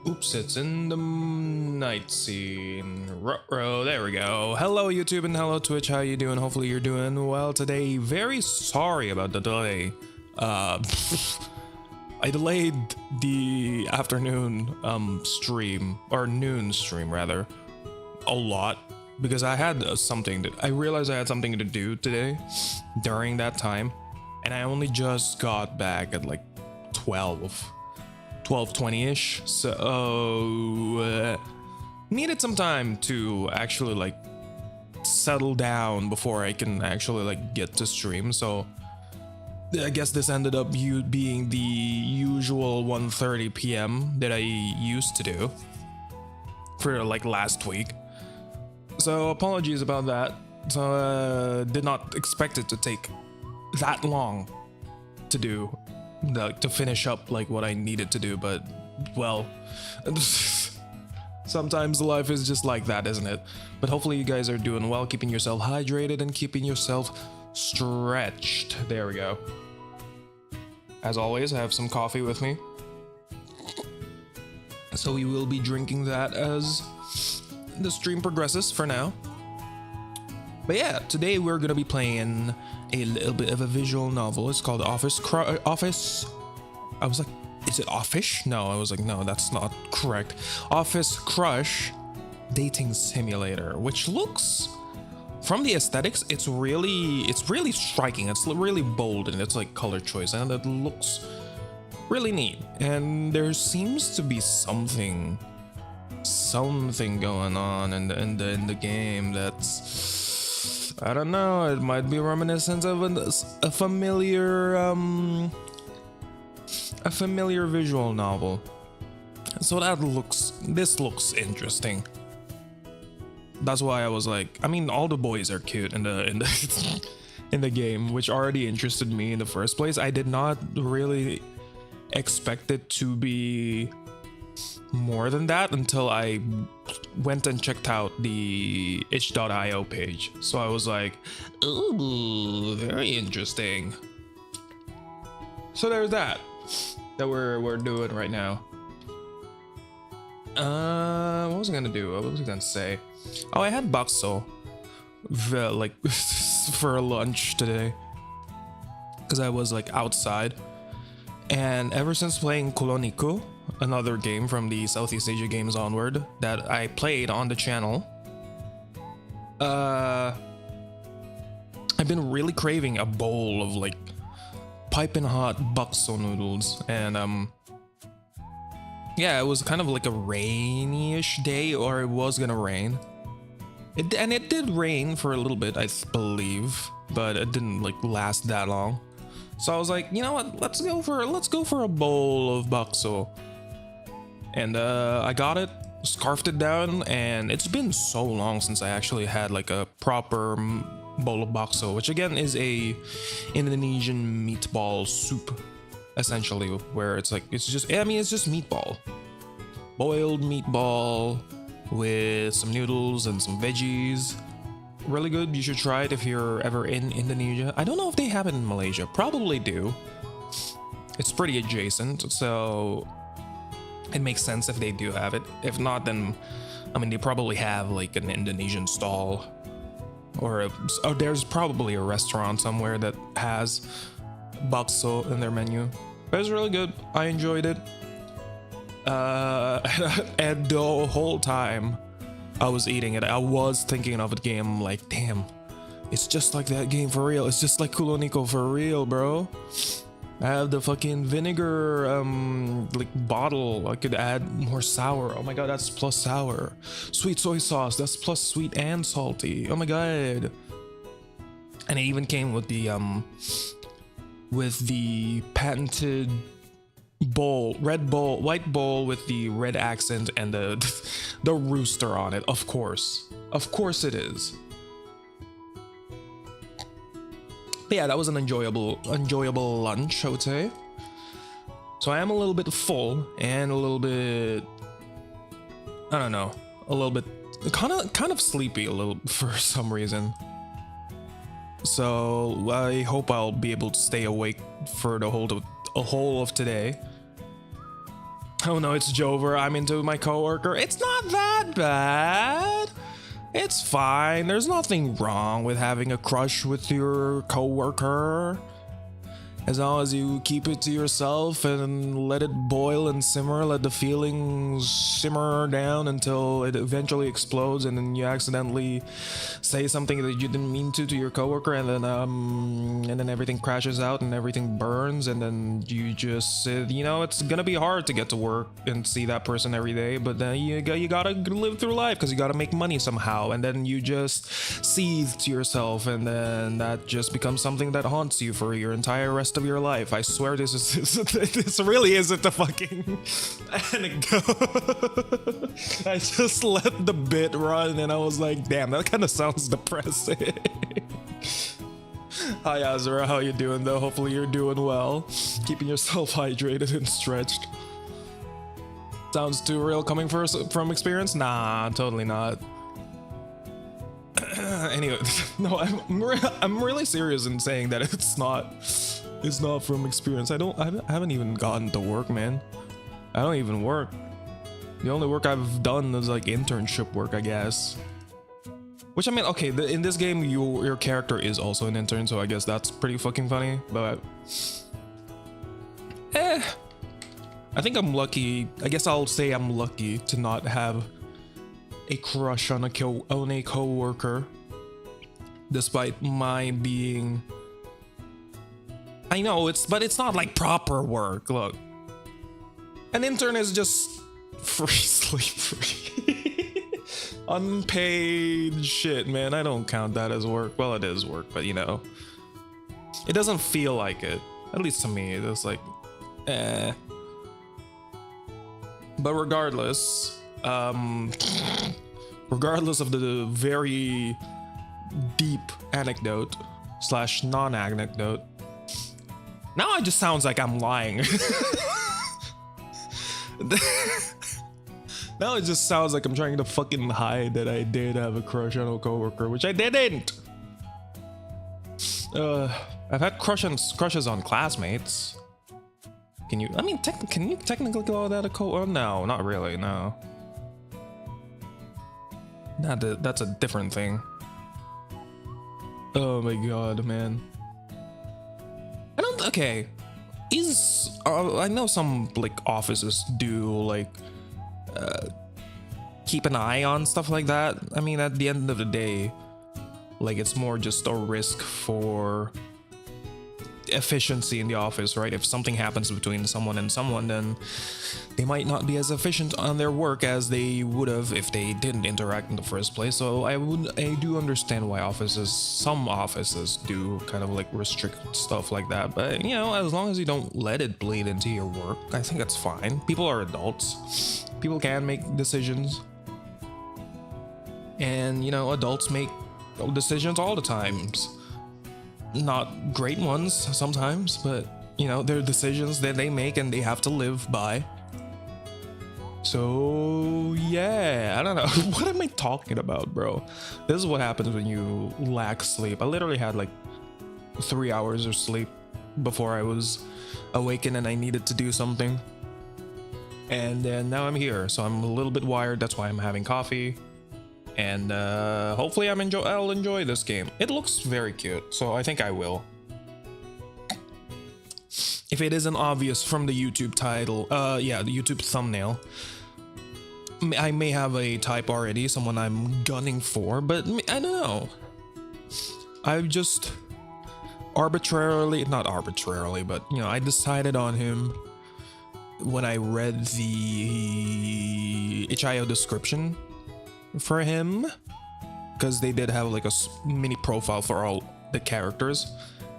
Oops, it's in the night scene. Ruh-roh, there we go. Hello YouTube and hello Twitch, how you doing? Hopefully you're doing well today. Very sorry about the delay. I delayed the afternoon stream, or noon stream rather, a lot because I had I realized I had something to do today during that time, and I only just got back at like 12:20ish, so needed some time to actually like settle down before I can actually like get to stream. So I guess this ended up being the usual 1:30 p.m. that I used to do for like last week. So apologies about that. So did not expect it to take that long to do, like to finish up like what I needed to do, but well, sometimes life is just like that, isn't it? But hopefully you guys are doing well, keeping yourself hydrated and keeping yourself stretched. There we go. As always, I have some coffee with me, so we will be drinking that as the stream progresses for now. But yeah, today we're gonna be playing a little bit of a visual novel. It's called Office. I was like, is it Office? No, I was like, no, that's not correct. Office Crush Dating Simulator, which looks, from the aesthetics, it's really striking. It's really bold in its like color choice, and it looks really neat. And there seems to be something going on in the game that's, I don't know, it might be reminiscent of a familiar visual novel. So this looks interesting. That's why I was like, I mean, all the boys are cute in the in the game, which already interested me in the first place. I did not really expect it to be more than that until I went and checked out the itch.io page. So I was like, ooh, very interesting. So there's that we're doing right now. What was I gonna do? What was I gonna say? Oh, I had bakso like for lunch today because I was like outside, and ever since playing Koloniko, another game from the Southeast Asia Games Onward that I played on the channel, I've been really craving a bowl of like piping hot bakso noodles. And yeah, it was kind of like a rainy-ish day, or it was gonna rain. It did rain for a little bit, I believe, but it didn't like last that long. So I was like, you know what, let's go for a bowl of bakso. And I got it, scarfed it down, and it's been so long since I actually had like a proper bowl of bakso, which again is a Indonesian meatball soup, essentially, where it's just meatball, boiled meatball with some noodles and some veggies. Really good. You should try it if you're ever in Indonesia. I don't know if they have it in Malaysia. Probably do. It's pretty adjacent, so it makes sense if they do have it. If not, then I mean, they probably have like an Indonesian stall, or there's probably a restaurant somewhere that has bakso in their menu. But it's really good. I enjoyed it. And the whole time I was eating it, I was thinking of the game, like, damn, it's just like that game for real. It's just like Koloniko for real, bro. I have the fucking vinegar like bottle. I could add more sour. Oh my god, that's plus sour. Sweet soy sauce, that's plus sweet and salty. Oh my god. And it even came with the patented bowl, white bowl with the red accent and the rooster on it. Of course it is. But yeah, that was an enjoyable lunch, I would say. So I am a little bit full and a little bit, I don't know, a little bit kind of sleepy a little for some reason. So I hope I'll be able to stay awake for the whole of today. Oh no, it's Jover. I'm into my coworker. It's not that bad. It's fine. There's nothing wrong with having a crush with your coworker. As long as you keep it to yourself and let it boil and simmer, let the feelings simmer down until it eventually explodes, and then you accidentally say something that you didn't mean to your coworker, and then everything crashes out and everything burns, and then you just you know, it's gonna be hard to get to work and see that person every day, but then you gotta live through life because you gotta make money somehow, and then you just seethe to yourself, and then that just becomes something that haunts you for your entire rest of your life. I swear this really isn't a fucking anecdote. I just let the bit run and I was like, damn, that kind of sounds depressing. Hi Azura, how you doing though? Hopefully you're doing well. Keeping yourself hydrated and stretched. Sounds too real coming from experience? Nah, totally not. Anyway, no, I'm really serious in saying that it's not from experience. I haven't even gotten to work, man. I don't even work. The only work I've done is like internship work, I guess. Which, I mean, okay, in this game, your character is also an intern, so I guess that's pretty fucking funny, but I think I'm lucky. I guess I'll say I'm lucky to not have a crush on a co-worker, despite my being, I know but it's not like proper work. Look, an intern is just free sleep free. Unpaid shit, man. I don't count that as work. Well, it is work, but you know, it doesn't feel like it, at least to me. It's like but regardless of the very deep anecdote / non-anecdote, now it just sounds like I'm lying. Now it just sounds like I'm trying to fucking hide that I did have a crush on a coworker, which I didn't. I've had crushes on classmates. Can you technically call that a co? No, not really. No. That's a different thing. Oh my god, man. Okay. I know some like offices do like keep an eye on stuff like that. I mean, at the end of the day, like, it's more just a risk for efficiency in the office, right? If something happens between someone and someone, then they might not be as efficient on their work as they would have if they didn't interact in the first place. So I do understand why some offices do kind of like restrict stuff like that, but you know, as long as you don't let it bleed into your work, I think that's fine. People are adults. People can make decisions, and you know, adults make decisions all the times. Not great ones sometimes, but you know, they're decisions that they make and they have to live by. So yeah, I don't know. What am I talking about, bro? This is what happens when you lack sleep. I literally had like 3 hours of sleep before I was awakened and I needed to do something. And then now I'm here, so I'm a little bit wired. That's why I'm having coffee. And hopefully I'll enjoy this game. It looks very cute, so I think I will. If it isn't obvious from the YouTube title, yeah, the YouTube thumbnail, I may have a type already, someone I'm gunning for, but I don't know. I've just not arbitrarily, but you know, I decided on him when I read the itch.io description for him, because they did have like a mini profile for all the characters,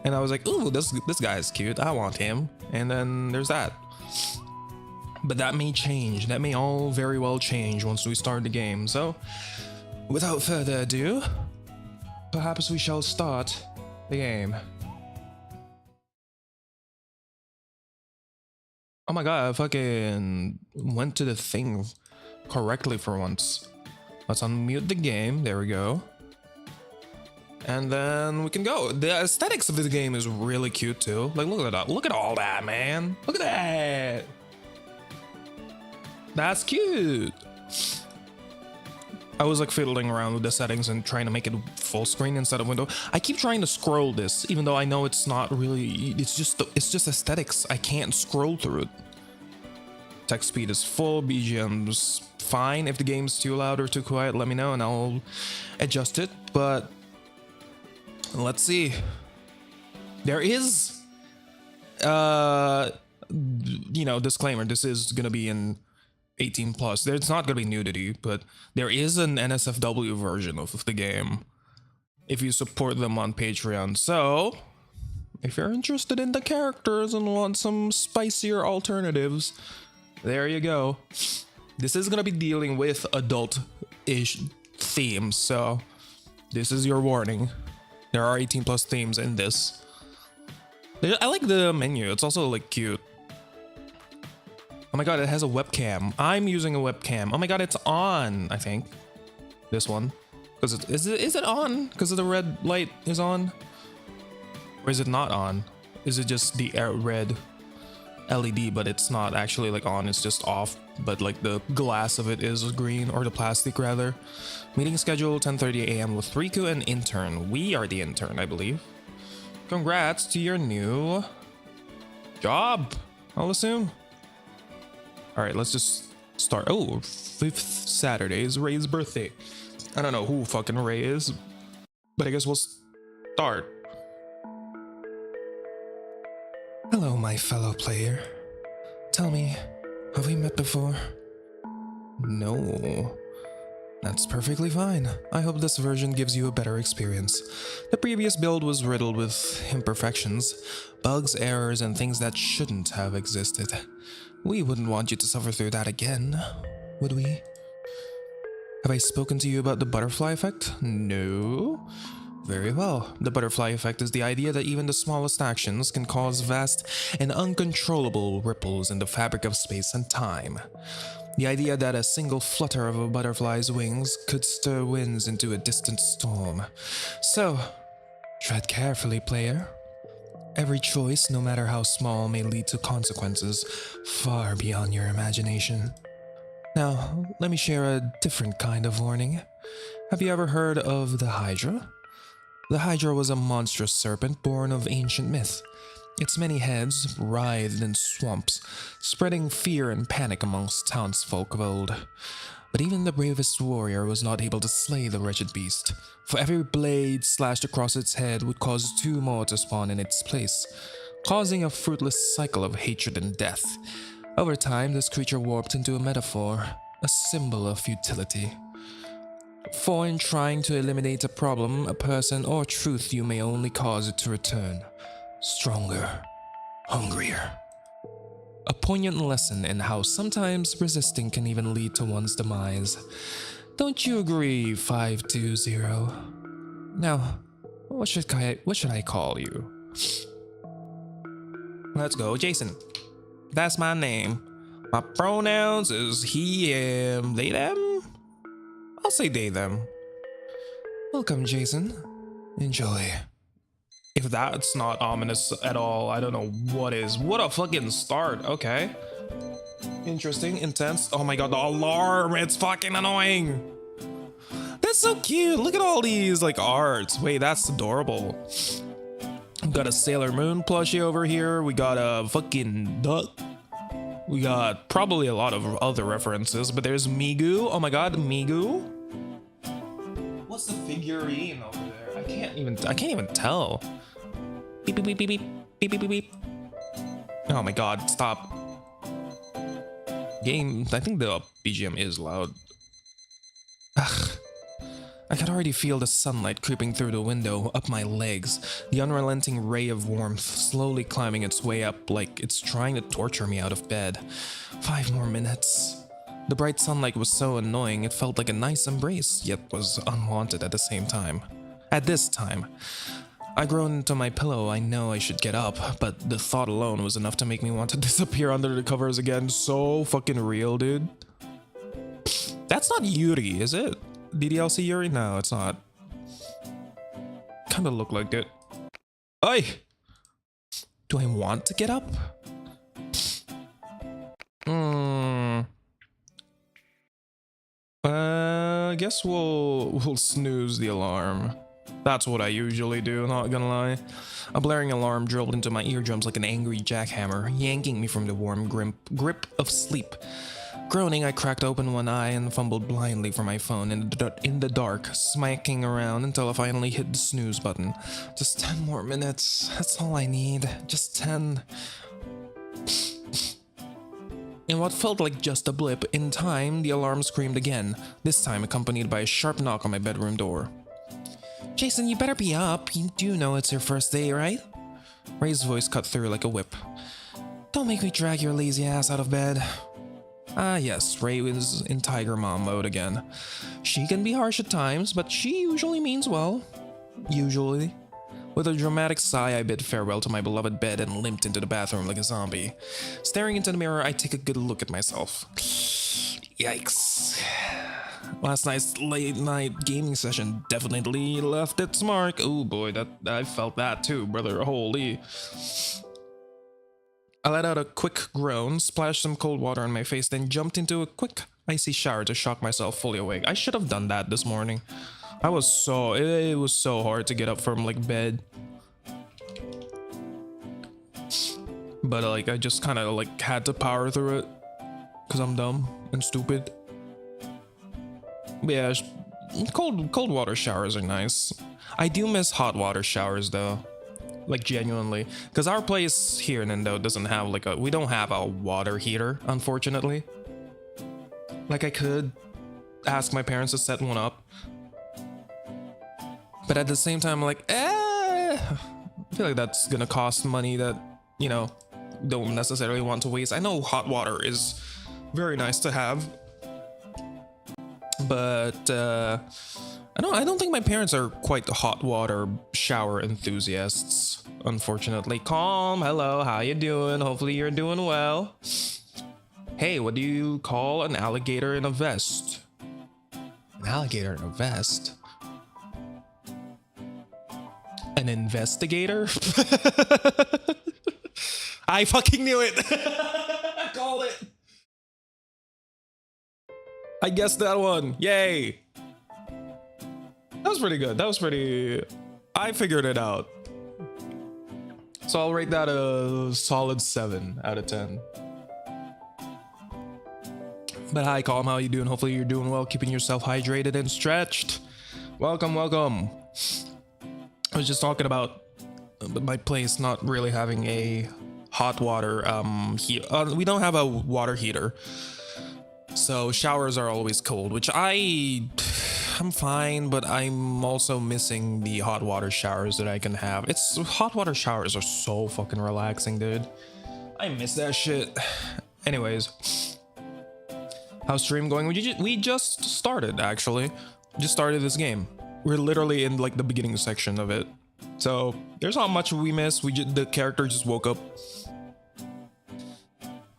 and I was like, ooh, this guy is cute, I want him. And then there's that. But that may change. That may all very well change once we start the game. So without further ado, perhaps we shall start the game. Oh my god, I fucking went to the thing correctly for once. Let's unmute the game. There we go. And then we can go. The aesthetics of this game is really cute too. Like, look at that. Look at all that, man. Look at that. That's cute. I was like fiddling around with the settings and trying to make it full screen instead of window. I keep trying to scroll this, even though I know it's not really, it's just aesthetics. I can't scroll through it. Text speed is full, BGM's fine. If the game's too loud or too quiet, let me know and I'll adjust it. But let's see. There is, you know, disclaimer, this is gonna be in 18 plus. There's not gonna be nudity, but there is an NSFW version of the game if you support them on Patreon. So if you're interested in the characters and want some spicier alternatives, there you go. This is gonna be dealing with adult-ish themes, so this is your warning. There are 18 plus themes in this. I like the menu. It's also like cute. Oh my god, it has a webcam. I'm using a webcam. Oh my god, it's on, I think. This one. Is it on? Because the red light is on? Or is it not on? Is it just the red LED, but it's not actually like on, it's just off, but like the glass of it is green, or the plastic rather. Meeting schedule 10:30 a.m. with Riku and intern. We are the intern, I believe. Congrats to your new job, I'll assume. All right, let's just start. Oh, 5th Saturday is Ray's birthday. I don't know who fucking Ray is, but I guess we'll start. Hello, my fellow player. Tell me, have we met before? No. That's perfectly fine. I hope this version gives you a better experience. The previous build was riddled with imperfections, bugs, errors, and things that shouldn't have existed. We wouldn't want you to suffer through that again, would we? Have I spoken to you about the butterfly effect? No? Very well. The butterfly effect is the idea that even the smallest actions can cause vast and uncontrollable ripples in the fabric of space and time. The idea that a single flutter of a butterfly's wings could stir winds into a distant storm. So, tread carefully, player. Every choice, no matter how small, may lead to consequences far beyond your imagination. Now, let me share a different kind of warning. Have you ever heard of the Hydra? The Hydra was a monstrous serpent born of ancient myth. Its many heads writhed in swamps, spreading fear and panic amongst townsfolk of old. But even the bravest warrior was not able to slay the wretched beast, for every blade slashed across its head would cause 2 more to spawn in its place, causing a fruitless cycle of hatred and death. Over time, this creature warped into a metaphor, a symbol of futility. For in trying to eliminate a problem, a person, or truth, you may only cause it to return, stronger, hungrier. A poignant lesson in how sometimes resisting can even lead to one's demise. Don't you agree, 520? Now, what should I call you? Let's go, Jason. That's my name. My pronouns is he, him, they, them? I'll say they, them. Welcome, Jason. Enjoy. If that's not ominous at all, I don't know what is. What a fucking start. Okay. Interesting, intense. Oh my god, the alarm. It's fucking annoying. That's so cute. Look at all these like arts. Wait, that's adorable. We've got a Sailor Moon plushie over here. We got a fucking duck. We got probably a lot of other references, but there's Migu. Oh my god, Migu. What's the figurine over there? I can't even tell. Beep beep beep beep beep beep beep beep beep. Oh my god, stop. Game, I think the BGM is loud. Ugh. I could already feel the sunlight creeping through the window, up my legs, the unrelenting ray of warmth slowly climbing its way up like it's trying to torture me out of bed. 5 more minutes. The bright sunlight was so annoying it felt like a nice embrace, yet was unwanted at the same time. At this time, I groaned into my pillow. I know I should get up, but the thought alone was enough to make me want to disappear under the covers again. So fucking real, dude. That's not Yuri, is it? DDLC Yuri? No, it's not. Kinda look like it. Oi! Do I want to get up? I guess we'll snooze the alarm. That's what I usually do, not gonna lie. A blaring alarm drilled into my eardrums like an angry jackhammer, yanking me from the warm grip of sleep. Groaning, I cracked open one eye and fumbled blindly for my phone in the dark, smacking around until I finally hit the snooze button. Just 10 more minutes, that's all I need. Just 10. In what felt like just a blip in time, the alarm screamed again, this time accompanied by a sharp knock on my bedroom door. Jason, you better be up. You do know it's your first day, right? Ray's voice cut through like a whip. Don't make me drag your lazy ass out of bed. Ah yes, Ray was in tiger mom mode again. She can be harsh at times, but she usually means well. Usually. With a dramatic sigh, I bid farewell to my beloved bed and limped into the bathroom like a zombie. Staring into the mirror, I take a good look at myself. Yikes. Last night's late night gaming session definitely left its mark. Oh boy, that I felt that too, brother. Holy. I let out a quick groan, splashed some cold water on my face, then jumped into a quick icy shower to shock myself fully awake. I should have done that this morning. It was so hard to get up from like bed. But like I just kind of like had to power through it because I'm dumb and stupid. But yeah, cold water showers are nice. I do miss hot water showers though. Like genuinely, because our place here in Indo doesn't have like we don't have a water heater, unfortunately. Like I could ask my parents to set one up, but at the same time, like, I feel like that's gonna cost money that, you know, don't necessarily want to waste. I know hot water is very nice to have, but I don't think my parents are quite hot water shower enthusiasts, unfortunately. Calm, hello, how you doing? Hopefully you're doing well. Hey, what do you call an alligator in a vest? An alligator in a vest? An investigator? I fucking knew it! I called it! I guessed that one, yay! That was pretty good. That was pretty... I figured it out. So I'll rate that a solid 7 out of 10. But hi, Calm. How you doing? Hopefully you're doing well, keeping yourself hydrated and stretched. Welcome, welcome. I was just talking about my place not really having a hot water we don't have a water heater. So showers are always cold, which I'm fine, but I'm also missing the hot water showers that I can have. Hot water showers are so fucking relaxing, dude. I miss that shit. Anyways, how's stream going? We just started, actually. Just started this game. We're literally in like the beginning section of it. So there's not much we miss. The character just woke up.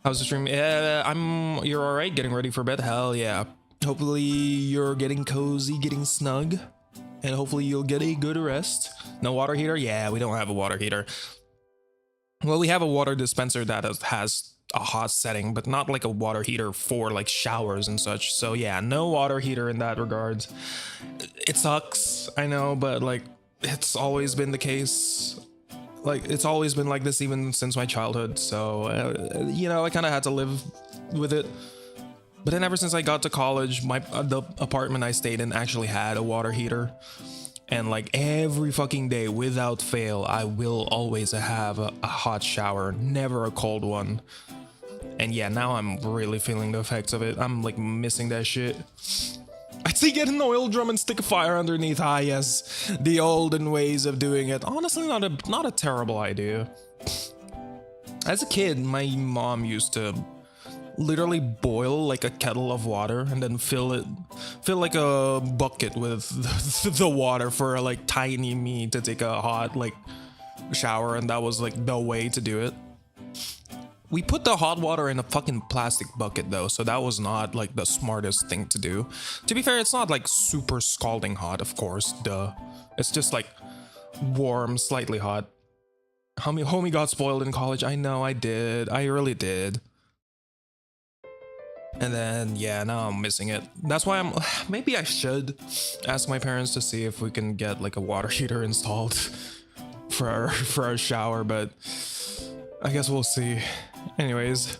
How's the stream? You're all right? Getting ready for bed? Hell yeah. Hopefully you're getting cozy, getting snug, and hopefully you'll get a good rest. No water heater? Yeah, we don't have a water heater. Well, we have a water dispenser that has a hot setting, but not like a water heater for like showers and such. So yeah, no water heater in that regard. It sucks, I know, but like it's always been the case. Like it's always been like this even since my childhood. So, you know, I kind of had to live with it. But then ever since I got to college, the apartment I stayed in actually had a water heater. And like every fucking day, without fail, I will always have a hot shower, never a cold one. And yeah, now I'm really feeling the effects of it. I'm like missing that shit. I'd say get an oil drum and stick a fire underneath. Ah yes, the olden ways of doing it. Honestly, not a terrible idea. As a kid, my mom used to literally boil like a kettle of water and then fill like a bucket with the water for like tiny me to take a hot like shower, and that was like the way to do it. We put the hot water in a fucking plastic bucket though, so that was not like the smartest thing to do. To be fair, it's not like super scalding hot, of course, duh. It's just like warm, slightly hot. Homie got spoiled in college. I know, I did. I really did. And then, yeah, now I'm missing it. That's why maybe I should ask my parents to see if we can get like a water heater installed for our shower, but I guess we'll see. Anyways,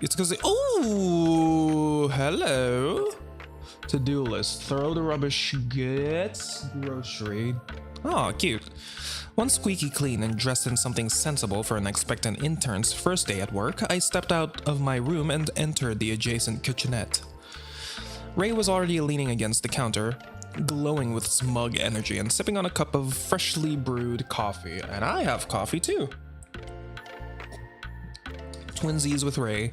it's because oh, hello. To-do list: throw the rubbish, get grocery. Oh, cute. Once squeaky clean and dressed in something sensible for an expectant intern's first day at work, I stepped out of my room and entered the adjacent kitchenette. Ray was already leaning against the counter, glowing with smug energy and sipping on a cup of freshly brewed coffee. And I have coffee too. Twinsies with Ray.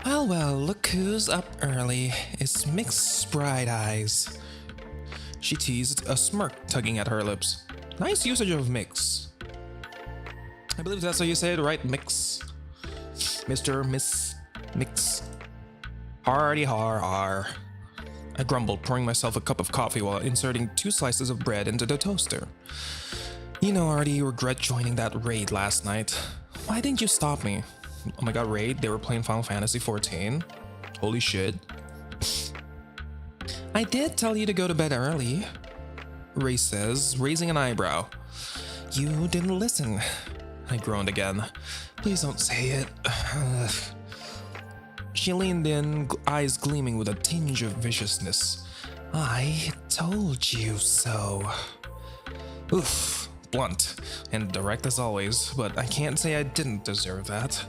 Well, look who's up early. It's Mix's bright eyes. She teased, a smirk tugging at her lips. Nice usage of Mix. I believe that's how you say it, right? Mix. Miss, Mix. Hardy har. I grumbled, pouring myself a cup of coffee while inserting 2 slices of bread into the toaster. You know, Artie, you regret joining that raid last night. Why didn't you stop me? Oh my god, raid? They were playing Final Fantasy XIV? Holy shit. I did tell you to go to bed early, Ray says, raising an eyebrow. You didn't listen. I groaned again. Please don't say it. She leaned in, eyes gleaming with a tinge of viciousness. I told you so. Oof, blunt and direct as always, but I can't say I didn't deserve that.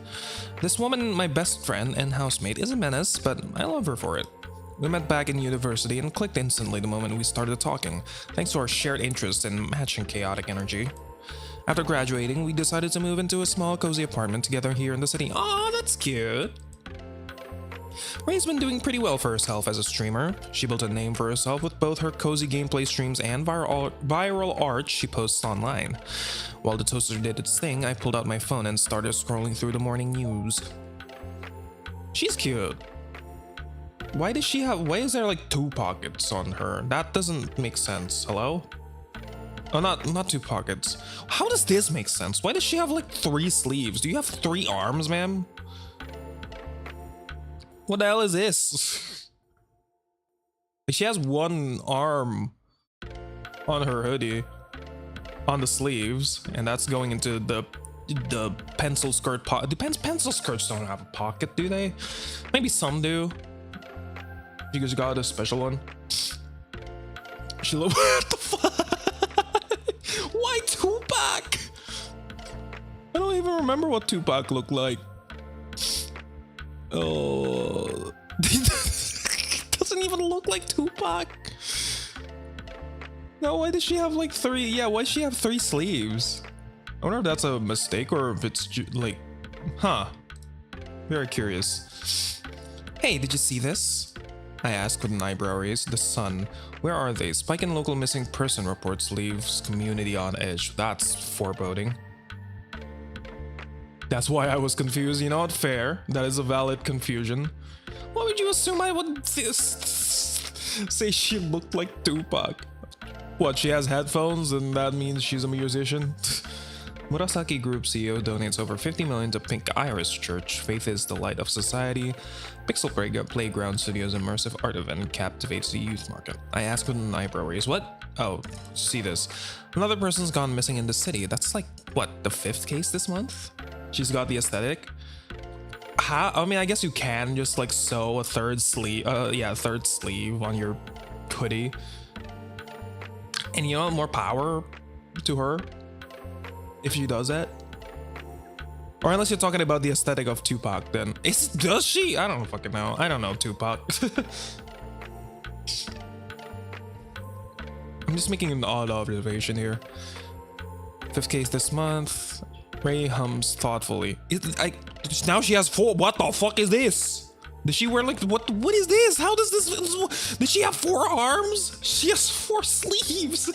This woman, my best friend and housemate, is a menace, but I love her for it. We met back in university and clicked instantly the moment we started talking, thanks to our shared interest in matching chaotic energy. After graduating, we decided to move into a small, cozy apartment together here in the city. Aw, that's cute! Ray's been doing pretty well for herself as a streamer. She built a name for herself with both her cozy gameplay streams and viral art she posts online. While the toaster did its thing, I pulled out my phone and started scrolling through the morning news. She's cute. Why is there like 2 pockets on her? That doesn't make sense. Hello? Oh, not 2 pockets. How does this make sense? Why does she have like 3 sleeves? Do you have 3 arms, ma'am? What the hell is this? She has 1 arm on her hoodie, on the sleeves, and that's going into the pencil skirt pocket. Pencil skirts don't have a pocket, do they? Maybe some do. You guys got a special one. She what the fuck? Why Tupac? I don't even remember what Tupac looked like. Oh, doesn't even look like Tupac. No, why does she have like 3? Yeah, why does she have 3 sleeves? I wonder if that's a mistake or if it's like, huh? Very curious. Hey, did you see this? I asked with an eyebrow raise. The Sun. Where are they? Spike in local missing person reports leaves community on edge. That's foreboding. That's why I was confused. You know what? Fair. That is a valid confusion. Why would you assume I would say she looked like Tupac? What, she has headphones and that means she's a musician? Murasaki Group CEO donates over 50 million to Pink Iris Church. Faith is the light of society. Pixel Playground Studios immersive art event captivates the youth market. I asked with an eyebrow raise. What? Oh, see this. Another person's gone missing in the city. That's like, what, the 5th case this month? She's got the aesthetic. How? I mean, I guess you can just like sew a 3rd sleeve. Yeah, 3rd sleeve on your hoodie. And you know, more power to her if she does that. Or unless you're talking about the aesthetic of Tupac, then does she? I don't fucking know. I don't know Tupac. I'm just making an odd observation here. 5th case this month. Ray hums thoughtfully. Now she has 4. What the fuck is this? Did she wear like what is this? How does this? Did she have 4 arms? She has 4 sleeves.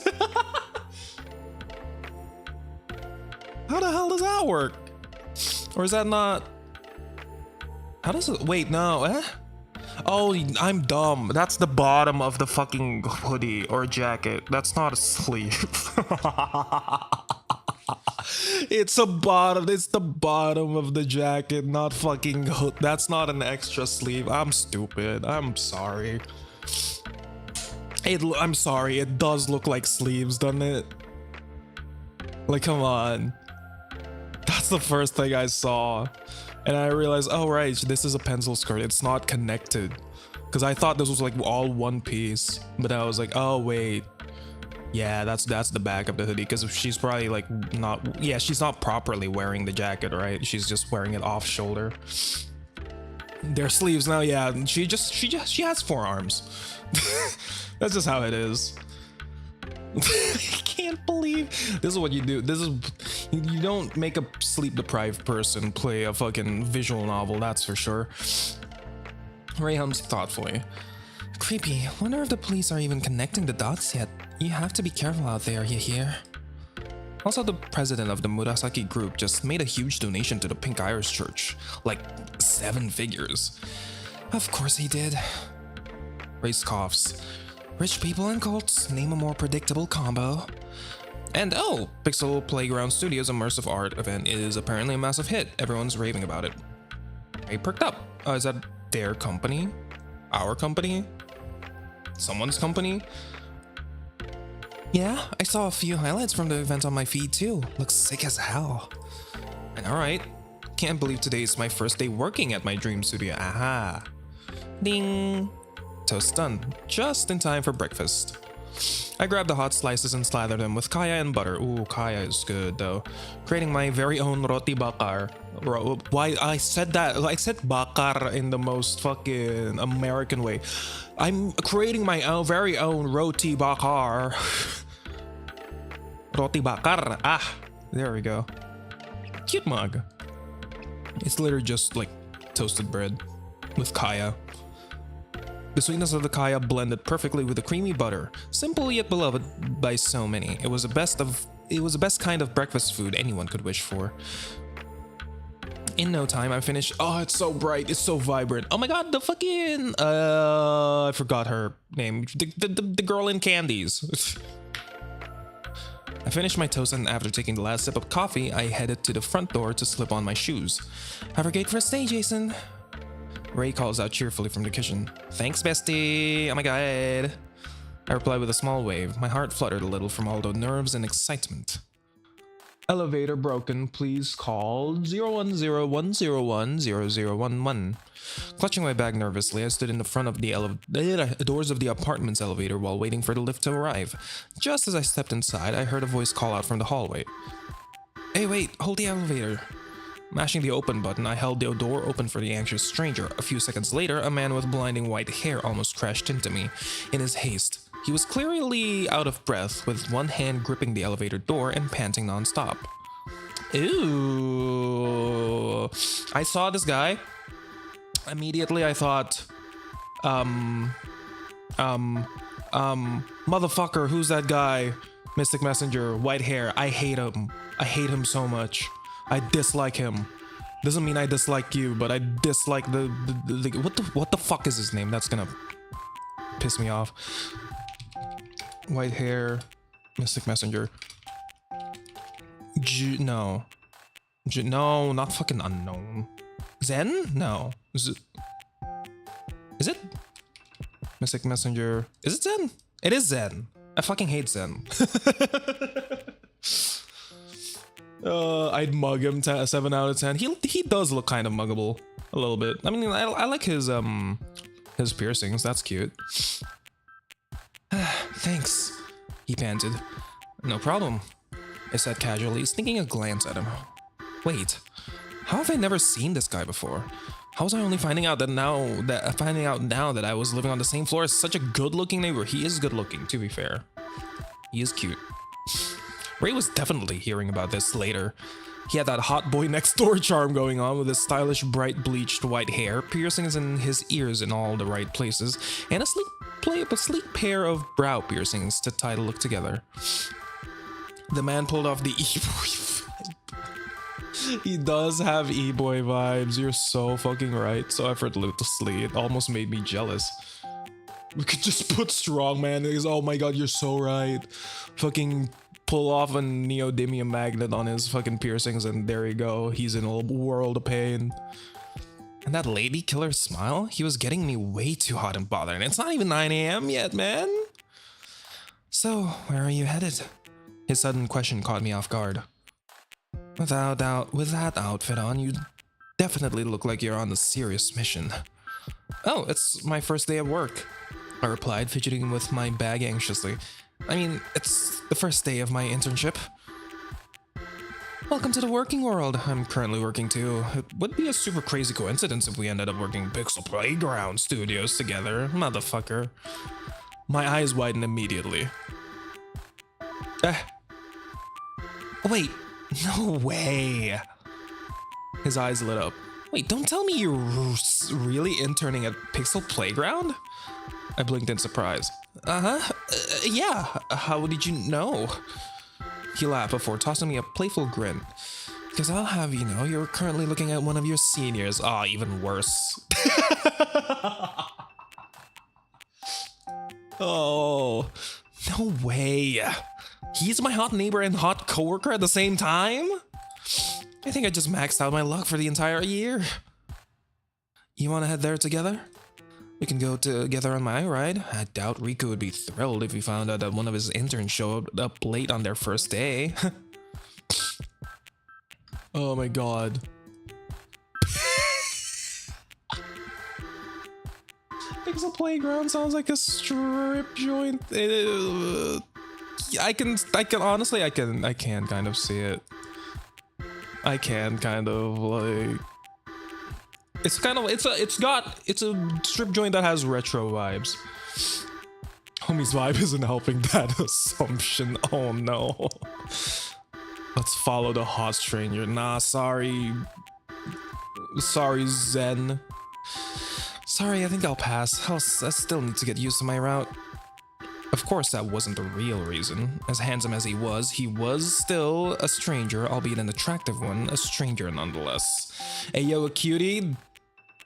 How the hell does that work? Or is that not? How does it? Wait, no. Oh, I'm dumb. That's the bottom of the fucking hoodie or jacket. That's not a sleeve. It's a bottom. It's the bottom of the jacket, not fucking hook. That's not an extra sleeve. I'm stupid. I'm sorry. I'm sorry. It does look like sleeves, doesn't it? Like, come on. That's the first thing I saw. And I realized, oh right, this is a pencil skirt. It's not connected. Because I thought this was like all one piece. But I was like, oh wait. Yeah, that's the back of the hoodie. Because she's probably like not, yeah, she's not properly wearing the jacket, right? She's just wearing it off shoulder. Their sleeves now, yeah. She has forearms. That's just how it is. I can't believe this is what you do. This is, you don't make a sleep deprived person play a fucking visual novel, that's for sure. Ray hums thoughtfully. Creepy. Wonder if the police are even connecting the dots yet. You have to be careful out there, you hear? Also, the president of the Murasaki group just made a huge donation to the Pink Iris Church. Like 7 figures. Of course he did. Ray coughs. Rich people and cults, name a more predictable combo. And oh, Pixel Playground Studios' immersive art event is apparently a massive hit. Everyone's raving about it. Ray perked up. Is that their company? Our company? Someone's company? Yeah, I saw a few highlights from the event on my feed too. Looks sick as hell. And alright, can't believe today is my first day working at my dream studio. Aha. Ding. Toast done, just in time for breakfast. I grabbed the hot slices and slathered them with kaya and butter. Ooh, kaya is good though. Creating my very own roti bakar. Why I said that? I said bakar in the most fucking American way. I'm creating my own very own roti bakar. Roti bakar. Ah, there we go. Cute mug. It's literally just like toasted bread with kaya. The sweetness of the kaya blended perfectly with the creamy butter, simple yet beloved by so many. It was the best kind of breakfast food anyone could wish for. In no time, I finished. Oh, it's so bright, it's so vibrant. Oh my god, the fucking I forgot her name. The girl in Candies. I finished my toast, and after taking the last sip of coffee, I headed to the front door to slip on my shoes. Have a great first day, Jason. Ray calls out cheerfully from the kitchen. Thanks, bestie. Oh my god. I replied with a small wave. My heart fluttered a little from all the nerves and excitement. Elevator broken. Please call 010-101-0011. Clutching my bag nervously, I stood in the front of the doors of the apartment's elevator while waiting for the lift to arrive. Just as I stepped inside, I heard a voice call out from the hallway. Hey, wait, hold the elevator. Mashing the open button, I held the door open for the anxious stranger. A few seconds later, a man with blinding white hair almost crashed into me. In his haste, he was clearly out of breath, with one hand gripping the elevator door and panting non-stop. Ooh. I saw this guy. Immediately I thought, motherfucker, who's that guy? Mystic Messenger, white hair. I hate him. I hate him so much. I dislike him. Doesn't mean I dislike you, but I dislike the what the fuck is his name? That's gonna piss me off. White hair, Mystic Messenger. No, not fucking unknown. Zen? No. Is it? Mystic Messenger. Is it Zen? It is Zen. I fucking hate Zen. I'd mug him 7 out of 10. He does look kind of muggable a little bit. I mean, I like his piercings. That's cute. Thanks, he panted. No problem, I said casually, sneaking a glance at him. Wait, how have I never seen this guy before? How was I only finding out now that I was living on the same floor as such a good-looking neighbor? He is good-looking, to be fair. He is cute. Ray was definitely hearing about this later. He had that hot boy next door charm going on with his stylish, bright, bleached white hair, piercings in his ears in all the right places, and a sleek pair of brow piercings to tie the look together. The man pulled off the e-boy vibe. He does have e-boy vibes. You're so fucking right. So effortlessly, it almost made me jealous. We could just put strongman. Oh my god, you're so right. Fucking pull off a neodymium magnet on his fucking piercings, and there you go. He's in a world of pain. And that lady killer smile? He was getting me way too hot and bothered. It's not even 9 a.m. yet, man. So, where are you headed? His sudden question caught me off guard. Without doubt, with that outfit on, you definitely look like you're on a serious mission. Oh, it's my first day of work, I replied, fidgeting with my bag anxiously. I mean, it's the first day of my internship. Welcome to the working world. I'm currently working too. It would be a super crazy coincidence if we ended up working Pixel Playground Studios together, motherfucker. My eyes widened immediately. Wait, no way. His eyes lit up. Wait, don't tell me you're really interning at Pixel Playground? I blinked in surprise. Yeah, how did you know? He laughed before tossing me a playful grin. Because I'll have you know, you're currently looking at one of your seniors. Ah, even worse. Oh, no way. He's my hot neighbor and hot coworker at the same time? I think I just maxed out my luck for the entire year. You want to head there together? We can go together on my ride. I doubt Riku would be thrilled if he found out that one of his interns showed up late on their first day. Oh my god. Pixel Playground sounds like a strip joint. I can honestly, I can kind of see it. I can kind of like. It's kind of it's a strip joint that has retro vibes. Homie's vibe isn't helping that assumption. Oh no. Let's follow the hot stranger. Nah, sorry. Sorry, Zen. Sorry, I think I'll pass. I still need to get used to my route. Of course, that wasn't the real reason. As handsome as he was still a stranger, albeit an attractive one, a stranger nonetheless. Hey, yo, a cutie?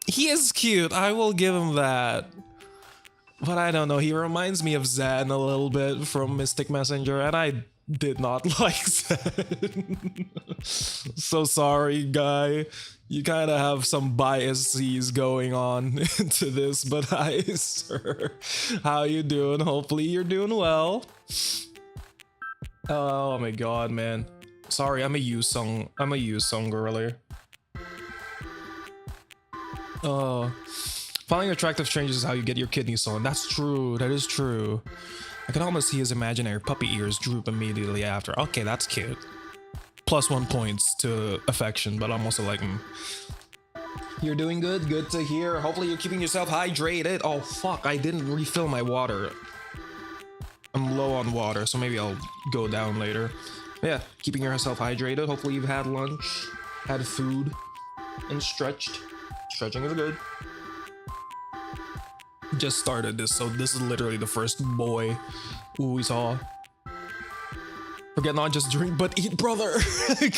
He is cute, I will give him that. But I don't know, he reminds me of Zen a little bit from Mystic Messenger, and I did not like Zen. So sorry, guy. You kind of have some biases going on into this, but hi, sir. How you doing? Hopefully you're doing well. Oh my god, man. Sorry, I'm a Yu-sung girly. Oh. Finding attractive strangers is how you get your kidneys stolen. That's true. That is true. I can almost see his imaginary puppy ears droop immediately after. Okay, that's cute. +1 points to affection, but I'm also like, You're doing good. Good to hear. Hopefully you're keeping yourself hydrated. Oh, fuck. I didn't refill my water. I'm low on water, so maybe I'll go down later. Yeah, keeping yourself hydrated. Hopefully you've had lunch, had food, and stretched. Stretching is good. Just started this, so this is literally the first boy we saw. Forget not just drink, but eat, brother.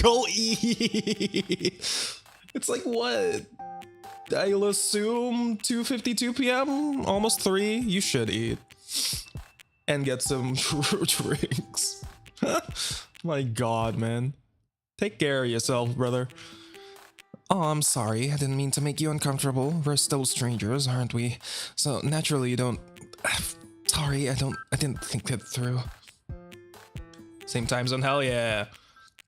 Go eat. It's like what? I'll assume 2:52 p.m. Almost 3. You should eat and get some drinks. My god, man. Take care of yourself, brother. Oh, I'm sorry. I didn't mean to make you uncomfortable. We're still strangers, aren't we? So naturally you don't. Sorry, I didn't think that through. Same time zone, hell yeah.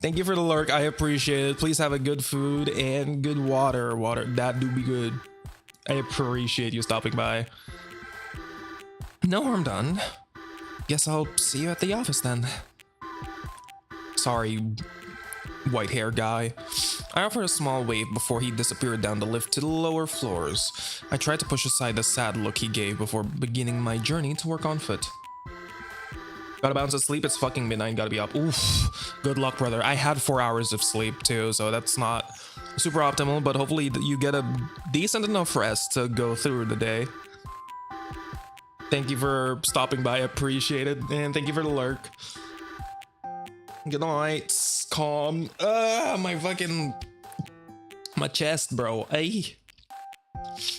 Thank you for the lurk, I appreciate it. Please have a good food and good water. That do be good. I appreciate you stopping by. No harm done. Guess I'll see you at the office then. Sorry, white hair guy. I offered a small wave before he disappeared down the lift to the lower floors. I tried to push aside the sad look he gave before beginning my journey to work on foot. Gotta bounce to sleep, it's fucking midnight, gotta be up. Oof, good luck, brother. I had 4 hours of sleep too, so that's not super optimal, but hopefully you get a decent enough rest to go through the day. Thank you for stopping by, appreciate it, and thank you for the lurk. Good night, calm. My chest, bro, ay.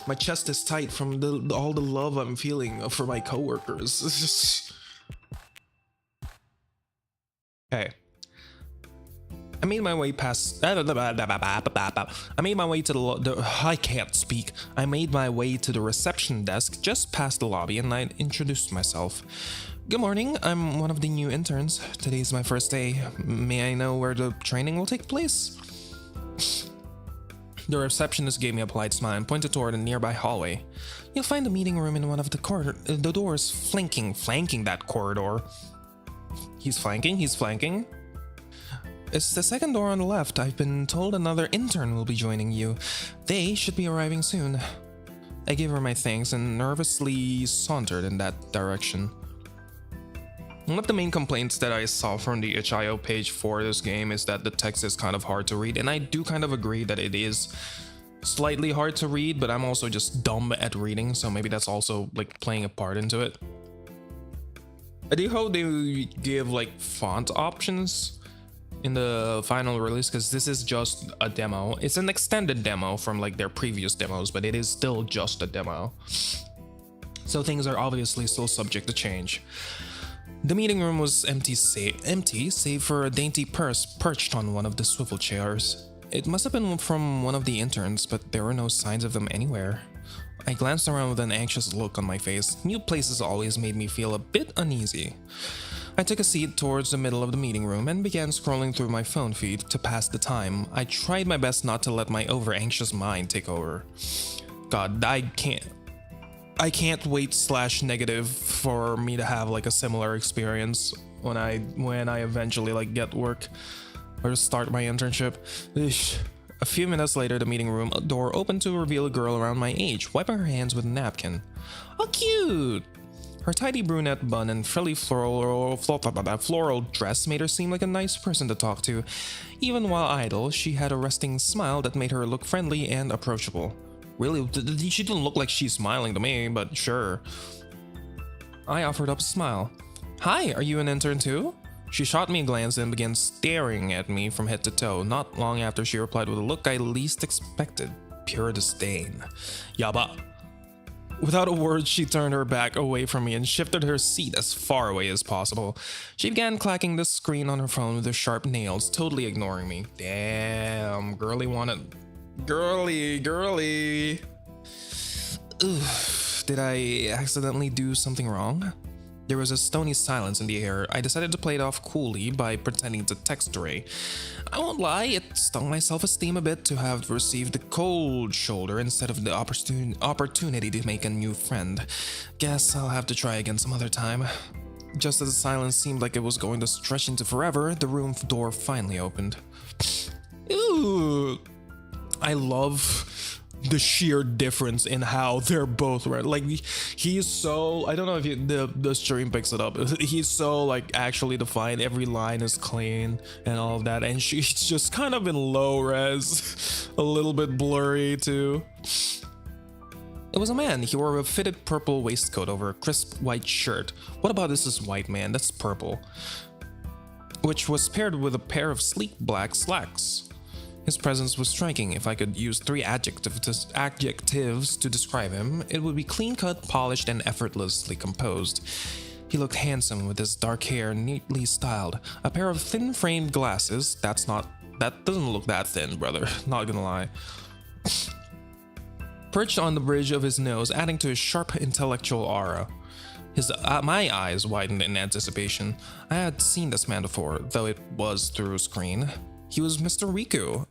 My chest is tight from all the love I'm feeling for my coworkers. Hey. I made my way past. I made my way to I can't speak. I made my way to the reception desk just past the lobby and I introduced myself. Good morning, I'm one of the new interns. Today's my first day. May I know where the training will take place? The receptionist gave me a polite smile and pointed toward a nearby hallway. You'll find the meeting room in one of the doors flanking that corridor. He's flanking. It's the second door on the left. I've been told another intern will be joining you. They should be arriving soon. I gave her my thanks and nervously sauntered in that direction. One of the main complaints that I saw from the itch.io page for this game is that the text is kind of hard to read, and I do kind of agree that it is slightly hard to read, but I'm also just dumb at reading, so maybe that's also like playing a part into it. I do hope they give like font options in the final release, because this is just a demo. It's an extended demo from like their previous demos, but it is still just a demo. So things are obviously still subject to change. The meeting room was empty save for a dainty purse perched on one of the swivel chairs. It must have been from one of the interns, but there were no signs of them anywhere. I glanced around with an anxious look on my face. New places always made me feel a bit uneasy. I took a seat towards the middle of the meeting room and began scrolling through my phone feed to pass the time. I tried my best not to let my over-anxious mind take over. God, I can't wait /negative for me to have like a similar experience when I eventually like get work or start my internship. A few minutes later, the meeting room door opened to reveal a girl around my age, wiping her hands with a napkin. Oh, cute! Her tidy brunette bun and frilly floral dress made her seem like a nice person to talk to. Even while idle, she had a resting smile that made her look friendly and approachable. Really, she didn't look like she's smiling to me, but sure. I offered up a smile. Hi, are you an intern too? She shot me a glance and began staring at me from head to toe. Not long after, she replied with a look I least expected. Pure disdain. Yaba. Without a word, she turned her back away from me and shifted her seat as far away as possible. She began clacking the screen on her phone with her sharp nails, totally ignoring me. Damn, girly wanted... Girly. Ugh, did I accidentally do something wrong? There was a stony silence in the air. I decided to play it off coolly by pretending to text Ray. I won't lie, it stung my self-esteem a bit to have received the cold shoulder instead of the opportunity to make a new friend. Guess I'll have to try again some other time. Just as the silence seemed like it was going to stretch into forever, the room door finally opened. Ooh, I love the sheer difference in how they're both right. Like, he's so, I don't know if the stream picks it up, he's so like actually defined, every line is clean and all of that, and she's just kind of in low res, a little bit blurry too. It was a man. He wore a fitted purple waistcoat over a crisp white shirt. What about this is white, man? That's purple. Which was paired with a pair of sleek black slacks. His presence was striking. If I could use 3 adjectives to describe him, it would be clean-cut, polished, and effortlessly composed. He looked handsome with his dark hair neatly styled, a pair of thin-framed glasses. That doesn't look that thin, brother. Not gonna lie. Perched on the bridge of his nose, adding to his sharp intellectual aura. My eyes widened in anticipation. I had seen this man before, though it was through a screen. He was Mr. Riku,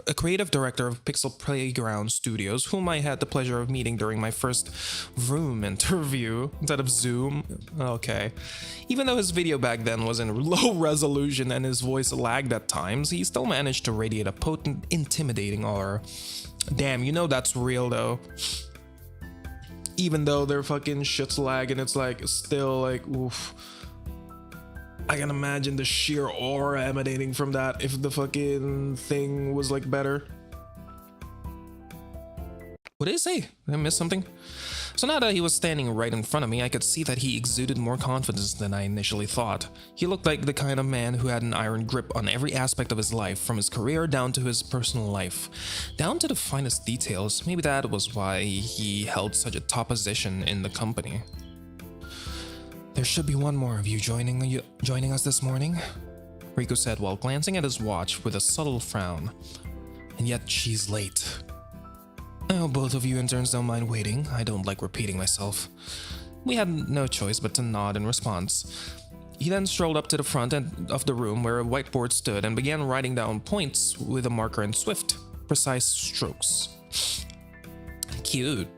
a creative director of Pixel Playground Studios, whom I had the pleasure of meeting during my first Vroom interview instead of Zoom. Okay. Even though his video back then was in low resolution and his voice lagged at times, he still managed to radiate a potent, intimidating aura. Damn, you know that's real though. Even though their fucking shit's lagging, it's like still like oof. I can imagine the sheer aura emanating from that if the fucking thing was like better. What did he say? Did I miss something? So now that he was standing right in front of me, I could see that he exuded more confidence than I initially thought. He looked like the kind of man who had an iron grip on every aspect of his life, from his career down to his personal life. Down to the finest details. Maybe that was why he held such a top position in the company. There should be one more of you joining us this morning. Riku said while glancing at his watch with a subtle frown. And yet she's late. I hope both of you interns don't mind waiting. I don't like repeating myself. We had no choice but to nod in response. He then strolled up to the front end of the room where a whiteboard stood and began writing down points with a marker in swift, precise strokes. Cute.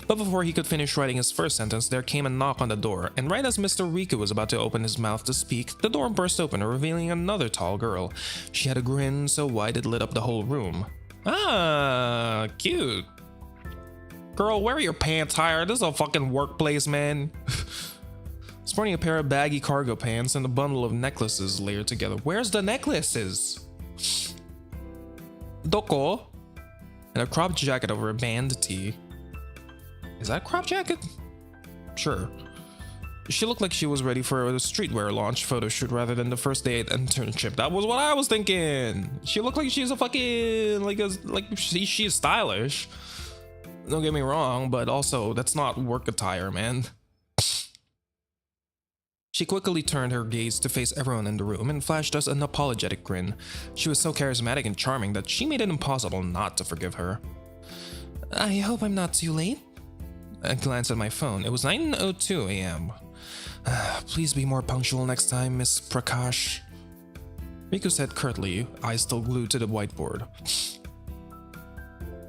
But before he could finish writing his first sentence, there came a knock on the door, and right as Mr. Riku was about to open his mouth to speak, the door burst open, revealing another tall girl. She had a grin so wide it lit up the whole room. Ah, cute. Girl, wear your pants higher. This is a fucking workplace, man. Sporting a pair of baggy cargo pants and a bundle of necklaces layered together. Where's the necklaces? Doko? And a crop jacket over a band tee. Is that a crop jacket? Sure. She looked like she was ready for a streetwear launch photo shoot rather than the first day at internship. That was what I was thinking. She looked like she's a fucking she's stylish. Don't get me wrong, but also that's not work attire, man. She quickly turned her gaze to face everyone in the room and flashed us an apologetic grin. She was so charismatic and charming that she made it impossible not to forgive her. I hope I'm not too late. I glanced at my phone. It was 9:02 a.m. Please be more punctual next time, Miss Prakash. Riku said curtly, eyes still glued to the whiteboard.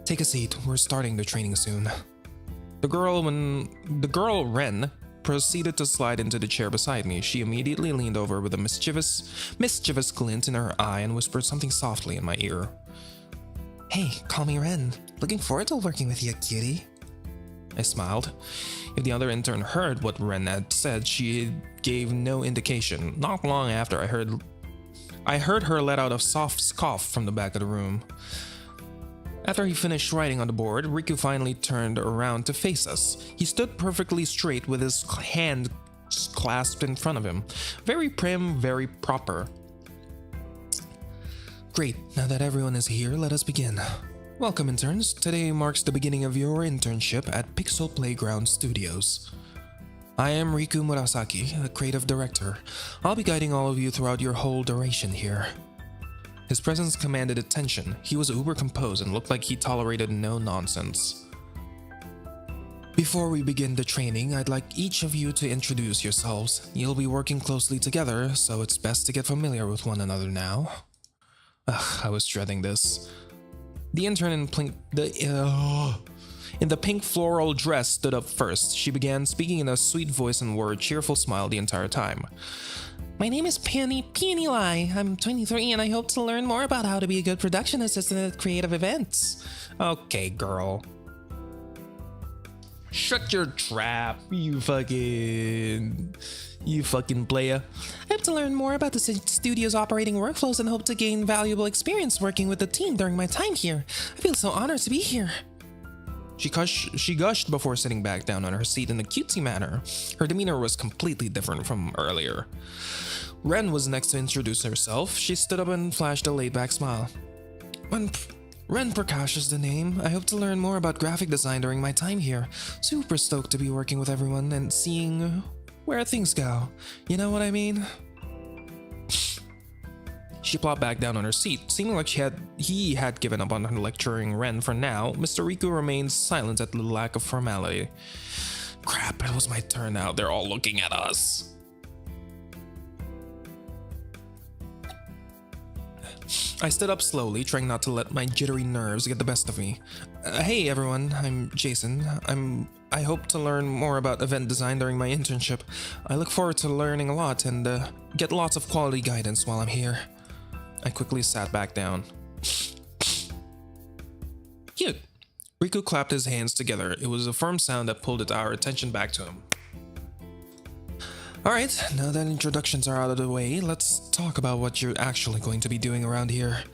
Take a seat. We're starting the training soon. The girl Ren proceeded to slide into the chair beside me. She immediately leaned over with a mischievous glint in her eye and whispered something softly in my ear. Hey, call me Ren. Looking forward to working with you, cutie. I smiled. If the other intern heard what Ren had said, she gave no indication. Not long after, I heard her let out a soft cough from the back of the room. After he finished writing on the board, Riku finally turned around to face us. He stood perfectly straight with his hand clasped in front of him. Very prim, very proper. Great, now that everyone is here, let us begin. Welcome, interns. Today marks the beginning of your internship at Pixel Playground Studios. I am Riku Murasaki, the creative director. I'll be guiding all of you throughout your whole duration here. His presence commanded attention. He was uber composed and looked like he tolerated no nonsense. Before we begin the training, I'd like each of you to introduce yourselves. You'll be working closely together, so it's best to get familiar with one another now. I was dreading this. The intern in the pink floral dress stood up first. She began speaking in a sweet voice and wore a cheerful smile the entire time. My name is Peony Lai. I'm 23 and I hope to learn more about how to be a good production assistant at creative events. Okay, girl. Shut your trap, you fucking player. I hope to learn more about the studio's operating workflows and hope to gain valuable experience working with the team during my time here. I feel so honored to be here. She gushed before sitting back down on her seat in a cutesy manner. Her demeanor was completely different from earlier. Ren was next to introduce herself. She stood up and flashed a laid-back smile. Ren Prakash is the name. I hope to learn more about graphic design during my time here. Super stoked to be working with everyone and seeing where things go. You know what I mean? She plopped back down on her seat, seeming like he had given up on her lecturing Ren for now. Mr. Riku remained silent at the lack of formality. Crap, it was my turn now. They're all looking at us. I stood up slowly, trying not to let my jittery nerves get the best of me. Hey everyone, I'm Jason. I hope to learn more about event design during my internship. I look forward to learning a lot and get lots of quality guidance while I'm here. I quickly sat back down. Cute. Riku clapped his hands together. It was a firm sound that pulled our attention back to him. Alright, now that introductions are out of the way, let's talk about what you're actually going to be doing around here.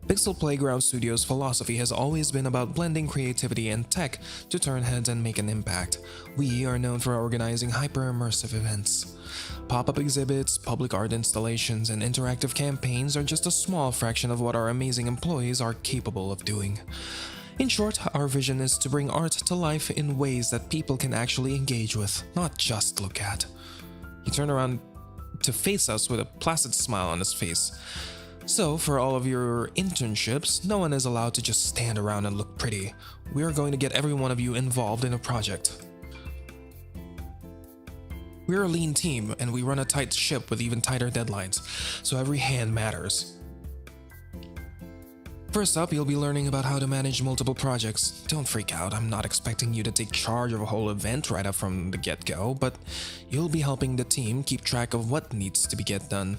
Pixel Playground Studios' philosophy has always been about blending creativity and tech to turn heads and make an impact. We are known for organizing hyper-immersive events. Pop-up exhibits, public art installations, and interactive campaigns are just a small fraction of what our amazing employees are capable of doing. In short, our vision is to bring art to life in ways that people can actually engage with, not just look at. He turned around to face us with a placid smile on his face. So, for all of your internships, no one is allowed to just stand around and look pretty. We are going to get every one of you involved in a project. We're a lean team, and we run a tight ship with even tighter deadlines, so every hand matters. First up, you'll be learning about how to manage multiple projects. Don't freak out, I'm not expecting you to take charge of a whole event right up from the get-go, but you'll be helping the team keep track of what needs to get done.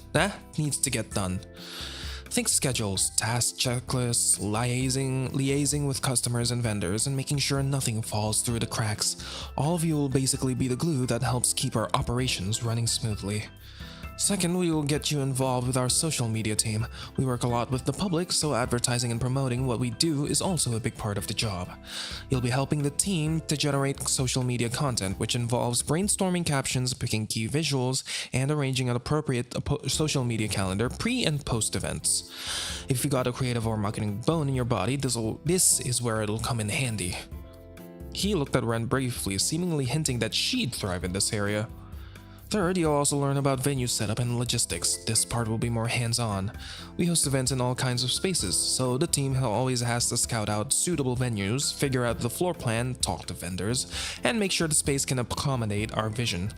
Think schedules, task checklists, liaising with customers and vendors, and making sure nothing falls through the cracks. All of you will basically be the glue that helps keep our operations running smoothly. Second, we will get you involved with our social media team. We work a lot with the public, so advertising and promoting what we do is also a big part of the job. You'll be helping the team to generate social media content, which involves brainstorming captions, picking key visuals, and arranging an appropriate social media calendar pre- and post-events. If you got a creative or marketing bone in your body, this is where it'll come in handy. He looked at Ren briefly, seemingly hinting that she'd thrive in this area. Third, you'll also learn about venue setup and logistics. This part will be more hands-on. We host events in all kinds of spaces, so the team always has to scout out suitable venues, figure out the floor plan, talk to vendors, and make sure the space can accommodate our vision.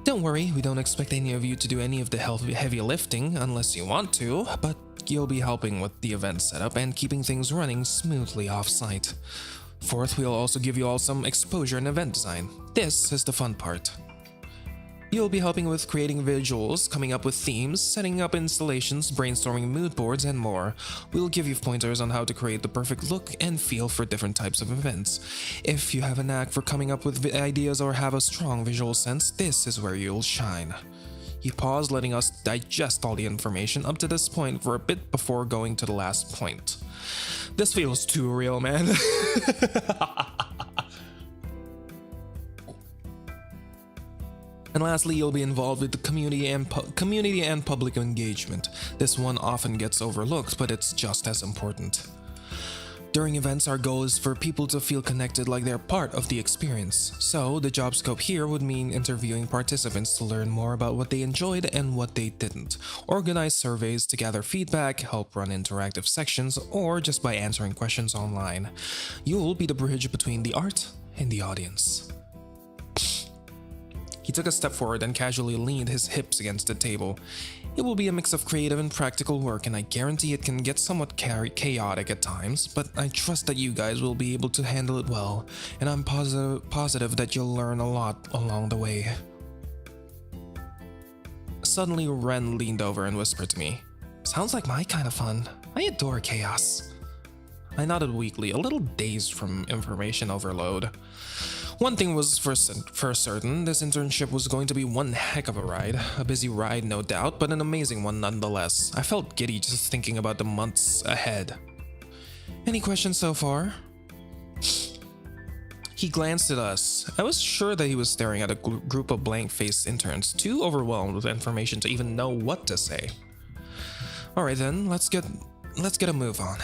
Don't worry, we don't expect any of you to do any of the heavy lifting unless you want to, but you'll be helping with the event setup and keeping things running smoothly off-site. Fourth, we'll also give you all some exposure in event design. This is the fun part. You'll be helping with creating visuals, coming up with themes, setting up installations, brainstorming mood boards, and more. We'll give you pointers on how to create the perfect look and feel for different types of events. If you have a knack for coming up with ideas or have a strong visual sense, this is where you'll shine. He paused, letting us digest all the information up to this point for a bit before going to the last point. This feels too real, man. And lastly, you'll be involved with the community and public engagement. This one often gets overlooked, but it's just as important. During events, our goal is for people to feel connected like they're part of the experience. So, the job scope here would mean interviewing participants to learn more about what they enjoyed and what they didn't, organize surveys to gather feedback, help run interactive sections, or just by answering questions online. You'll be the bridge between the art and the audience. He took a step forward and casually leaned his hips against the table. It will be a mix of creative and practical work, and I guarantee it can get somewhat chaotic at times, but I trust that you guys will be able to handle it well, and I'm positive that you'll learn a lot along the way. Suddenly, Ren leaned over and whispered to me, "Sounds like my kind of fun. I adore chaos." I nodded weakly, a little dazed from information overload. One thing was for certain, this internship was going to be one heck of a ride. A busy ride, no doubt, but an amazing one nonetheless. I felt giddy just thinking about the months ahead. Any questions so far? He glanced at us. I was sure that he was staring at a group of blank-faced interns, too overwhelmed with information to even know what to say. Alright then, let's get a move on.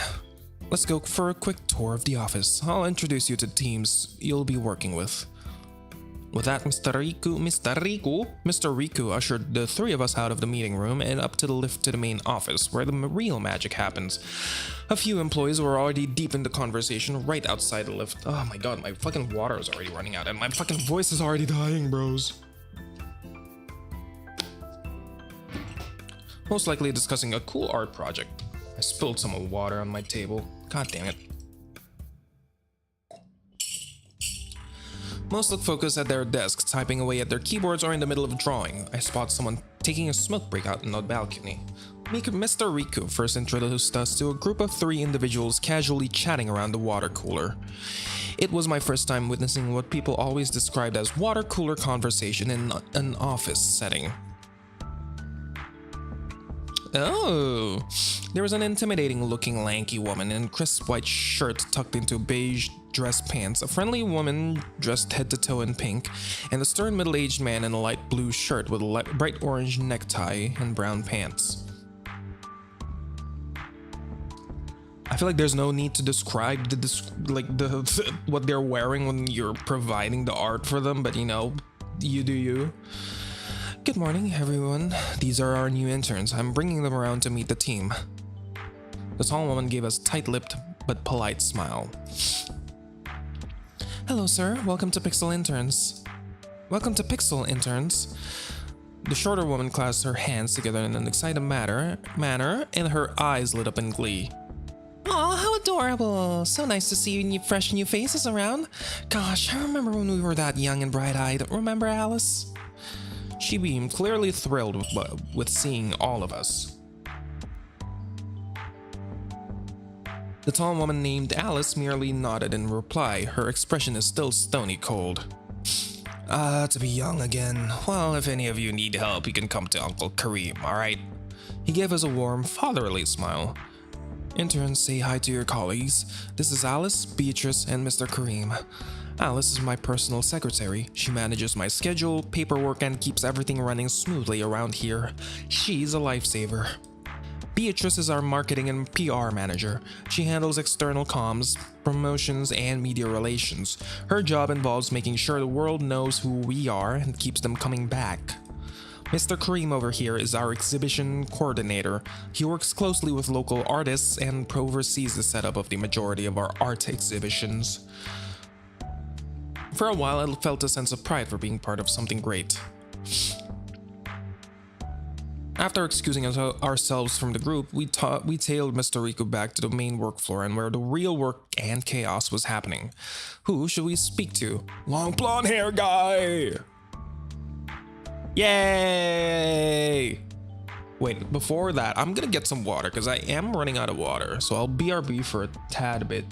Let's go for a quick tour of the office. I'll introduce you to the teams you'll be working with. With that, Mr. Riku ushered the three of us out of the meeting room and up to the lift to the main office, where the real magic happens. A few employees were already deep in the conversation right outside the lift. Oh my god, my fucking water is already running out and my fucking voice is already dying, bros. Most likely discussing a cool art project. I spilled some water on my table. God damn it. Most look focused at their desks, typing away at their keyboards or in the middle of drawing. I spot someone taking a smoke break out in the balcony. Mr. Riku first introduced us to a group of 3 individuals casually chatting around the water cooler. It was my first time witnessing what people always described as water cooler conversation in an office setting. Oh, there was an intimidating looking lanky woman in a crisp white shirt tucked into beige dress pants, a friendly woman dressed head to toe in pink, and a stern middle-aged man in a light blue shirt with a bright orange necktie and brown pants. I feel like there's no need to describe what they're wearing when you're providing the art for them, but you know, you do you. Good morning, everyone. These are our new interns. I'm bringing them around to meet the team. The tall woman gave us tight-lipped but polite smile. Hello, sir. Welcome to Pixel Interns. Welcome to Pixel Interns. The shorter woman clasped her hands together in an excited manner, and her eyes lit up in glee. Aw, how adorable! So nice to see you fresh new faces around. Gosh, I remember when we were that young and bright-eyed. Remember, Alice? She beamed, clearly thrilled with seeing all of us. The tall woman named Alice merely nodded in reply. Her expression is still stony cold. To be young again. Well, if any of you need help, you can come to Uncle Kareem, alright? He gave us a warm, fatherly smile. Interns, say hi to your colleagues. This is Alice, Beatrice, and Mr. Kareem. Alice is my personal secretary. She manages my schedule, paperwork, and keeps everything running smoothly around here. She's a lifesaver. Beatrice is our marketing and PR manager. She handles external comms, promotions, and media relations. Her job involves making sure the world knows who we are and keeps them coming back. Mr. Kareem over here is our exhibition coordinator. He works closely with local artists and oversees the setup of the majority of our art exhibitions. For a while, I felt a sense of pride for being part of something great. After excusing ourselves from the group, we tailed Mr. Riku back to the main work floor and where the real work and chaos was happening. Who should we speak to? Long blonde hair guy! Yay! Wait, before that, I'm gonna get some water because I am running out of water, so I'll BRB for a tad bit.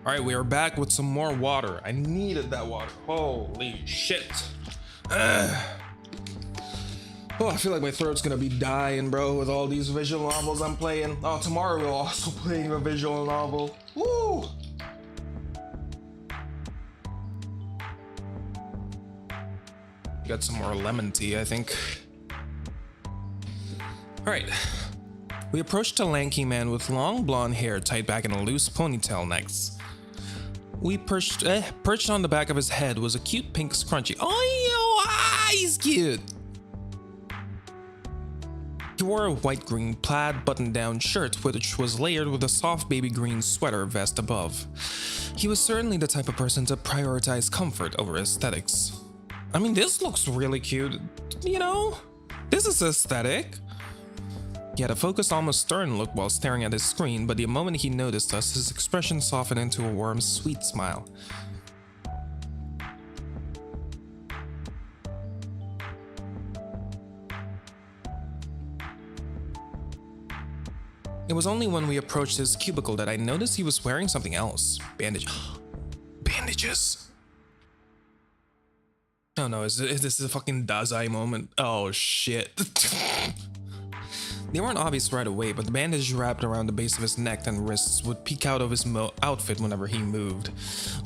All right, we are back with some more water. I needed that water. Holy shit. Oh, I feel like my throat's gonna be dying, bro, with all these visual novels I'm playing. Oh, tomorrow we're also playing a visual novel. Woo! Got some more lemon tea, I think. All right. We approached a lanky man with long blonde hair tied back in a loose ponytail next. We perched on the back of his head was a cute pink scrunchie. Oh, he's cute. He wore a white-green plaid button-down shirt which was layered with a soft baby green sweater vest above. He was certainly the type of person to prioritize comfort over aesthetics. I mean, this looks really cute, you know? This is aesthetic. He had a focused, almost stern look while staring at his screen, but the moment he noticed us, his expression softened into a warm, sweet smile. It was only when we approached his cubicle that I noticed he was wearing something else. Bandages. Oh no, is this a fucking Dazai moment? Oh shit. They weren't obvious right away, but the bandage wrapped around the base of his neck and wrists would peek out of his outfit whenever he moved.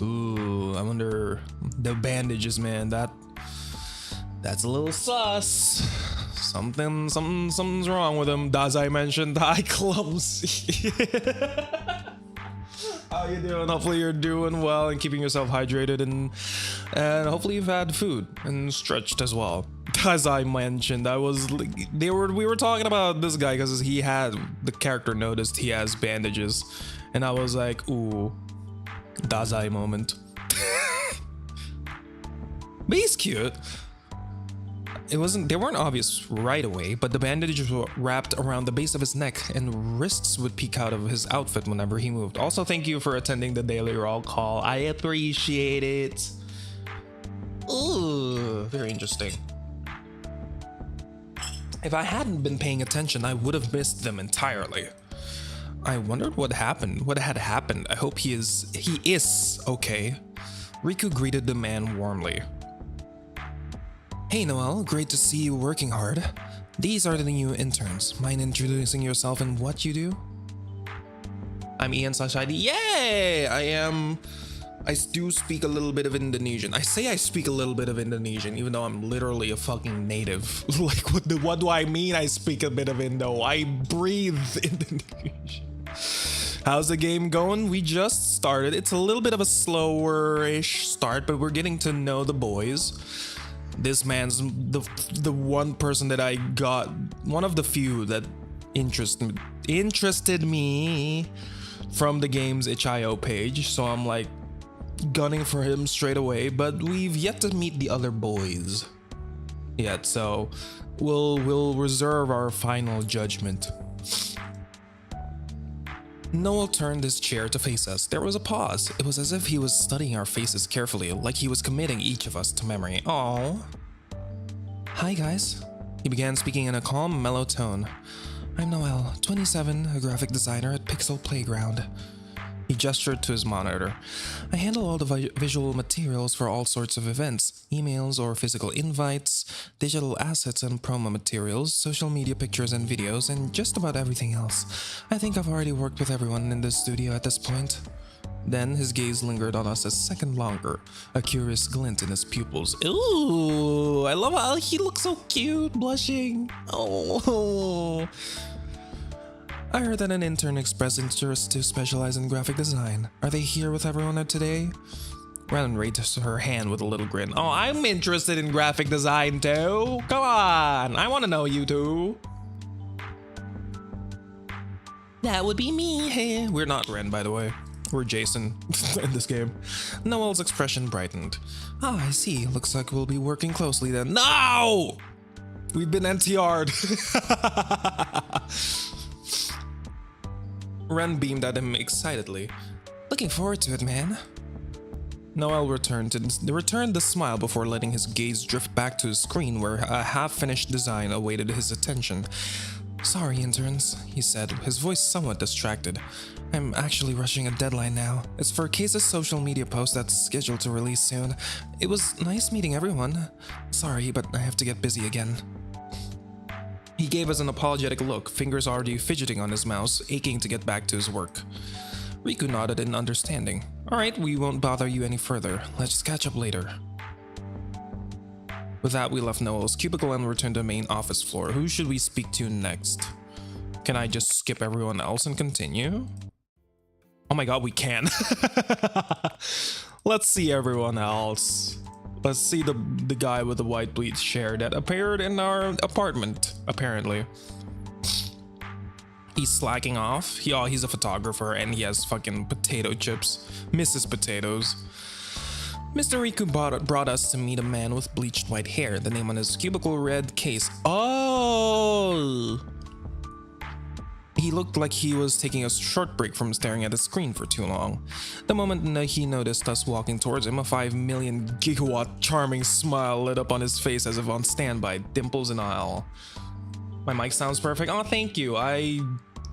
Ooh, I wonder, the bandages, man, that's a little sus. Something's wrong with him. Dazai mentioned eye clumsy. How you doing? Hopefully you're doing well and keeping yourself hydrated, and hopefully you've had food and stretched as well. As I mentioned, we were talking about this guy because the character noticed he has bandages, and I was like, ooh, Dazai moment. But he's cute. They weren't obvious right away, but the bandages were wrapped around the base of his neck and wrists would peek out of his outfit whenever he moved. Also, thank you for attending the daily roll call. I appreciate it. Ooh, very interesting. If I hadn't been paying attention, I would have missed them entirely. I wondered what had happened. I hope he is okay. Riku greeted the man warmly. Hey Noel, great to see you working hard. These are the new interns. Mind introducing yourself and what you do? I'm Ian /ID. Yay! I do speak a little bit of Indonesian. I say I speak a little bit of Indonesian, even though I'm literally a fucking native. Like, what do I mean I speak a bit of Indo? I breathe Indonesian. How's the game going? We just started. It's a little bit of a slower-ish start, but we're getting to know the boys. This man's the one person that I got, one of the few that interested me from the game's itch.io page, so I'm like gunning for him straight away, but we've yet to meet the other boys yet, so we'll reserve our final judgment. Noel turned his chair to face us. There was a pause. It was as if he was studying our faces carefully, like he was committing each of us to memory. Aww. Hi guys. He began speaking in a calm, mellow tone. I'm Noel, 27, a graphic designer at Pixel Playground. He gestured to his monitor. I handle all the visual materials for all sorts of events, emails or physical invites, digital assets and promo materials, social media pictures and videos, and just about everything else. I think I've already worked with everyone in the studio at this point. Then his gaze lingered on us a second longer, a curious glint in his pupils. Ooh, I love how he looks so cute, blushing. Oh. I heard that an intern expressed interest to specialize in graphic design. Are they here with everyone today? Ren raised her hand with a little grin. Oh, I'm interested in graphic design too. Come on, I want to know you two. That would be me. Hey, we're not Ren, by the way. We're Jason in this game. Noel's expression brightened. Ah, I see. Looks like we'll be working closely then. No! We've been NTR'd. Ren beamed at him excitedly. Looking forward to it, man. Noel returned the smile before letting his gaze drift back to his screen where a half-finished design awaited his attention. Sorry, interns, he said, his voice somewhat distracted. I'm actually rushing a deadline now. It's for Case's social media post that's scheduled to release soon. It was nice meeting everyone. Sorry, but I have to get busy again. He gave us an apologetic look, fingers already fidgeting on his mouse, aching to get back to his work. Riku nodded in understanding. Alright, we won't bother you any further. Let's catch up later. With that, we left Noel's cubicle and returned to the main office floor. Who should we speak to next? Can I just skip everyone else and continue? Oh my god, we can. Let's see everyone else. Let's see the guy with the white bleach hair that appeared in our apartment, apparently. He's slacking off. He's a photographer and he has fucking potato chips. Mrs. Potatoes. Mr. Riku brought us to meet a man with bleached white hair. The name on his cubicle read Case. Oh! He looked like he was taking a short break from staring at the screen for too long. The moment he noticed us walking towards him, a 5 million gigawatt charming smile lit up on his face as if on standby, dimples and all. My mic sounds perfect. Oh, thank you. I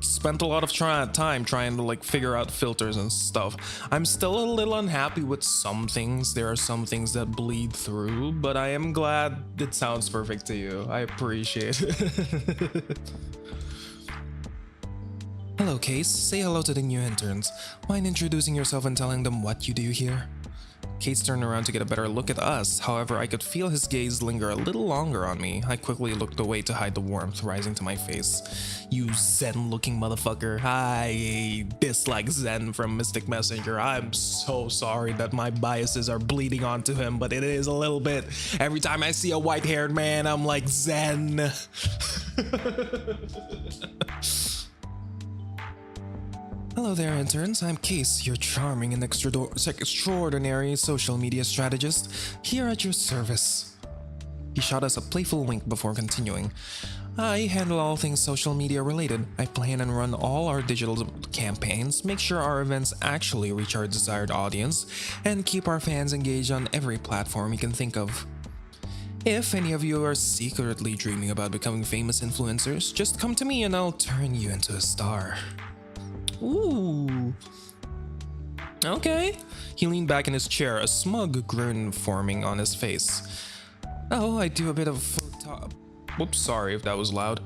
spent a lot of time trying to like figure out filters and stuff. I'm still a little unhappy with some things. There are some things that bleed through, but I am glad it sounds perfect to you. I appreciate it. Hello, Case. Say hello to the new interns. Mind introducing yourself and telling them what you do here? Case turned around to get a better look at us. However, I could feel his gaze linger a little longer on me. I quickly looked away to hide the warmth rising to my face. You Zen-looking motherfucker. I dislike Zen from Mystic Messenger. I'm so sorry that my biases are bleeding onto him, but it is a little bit. Every time I see a white-haired man, I'm like, Zen. Hello there, interns. I'm Case, your charming and extraordinary social media strategist, here at your service. He shot us a playful wink before continuing. I handle all things social media related. I plan and run all our digital campaigns, make sure our events actually reach our desired audience, and keep our fans engaged on every platform you can think of. If any of you are secretly dreaming about becoming famous influencers, just come to me and I'll turn you into a star. Ooh. Okay. He leaned back in his chair, a smug grin forming on his face. Oh, I do a bit of whoops, sorry if that was loud.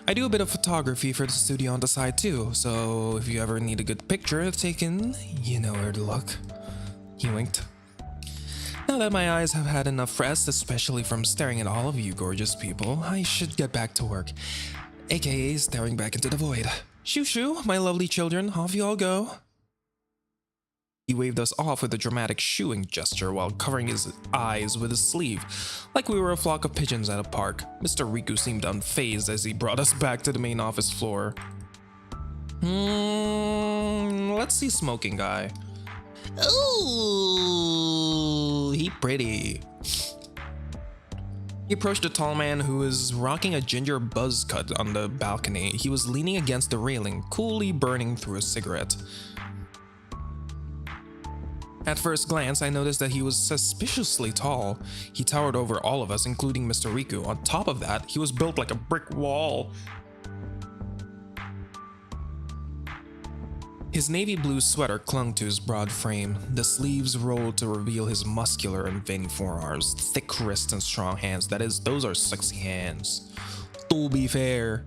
I do a bit of photography for the studio on the side too, so if you ever need a good picture taken, you know where to look. He winked. Now that my eyes have had enough rest, especially from staring at all of you gorgeous people, I should get back to work. AKA staring back into the void. Shoo shoo, my lovely children, off you all go. He waved us off with a dramatic shooing gesture while covering his eyes with his sleeve, like we were a flock of pigeons at a park. Mr. Riku seemed unfazed as he brought us back to the main office floor. Let's see smoking guy. Ooh, he pretty. He approached a tall man who was rocking a ginger buzz cut on the balcony. He was leaning against the railing, coolly burning through a cigarette. At first glance, I noticed that he was suspiciously tall. He towered over all of us, including Mr. Riku. On top of that, he was built like a brick wall. His navy blue sweater clung to his broad frame. The sleeves rolled to reveal his muscular and veiny forearms, thick wrists and strong hands. That is, those are sexy hands. To be fair.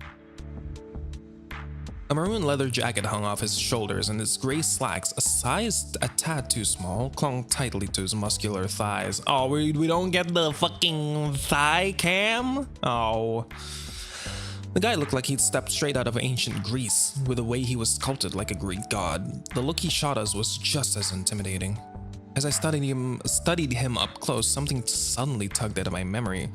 A maroon leather jacket hung off his shoulders, and his gray slacks, a tad too small, clung tightly to his muscular thighs. Oh, we don't get the fucking thigh cam? Oh. The guy looked like he'd stepped straight out of ancient Greece, with the way he was sculpted like a Greek god. The look he shot us was just as intimidating. As I studied him up close, something suddenly tugged at my memory.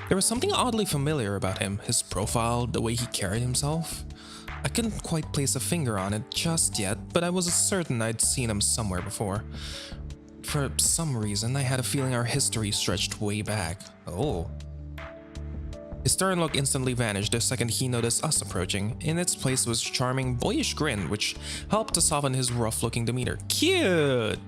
There was something oddly familiar about him, his profile, the way he carried himself. I couldn't quite place a finger on it just yet, but I was certain I'd seen him somewhere before. For some reason, I had a feeling our history stretched way back. Oh. His stern look instantly vanished the second he noticed us approaching. In its place was a charming, boyish grin, which helped to soften his rough-looking demeanor. Cute!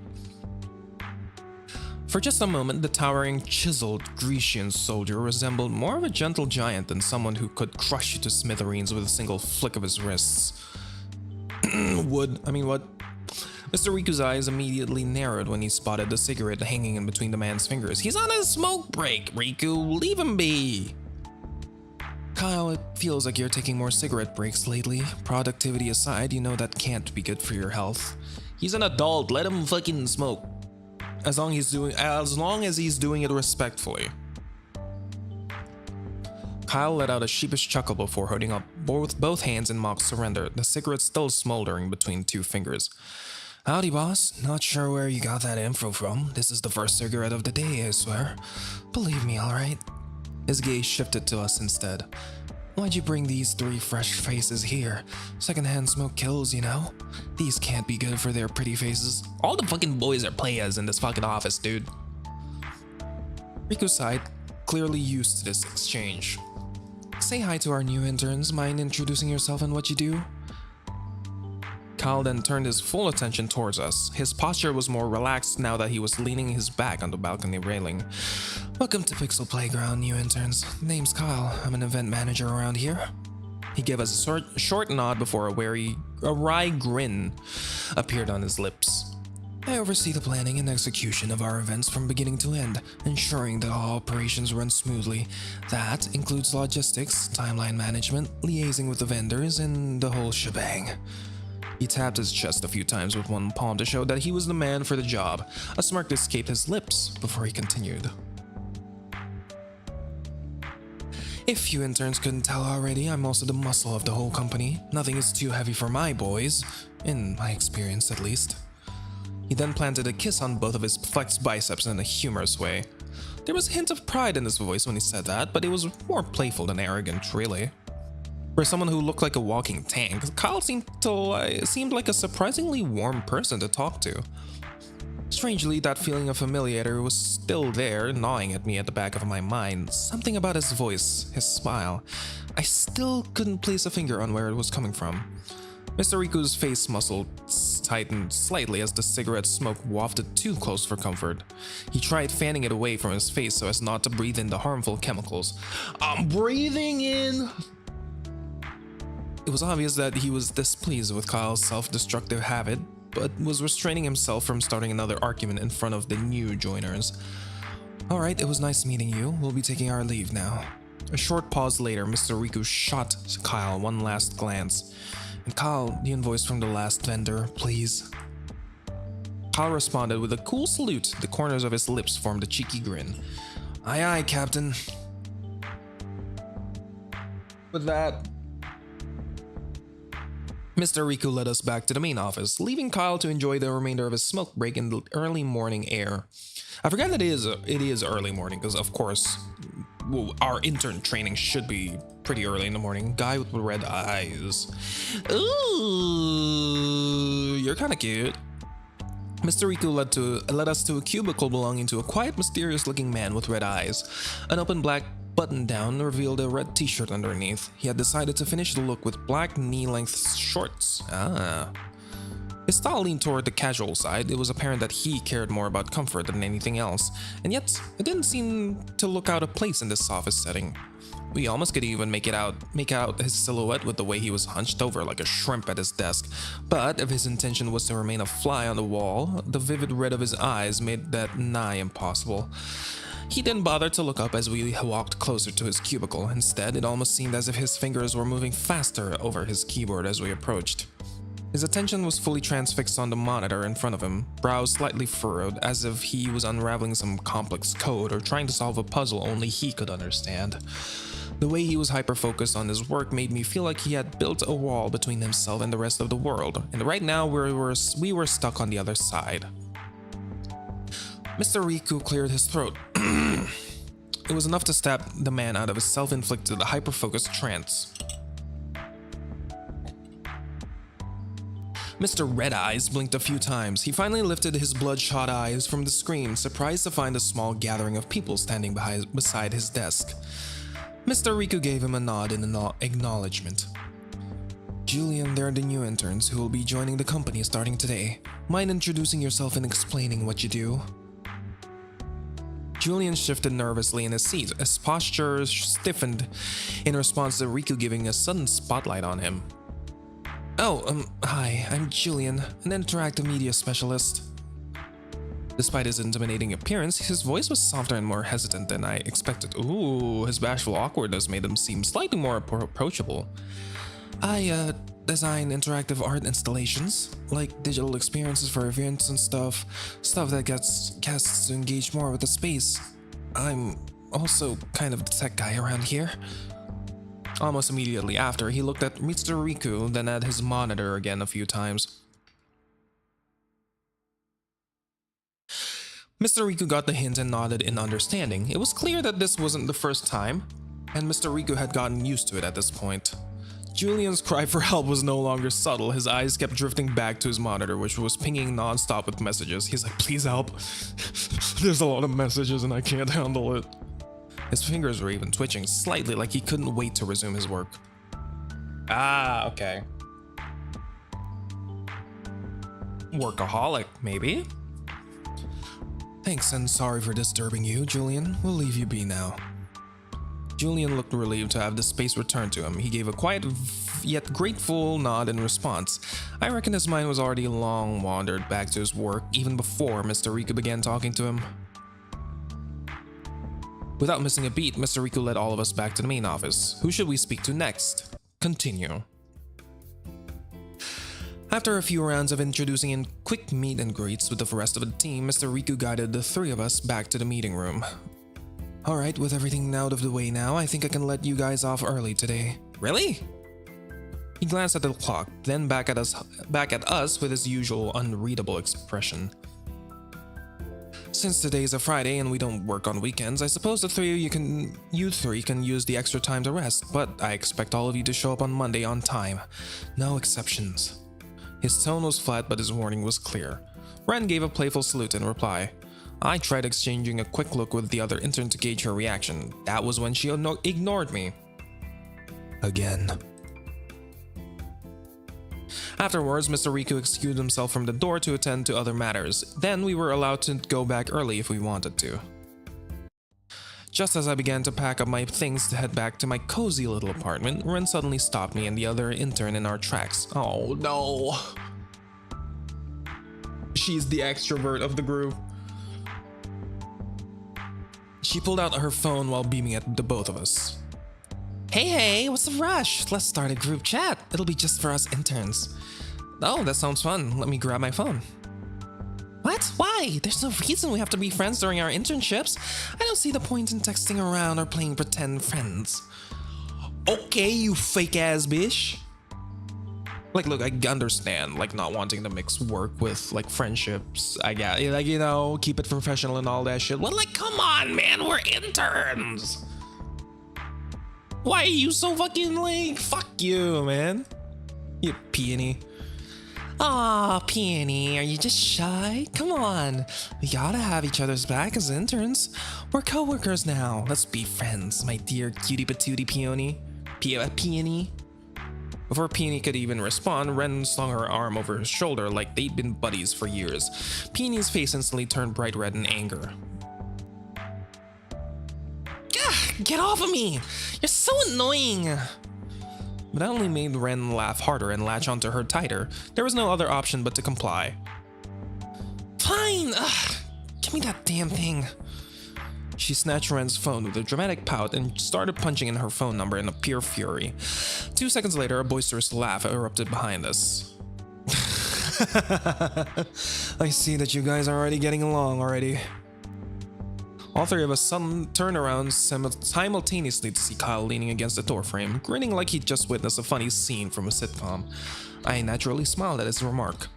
For just a moment, the towering, chiseled Grecian soldier resembled more of a gentle giant than someone who could crush you to smithereens with a single flick of his wrists. What? Mr. Riku's eyes immediately narrowed when he spotted the cigarette hanging in between the man's fingers. He's on a smoke break, Riku. Leave him be. Kyle, it feels like you're taking more cigarette breaks lately. Productivity aside, you know that can't be good for your health. He's an adult. Let him fucking smoke. As long as he's doing it respectfully. Kyle let out a sheepish chuckle before holding up both hands in mock surrender, the cigarette still smoldering between two fingers. Howdy, boss. Not sure where you got that info from. This is the first cigarette of the day, I swear. Believe me, alright? His gaze shifted to us instead. Why'd you bring these three fresh faces here? Secondhand smoke kills, you know? These can't be good for their pretty faces. All the fucking boys are players in this fucking office, dude. Riku sighed, clearly used to this exchange. Say hi to our new interns. Mind introducing yourself and what you do? Kyle then turned his full attention towards us. His posture was more relaxed now that he was leaning his back on the balcony railing. Welcome to Pixel Playground, new interns. Name's Kyle. I'm an event manager around here. He gave us a short nod before a wry grin appeared on his lips. I oversee the planning and execution of our events from beginning to end, ensuring that all operations run smoothly. That includes logistics, timeline management, liaising with the vendors, and the whole shebang. He tapped his chest a few times with one palm to show that he was the man for the job. A smirk escaped his lips before he continued. If you interns couldn't tell already, I'm also the muscle of the whole company. Nothing is too heavy for my boys, in my experience at least. He then planted a kiss on both of his flexed biceps in a humorous way. There was a hint of pride in his voice when he said that, but it was more playful than arrogant, really. For someone who looked like a walking tank, Kyle seemed like a surprisingly warm person to talk to. Strangely, that feeling of familiarity was still there, gnawing at me at the back of my mind. Something about his voice, his smile. I still couldn't place a finger on where it was coming from. Mr. Riku's face muscle tightened slightly as the cigarette smoke wafted too close for comfort. He tried fanning it away from his face so as not to breathe in the harmful chemicals. I'm breathing in! It was obvious that he was displeased with Kyle's self-destructive habit, but was restraining himself from starting another argument in front of the new joiners. Alright, it was nice meeting you. We'll be taking our leave now. A short pause later, Mr. Riku shot Kyle one last glance. And Kyle, the invoice from the last vendor, please. Kyle responded with a cool salute. The corners of his lips formed a cheeky grin. Aye aye, Captain. With that, Mr. Riku led us back to the main office, leaving Kyle to enjoy the remainder of his smoke break in the early morning air. I forgot that it is early morning because, of course, our intern training should be pretty early in the morning. Guy with red eyes. Ooh, you're kind of cute. Mr. Riku led us to a cubicle belonging to a quiet, mysterious-looking man with red eyes. An open black button-down revealed a red t-shirt underneath. He had decided to finish the look with black knee-length shorts. His style leaned toward the casual side. It was apparent that he cared more about comfort than anything else, and yet it didn't seem to look out of place in this office setting. We almost could even make out his silhouette with the way he was hunched over like a shrimp at his desk. But if his intention was to remain a fly on the wall, the vivid red of his eyes made that nigh impossible. He didn't bother to look up as we walked closer to his cubicle. Instead, it almost seemed as if his fingers were moving faster over his keyboard as we approached. His attention was fully transfixed on the monitor in front of him, brows slightly furrowed, as if he was unraveling some complex code or trying to solve a puzzle only he could understand. The way he was hyper-focused on his work made me feel like he had built a wall between himself and the rest of the world, and right now we were stuck on the other side. Mr. Riku cleared his throat. It was enough to snap the man out of his self-inflicted hyper-focused trance. Mr. Red Eyes blinked a few times. He finally lifted his bloodshot eyes from the screen, surprised to find a small gathering of people standing beside his desk. Mr. Riku gave him a nod in acknowledgement. Julian, they're the new interns who will be joining the company starting today. Mind introducing yourself and explaining what you do? Julian shifted nervously in his seat, his posture stiffened in response to Riku giving a sudden spotlight on him. Oh, hi, I'm Julian, an interactive media specialist. Despite his intimidating appearance, his voice was softer and more hesitant than I expected. Ooh, his bashful awkwardness made him seem slightly more approachable. I, design interactive art installations, like digital experiences for events and stuff that gets guests to engage more with the space. I'm also kind of the tech guy around here. Almost immediately after, he looked at Mr. Riku, then at his monitor again a few times. Mr. Riku got the hint and nodded in understanding. It was clear that this wasn't the first time, and Mr. Riku had gotten used to it at this point. Julian's cry for help was no longer subtle. His eyes kept drifting back to his monitor, which was pinging non-stop with messages. He's like, please help. There's a lot of messages and I can't handle it. His fingers were even twitching slightly, like he couldn't wait to resume his work. Ah, okay. Workaholic, maybe? Thanks and sorry for disturbing you, Julian. We'll leave you be now. Julian looked relieved to have the space returned to him. He gave a quiet yet grateful nod in response. I reckon his mind was already long wandered back to his work even before Mr. Riku began talking to him. Without missing a beat, Mr. Riku led all of us back to the main office. Who should we speak to next? Continue. After a few rounds of introducing and quick meet and greets with the rest of the team, Mr. Riku guided the three of us back to the meeting room. Alright, with everything out of the way now, I think I can let you guys off early today. Really? He glanced at the clock, then back at us with his usual unreadable expression. Since today's a Friday and we don't work on weekends, I suppose you three can use the extra time to rest, but I expect all of you to show up on Monday on time. No exceptions. His tone was flat, but his warning was clear. Ren gave a playful salute in reply. I tried exchanging a quick look with the other intern to gauge her reaction. That was when she ignored me. Again. Afterwards, Mr. Riku excused himself from the door to attend to other matters. Then we were allowed to go back early if we wanted to. Just as I began to pack up my things to head back to my cozy little apartment, Ren suddenly stopped me and the other intern in our tracks. Oh no. She's the extrovert of the group. She pulled out her phone while beaming at the both of us. Hey, what's the rush? Let's start a group chat. It'll be just for us interns. Oh, that sounds fun. Let me grab my phone. What? Why? There's no reason we have to be friends during our internships. I don't see the point in texting around or playing pretend friends. Okay, you fake ass bitch. Like, look, I understand, like, not wanting to mix work with, like, friendships. I get, like, you know, keep it professional and all that shit. But, like, come on, man, we're interns. Why are you so fucking, like, fuck you, man. You peony. Aw, peony, are you just shy? Come on, we gotta have each other's back as interns. We're co-workers now. Let's be friends, my dear cutie patootie peony. Peony. Before Peony could even respond, Ren slung her arm over his shoulder like they'd been buddies for years. Peony's face instantly turned bright red in anger. Gah, get off of me! You're so annoying! But that only made Ren laugh harder and latch onto her tighter. There was no other option but to comply. Fine! Ugh, give me that damn thing. She snatched Ren's phone with a dramatic pout and started punching in her phone number in a pure fury. 2 seconds later, a boisterous laugh erupted behind us. I see that you guys are already getting along already. All three of us turned around simultaneously to see Kyle leaning against the doorframe, grinning like he'd just witnessed a funny scene from a sitcom. I naturally smiled at his remark.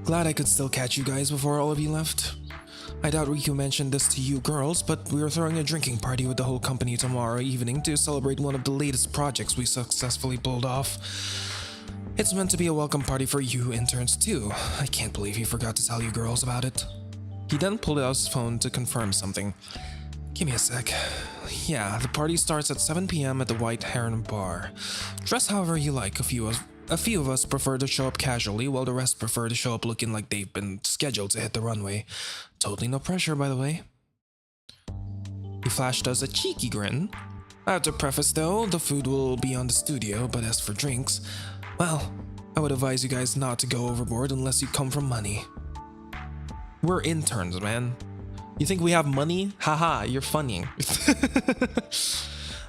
Glad I could still catch you guys before all of you left. I doubt Riku mentioned this to you girls, but we are throwing a drinking party with the whole company tomorrow evening to celebrate one of the latest projects we successfully pulled off. It's meant to be a welcome party for you interns too. I can't believe he forgot to tell you girls about it. He then pulled out his phone to confirm something. Give me a sec. Yeah, the party starts at 7 p.m. at the White Heron Bar. Dress however you like. A few of us prefer to show up casually, while the rest prefer to show up looking like they've been scheduled to hit the runway. Totally no pressure, by the way. He flashed us a cheeky grin. I have to preface though, the food will be on the studio, but as for drinks, well, I would advise you guys not to go overboard unless you come from money. We're interns, man. You think we have money? Haha, you're funny.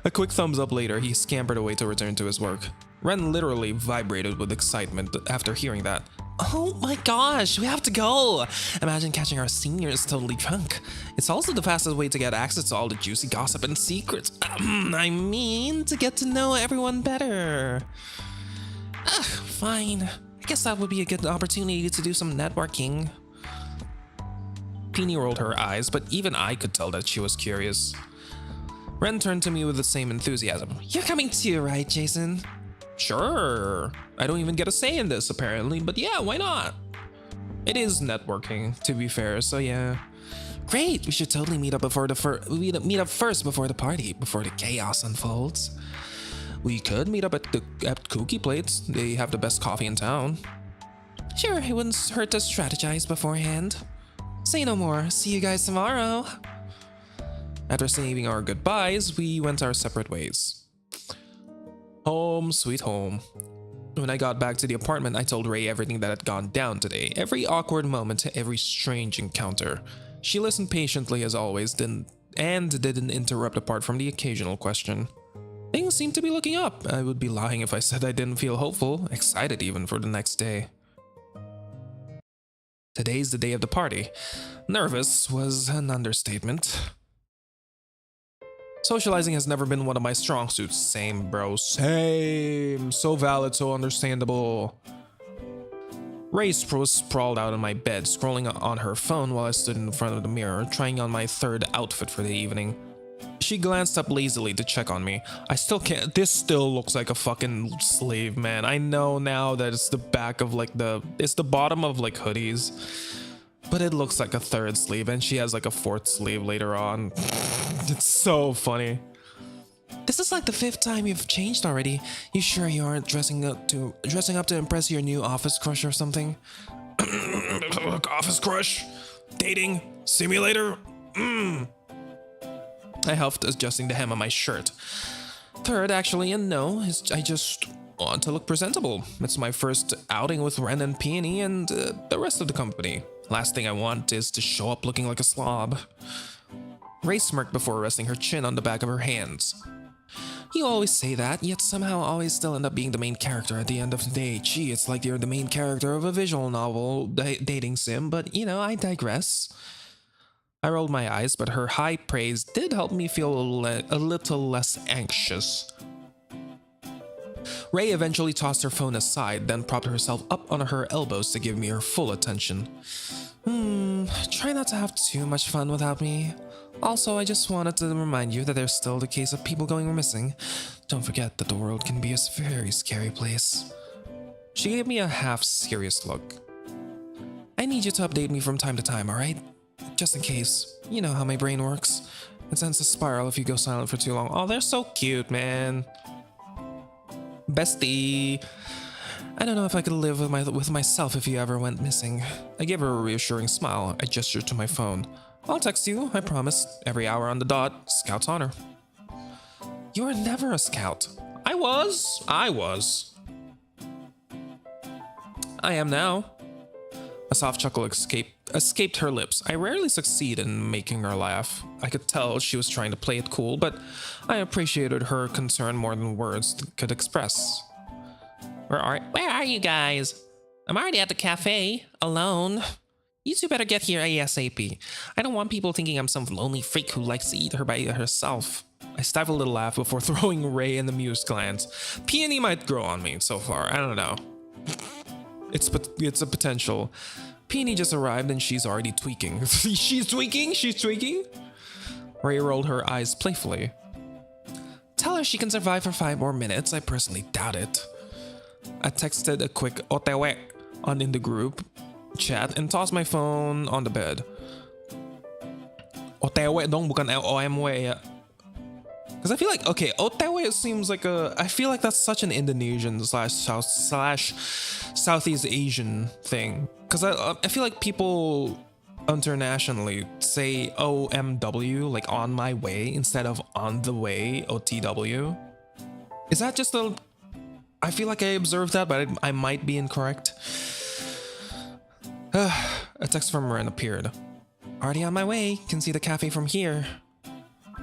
A quick thumbs up later, he scampered away to return to his work. Ren literally vibrated with excitement after hearing that. Oh my gosh, we have to go! Imagine catching our seniors totally drunk. It's also the fastest way to get access to all the juicy gossip and secrets. I mean, to get to know everyone better. Fine. I guess that would be a good opportunity to do some networking. Peony rolled her eyes, but even I could tell that she was curious. Ren turned to me with the same enthusiasm. You're coming too, right, Jason? Sure. I don't even get a say in this, apparently, but yeah, why not? It is networking, to be fair, so yeah. Great, we should totally meet up first before the party, before the chaos unfolds. We could meet up at Cookie Plates. They have the best coffee in town. Sure, it wouldn't hurt to strategize beforehand. Say no more. See you guys tomorrow. After saying our goodbyes, we went our separate ways. Home sweet home. When I got back to the apartment, I told Ray everything that had gone down today. Every awkward moment, every strange encounter. She listened patiently as always, didn't interrupt apart from the occasional question. Things seem to be looking up. I would be lying if I said I didn't feel hopeful, excited even for the next day. Today's the day of the party. Nervous was an understatement. Socializing has never been one of my strong suits. Same, bro. Same. So valid, so understandable. Ray was sprawled out on my bed, scrolling on her phone while I stood in front of the mirror, trying on my third outfit for the evening. She glanced up lazily to check on me. I still can't. This still looks like a fucking sleeve, man. I know now that it's the back of it's the bottom of like hoodies. But it looks like a third sleeve, and she has like a fourth sleeve later on. It's so funny. This is like the 5th time you've changed already. You sure you aren't dressing up to impress your new office crush or something? Office crush? Dating? Simulator? I huffed, adjusting the hem of my shirt. Third, actually, and no, I just want to look presentable. It's my first outing with Ren and Peony and the rest of the company. Last thing I want is to show up looking like a slob. Ray smirked before resting her chin on the back of her hands. You always say that, yet somehow always still end up being the main character at the end of the day. Gee, it's like you're the main character of a visual novel dating sim, but you know, I digress. I rolled my eyes, but her high praise did help me feel a little less anxious. Ray eventually tossed her phone aside, then propped herself up on her elbows to give me her full attention. Try not to have too much fun without me. Also, I just wanted to remind you that there's still the case of people going missing. Don't forget that the world can be a very scary place. She gave me a half-serious look. I need you to update me from time to time, alright? Just in case. You know how my brain works. It tends to spiral if you go silent for too long. Oh, they're so cute, man. Bestie. I don't know if I could live with myself if you ever went missing. I gave her a reassuring smile. I gestured to my phone. I'll text you, I promise. Every hour on the dot. Scout's honor. You were never a scout. I was. I am now. A soft chuckle escaped her lips. I rarely succeed in making her laugh. I could tell she was trying to play it cool, but I appreciated her concern more than words could express. Where are you guys? I'm already at the cafe, alone. You two better get here ASAP. I don't want people thinking I'm some lonely freak who likes to eat her by herself. I stifled a little laugh before throwing Ray an amused glance. Peony might grow on me so far, I don't know. It's a potential. Peony just arrived and she's already tweaking. She's tweaking? Ray rolled her eyes playfully. Tell her she can survive for 5 more minutes. I personally doubt it. I texted a quick otewe in the group chat and tossed my phone on the bed. Otewe dong, bukan OMW. Because I feel like, okay, otewe seems like I feel like that's such an Indonesian slash Southeast Asian thing. Because I feel like people internationally, say OMW, like on my way, instead of on the way, OTW. Is that just a... I feel like I observed that, but I might be incorrect. A text from Ren appeared. Already on my way, can see the cafe from here.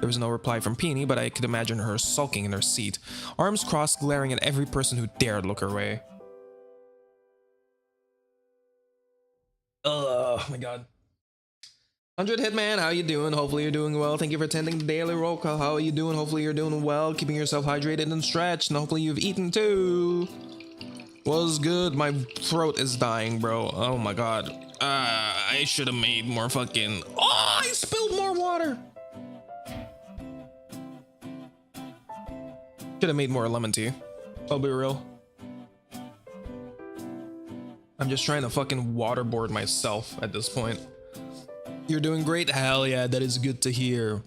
There was no reply from Peony, but I could imagine her sulking in her seat, arms crossed, glaring at every person who dared look her way. Oh my god. 100 Hitman, how you doing? Hopefully you're doing well. Thank you for attending the daily roll call. How are you doing? Hopefully you're doing well, keeping yourself hydrated and stretched, and hopefully you've eaten too. Was good. My throat is dying, bro. Oh my god. I should have made more fucking... Oh, I spilled more water. Should have made more lemon tea. I'll be real. I'm just trying to fucking waterboard myself at this point. You're doing great. Hell yeah, that is good to hear.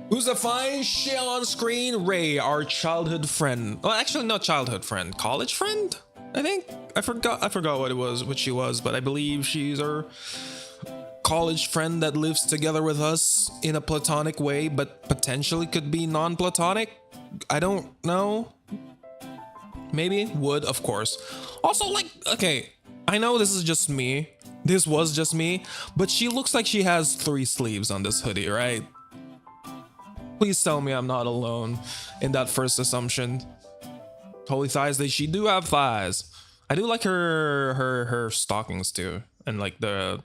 Who's the fine shit on screen? Ray, our childhood friend. Well, actually, not childhood friend, college friend. I think I forgot what it was, what she was, but I believe she's our college friend that lives together with us in a platonic way, but potentially could be non-platonic. I don't know. Maybe would, of course. Also, like, okay, I know this is just me. This was just me, but she looks like she has 3 sleeves on this hoodie, right? Please tell me I'm not alone in that first assumption. Holy thighs, she do have thighs. I do like her stockings too, and like the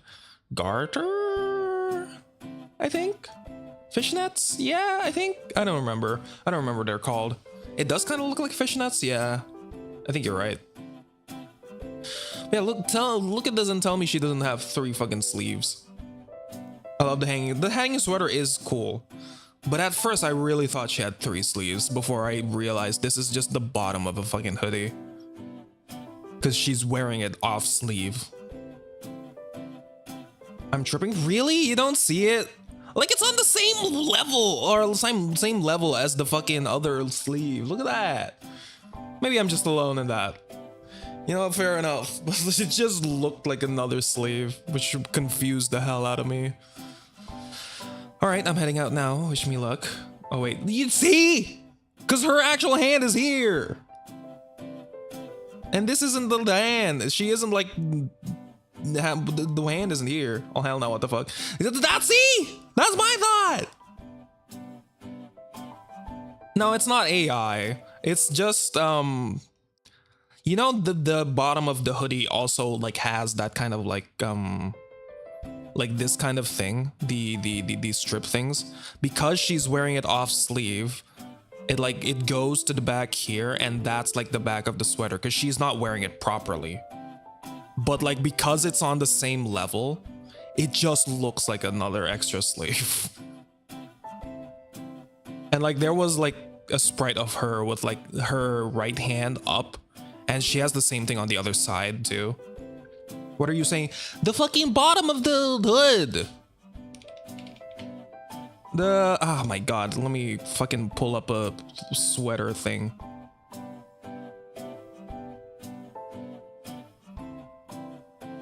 garter, I think. Fishnets? Yeah, I think. I don't remember what they're called. It does kind of look like fishnets. Yeah, I think you're right. Yeah, look at this and tell me she doesn't have 3 fucking sleeves. I love the hanging. The hanging sweater is cool, but at first I really thought she had 3 sleeves before I realized this is just the bottom of a fucking hoodie, because she's wearing it off sleeve. I'm tripping. Really? You don't see it? Like, it's on the same level, or same level as the fucking other sleeve. Look at that. Maybe I'm just alone in that. You know, fair enough. It just looked like another sleeve, which confused the hell out of me. Alright, I'm heading out now. Wish me luck. Oh wait, you see? Because her actual hand is here. And this isn't the hand. She isn't like... The hand isn't here. Oh hell no, what the fuck? See? That's my thought! No, it's not AI. It's just, you know, the bottom of the hoodie also like has that kind of like this kind of thing, the strip things, because she's wearing it off sleeve. It goes to the back here, and that's like the back of the sweater because she's not wearing it properly. But like, because it's on the same level, it just looks like another extra sleeve. And like, there was like a sprite of her with like her right hand up, and she has the same thing on the other side too. What are you saying? The fucking bottom of the hood. Oh my god, let me fucking pull up a sweater thing.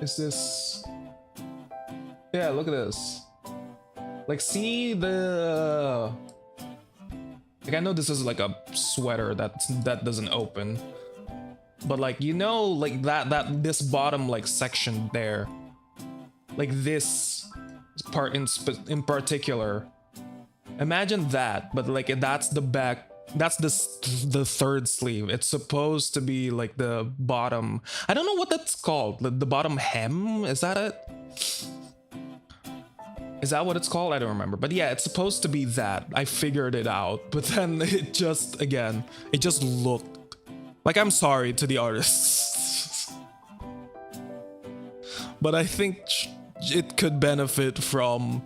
Is this... Yeah, look at this. Like, see the... Like, I know this is like a sweater that doesn't open, but like, you know, like this bottom like section there, like this part in particular, imagine that, but like that's the back, that's the third sleeve. It's supposed to be like the bottom. I don't know what that's called. The bottom hem, is that it? Is that what it's called? I don't remember. But yeah, it's supposed to be that. I figured it out. But then it just, again, it just looked like, I'm sorry to the artists. But I think it could benefit from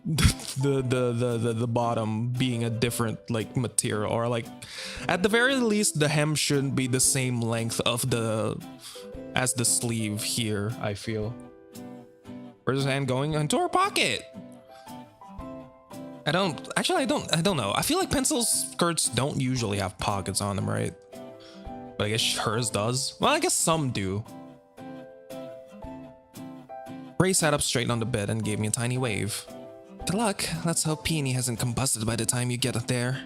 the bottom being a different like material, or like at the very least the hem shouldn't be the same length of as the sleeve here, I feel. Where's his hand going? Into her pocket. I don't know. I feel like pencil skirts don't usually have pockets on them, right? But I guess hers does. Well, I guess some do. Ray sat up straight on the bed and gave me a tiny wave. Good luck. Let's hope Peony hasn't combusted by the time you get there.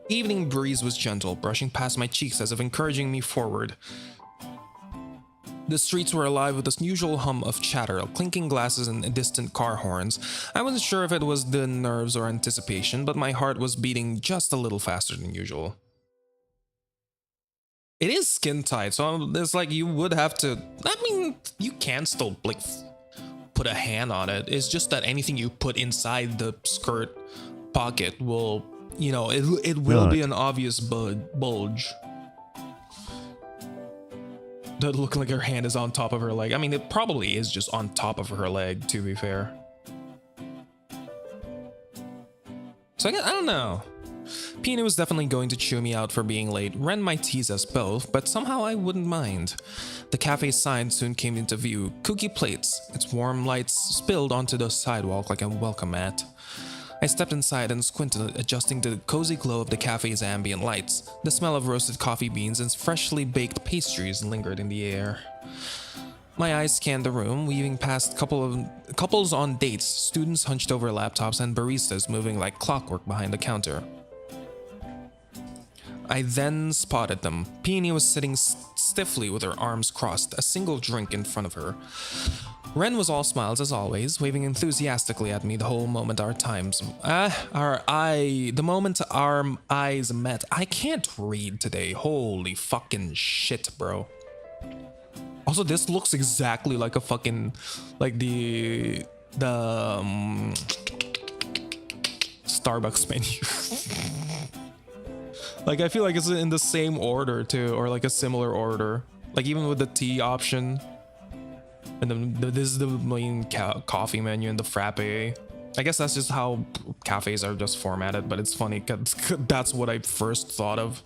The evening breeze was gentle, brushing past my cheeks as if encouraging me forward. The streets were alive with the usual hum of chatter, clinking glasses and distant car horns. I wasn't sure if it was the nerves or anticipation, but my heart was beating just a little faster than usual. It is skin tight, so it's like you would have to... I mean, you can still like put a hand on it. It's just that anything you put inside the skirt pocket will, you know, it will be an obvious bulge. That look like her hand is on top of her leg. I mean, it probably is just on top of her leg, to be fair. So I don't know. Peony was definitely going to chew me out for being late. Ren might tease us both, but somehow I wouldn't mind. The cafe's sign soon came into view. Cookie plates. Its warm lights spilled onto the sidewalk like a welcome mat. I stepped inside and squinted, adjusting to the cozy glow of the cafe's ambient lights. The smell of roasted coffee beans and freshly baked pastries lingered in the air. My eyes scanned the room, weaving past couples on dates, students hunched over laptops, and baristas moving like clockwork behind the counter. I then spotted them. Peony was sitting stiffly with her arms crossed, a single drink in front of her. Ren was all smiles as always, waving enthusiastically at me the whole moment the moment our eyes met. I can't read today. Holy fucking shit, bro. Also, this looks exactly like a fucking, like the Starbucks menu. Like, I feel like it's in the same order too, or like a similar order. Like even with the tea option. And then this is the main coffee menu and the frappe. I guess that's just how cafes are just formatted, but it's funny because that's what I first thought of.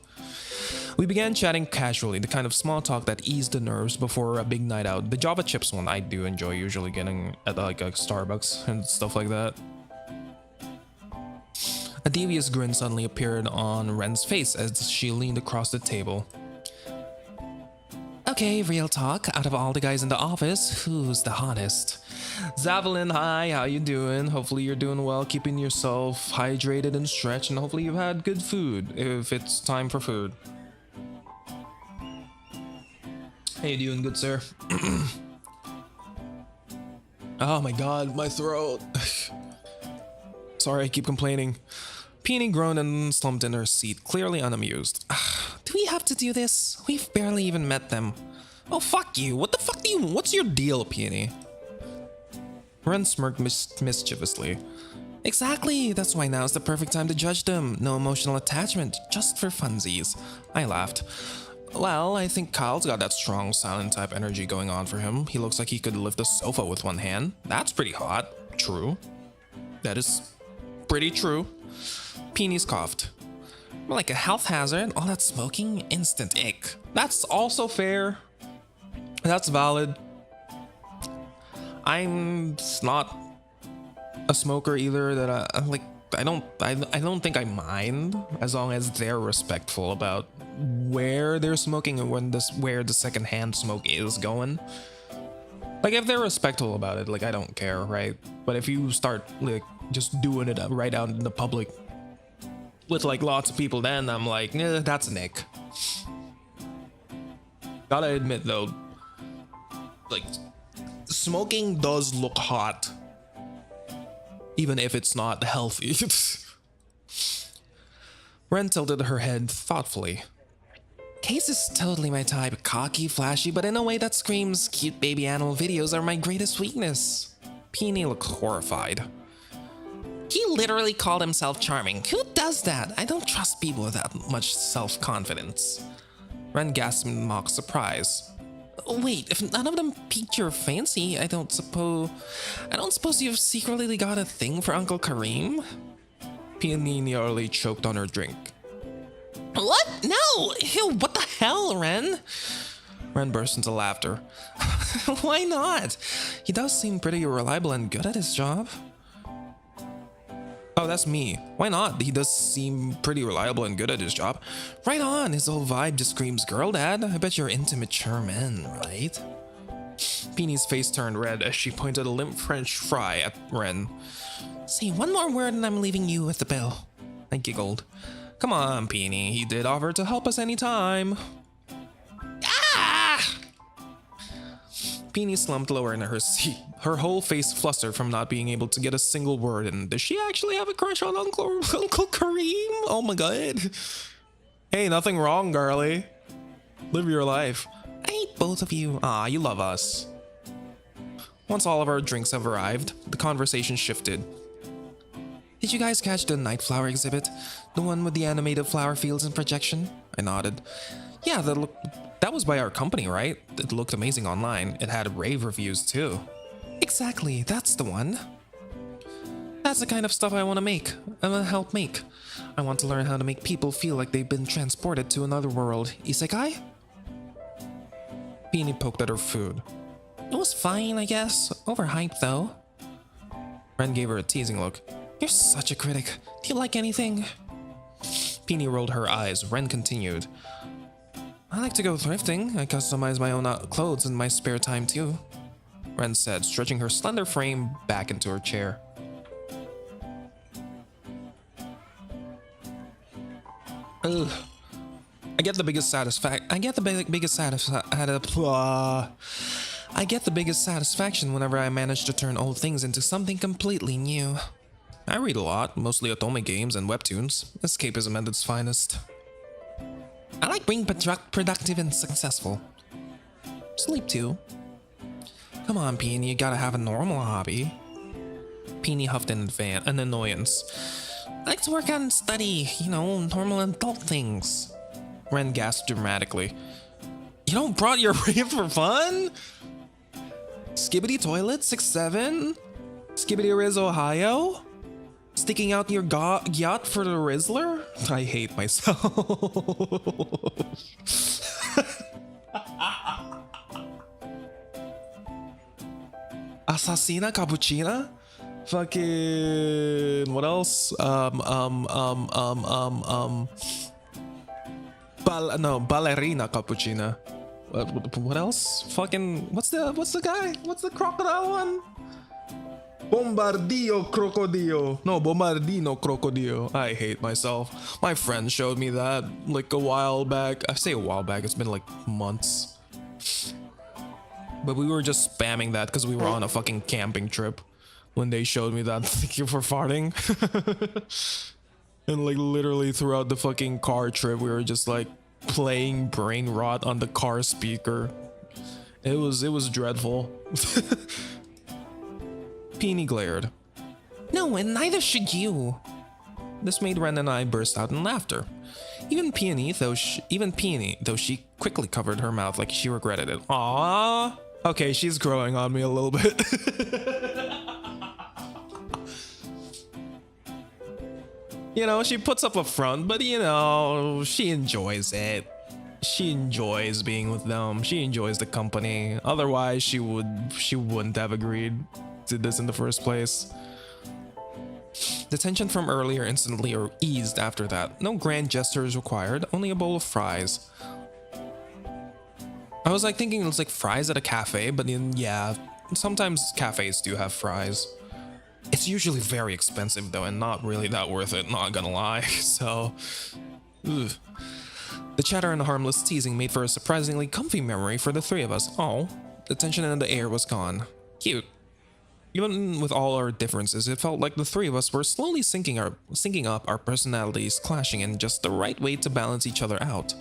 We began chatting casually, the kind of small talk that eased the nerves before a big night out. The Java chips one I do enjoy usually getting at like a Starbucks and stuff like that. A devious grin suddenly appeared on Ren's face as she leaned across the table. Okay, real talk. Out of all the guys in the office, who's the hottest? Zavalin, hi, how you doing? Hopefully you're doing well, keeping yourself hydrated and stretched, and hopefully you've had good food, if it's time for food. How you doing, good sir? Oh my god, my throat. Sorry, I keep complaining. Peony groaned and slumped in her seat, clearly unamused. Do we have to do this? We've barely even met them. Oh, fuck you. What the fuck do you... What's your deal, Peony? Ren smirked mischievously. Exactly. That's why now is the perfect time to judge them. No emotional attachment, just for funsies. I laughed. Well, I think Kyle's got that strong silent type energy going on for him. He looks like he could lift a sofa with one hand. That's pretty hot. True. That is pretty true. Peony coughed. More like a health hazard. All that smoking, instant ick. That's also fair. That's valid. I'm not a smoker either. That I don't think I mind as long as they're respectful about where they're smoking and where the secondhand smoke is going. Like if they're respectful about it, like I don't care, right? But if you start like just doing it right out in the public with like lots of people, then I'm like, nah, that's an ick. Gotta admit though, like smoking does look hot, even if it's not healthy. Ren tilted her head thoughtfully. Case is totally my type, cocky, flashy, but in a way that screams cute baby animal videos are my greatest weakness. Peony looked horrified. He literally called himself charming. Who does that? I don't trust people with that much self-confidence. Ren gasped in mock surprise. Wait, if none of them piqued your fancy, I don't suppose you've secretly got a thing for Uncle Kareem? Peony nearly choked on her drink. What? No! Ew, what the hell, Ren? Ren burst into laughter. Why not? He does seem pretty reliable and good at his job. Oh, that's me. Why not? He does seem pretty reliable and good at his job. Right on, his whole vibe just screams girl dad. I bet you're into mature men, right? Beanie's face turned red as she pointed a limp French fry at Ren. Say one more word and I'm leaving you with the bill. I giggled. Come on, Beanie. He did offer to help us anytime. Ah! Beanie slumped lower in her seat. Her whole face flustered from not being able to get a single word in. Does she actually have a crush on Uncle Kareem? Oh my god. Hey, nothing wrong, girlie. Live your life. I hate both of you. Ah, you love us. Once all of our drinks have arrived, the conversation shifted. Did you guys catch the night flower exhibit? The one with the animated flower fields and projection? I nodded. Yeah, that was by our company, right? It looked amazing online. It had rave reviews too. Exactly, that's the one. That's the kind of stuff I want to make. I want to help make. I want to learn how to make people feel like they've been transported to another world. Isekai? Beanie poked at her food. It was fine, I guess. Overhyped though. Ren gave her a teasing look. You're such a critic. Do you like anything? Beanie rolled her eyes. Ren continued. I like to go thrifting. I customize my own clothes in my spare time too. Ren said, stretching her slender frame back into her chair. Ugh. I get the biggest satisfaction whenever I manage to turn old things into something completely new. I read a lot, mostly otome games and webtoons. Escapism at its finest. I like being productive and successful. Sleep too. Come on, Peony, you gotta have a normal hobby. Peony huffed in an annoyance. I like to work out and study, you know, normal adult things. Ren gasped dramatically. You don't brought your rave for fun? Skibbity Toilet 6'7"? Skibbity Riz Ohio? Sticking out your yacht for the Rizzler? I hate myself. Assassina Cappuccina? Fucking... what else? Ballerina Cappuccina. What else? Fucking... what's the guy? What's the crocodile one? Bombardillo Crocodillo. No, Bombardino Crocodillo. I hate myself. My friend showed me that like a while back. I say a while back, it's been like months. But we were just spamming that because we were on a fucking camping trip when they showed me that. Thank you for farting. And like literally throughout the fucking car trip, we were just like playing brain rot on the car speaker. It was dreadful. Peony glared. No, and neither should you. This made Ren and I burst out in laughter. Even Peony, though she quickly covered her mouth like she regretted it. Aww. Okay, she's growing on me a little bit. You know, she puts up a front, but you know, she enjoys it. She enjoys being with them. She enjoys the company. Otherwise, she wouldn't have agreed to this in the first place. The tension from earlier instantly eased after that. No grand gestures required, only a bowl of fries. I was like thinking it was like fries at a cafe, but then yeah, sometimes cafes do have fries. It's usually very expensive though, and not really that worth it, not gonna lie. So, ugh. The chatter and the harmless teasing made for a surprisingly comfy memory for the three of us. Oh, the tension in the air was gone. Cute. Even with all our differences, it felt like the three of us were slowly syncing up, our personalities clashing in just the right way to balance each other out.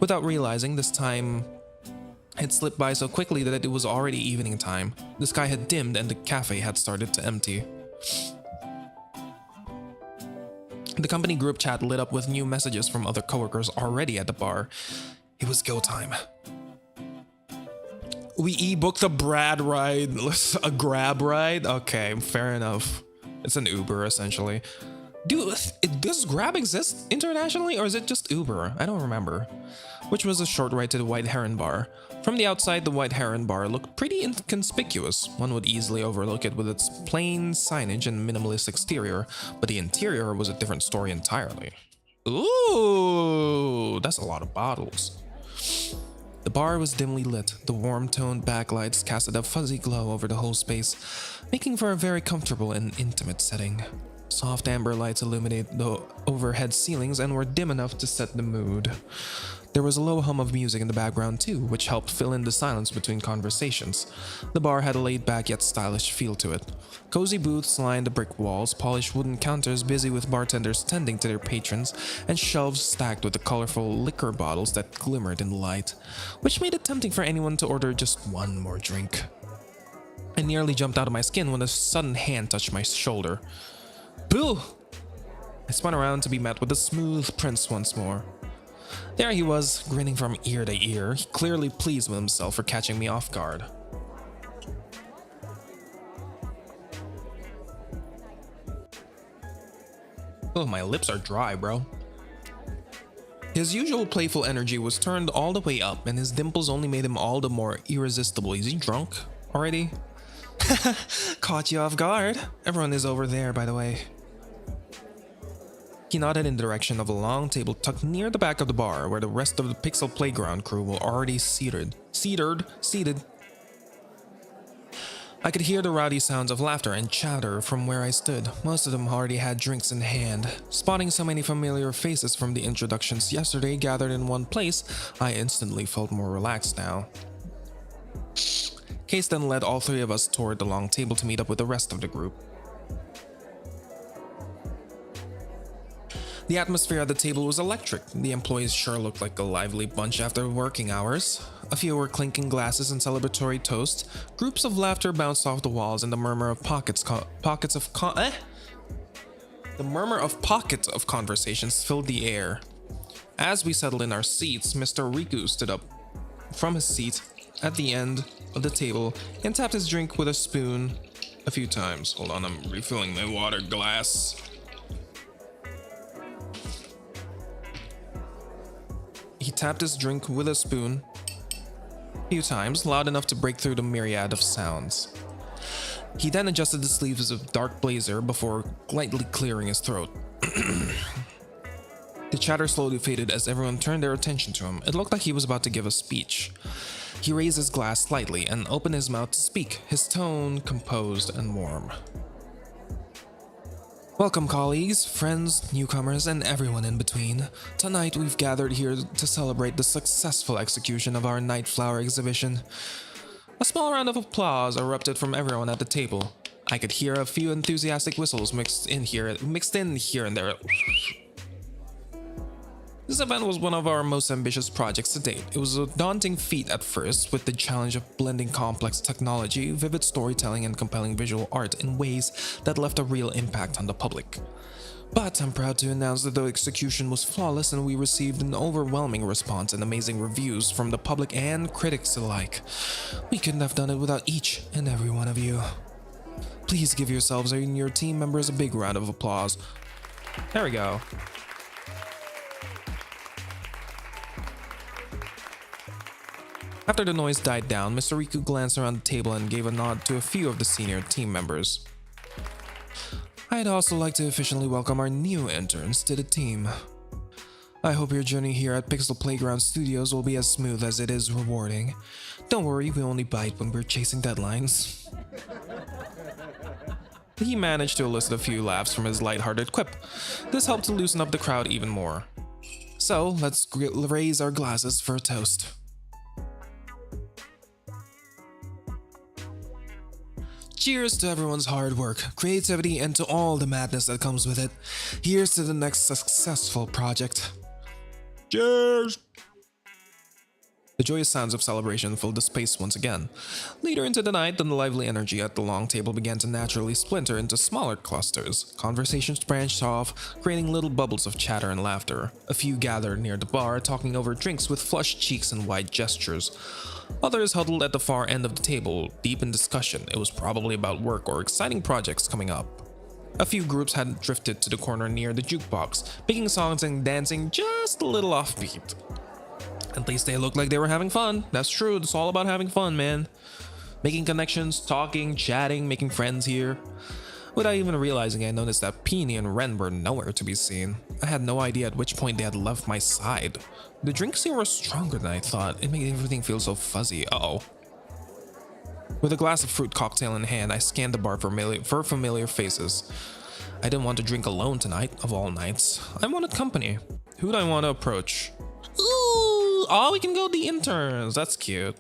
Without realizing, this time had slipped by so quickly that it was already evening time. The sky had dimmed and the cafe had started to empty. The company group chat lit up with new messages from other coworkers already at the bar. It was go time. We e-booked a Brad ride, a Grab ride? Okay, fair enough. It's an Uber, essentially. Dude, does Grab exist internationally, or is it just Uber? I don't remember. Which was a short ride to the White Heron Bar. From the outside, the White Heron Bar looked pretty inconspicuous. One would easily overlook it with its plain signage and minimalist exterior, but the interior was a different story entirely. Ooh, that's a lot of bottles. The bar was dimly lit. The warm-toned backlights casted a fuzzy glow over the whole space, making for a very comfortable and intimate setting. Soft amber lights illuminated the overhead ceilings and were dim enough to set the mood. There was a low hum of music in the background too, which helped fill in the silence between conversations. The bar had a laid-back yet stylish feel to it. Cozy booths lined the brick walls, polished wooden counters busy with bartenders tending to their patrons, and shelves stacked with the colorful liquor bottles that glimmered in the light, which made it tempting for anyone to order just one more drink. I nearly jumped out of my skin when a sudden hand touched my shoulder. Boo! I spun around to be met with the smooth prince once more. There he was, grinning from ear to ear, clearly pleased with himself for catching me off guard. Oh, my lips are dry, bro. His usual playful energy was turned all the way up, and his dimples only made him all the more irresistible. Is he drunk already? Caught you off guard. Everyone is over there, by the way. He nodded in the direction of a long table tucked near the back of the bar, where the rest of the Pixel Playground crew were already seated. I could hear the rowdy sounds of laughter and chatter from where I stood. Most of them already had drinks in hand. Spotting so many familiar faces from the introductions yesterday gathered in one place, I instantly felt more relaxed now. Case then led all three of us toward the long table to meet up with the rest of the group. The atmosphere at the table was electric. The employees sure looked like a lively bunch after working hours. A few were clinking glasses and celebratory toast. Groups of laughter bounced off the walls, and the murmur of pockets of conversations filled the air. As we settled in our seats, Mr. Riku stood up from his seat at the end of the table and tapped his drink with a spoon a few times. Hold on, I'm refilling my water glass. He tapped his drink with a spoon a few times, loud enough to break through the myriad of sounds. He then adjusted the sleeves of his dark blazer before lightly clearing his throat. The chatter slowly faded as everyone turned their attention to him. It looked like he was about to give a speech. He raised his glass slightly and opened his mouth to speak, his tone composed and warm. Welcome, colleagues, friends, newcomers, and everyone in between. Tonight we've gathered here to celebrate the successful execution of our Night Flower exhibition. A small round of applause erupted from everyone at the table. I could hear a few enthusiastic whistles mixed in here and there. This event was one of our most ambitious projects to date. It was a daunting feat at first, with the challenge of blending complex technology, vivid storytelling, and compelling visual art in ways that left a real impact on the public. But I'm proud to announce that the execution was flawless, and we received an overwhelming response and amazing reviews from the public and critics alike. We couldn't have done it without each and every one of you. Please give yourselves and your team members a big round of applause. There we go. After the noise died down, Mr. Riku glanced around the table and gave a nod to a few of the senior team members. I'd also like to officially welcome our new interns to the team. I hope your journey here at Pixel Playground Studios will be as smooth as it is rewarding. Don't worry, we only bite when we're chasing deadlines. He managed to elicit a few laughs from his lighthearted quip. This helped to loosen up the crowd even more. So, let's raise our glasses for a toast. Cheers to everyone's hard work, creativity, and to all the madness that comes with it. Here's to the next successful project. Cheers! The joyous sounds of celebration filled the space once again. Later into the night, the lively energy at the long table began to naturally splinter into smaller clusters. Conversations branched off, creating little bubbles of chatter and laughter. A few gathered near the bar, talking over drinks with flushed cheeks and wide gestures. Others huddled at the far end of the table, deep in discussion. It was probably about work or exciting projects coming up. A few groups had drifted to the corner near the jukebox, picking songs and dancing just a little offbeat. At least they looked like they were having fun. That's true, it's all about having fun, man. Making connections, talking, chatting, making friends here. Without even realizing, I noticed that Peony and Ren were nowhere to be seen. I had no idea at which point they had left my side. The drinks here were stronger than I thought. It made everything feel so fuzzy. Uh-oh. With a glass of fruit cocktail in hand, I scanned the bar for familiar faces. I didn't want to drink alone tonight, of all nights. I wanted company. Who'd I want to approach? Ooh! Oh, we can go the interns. That's cute.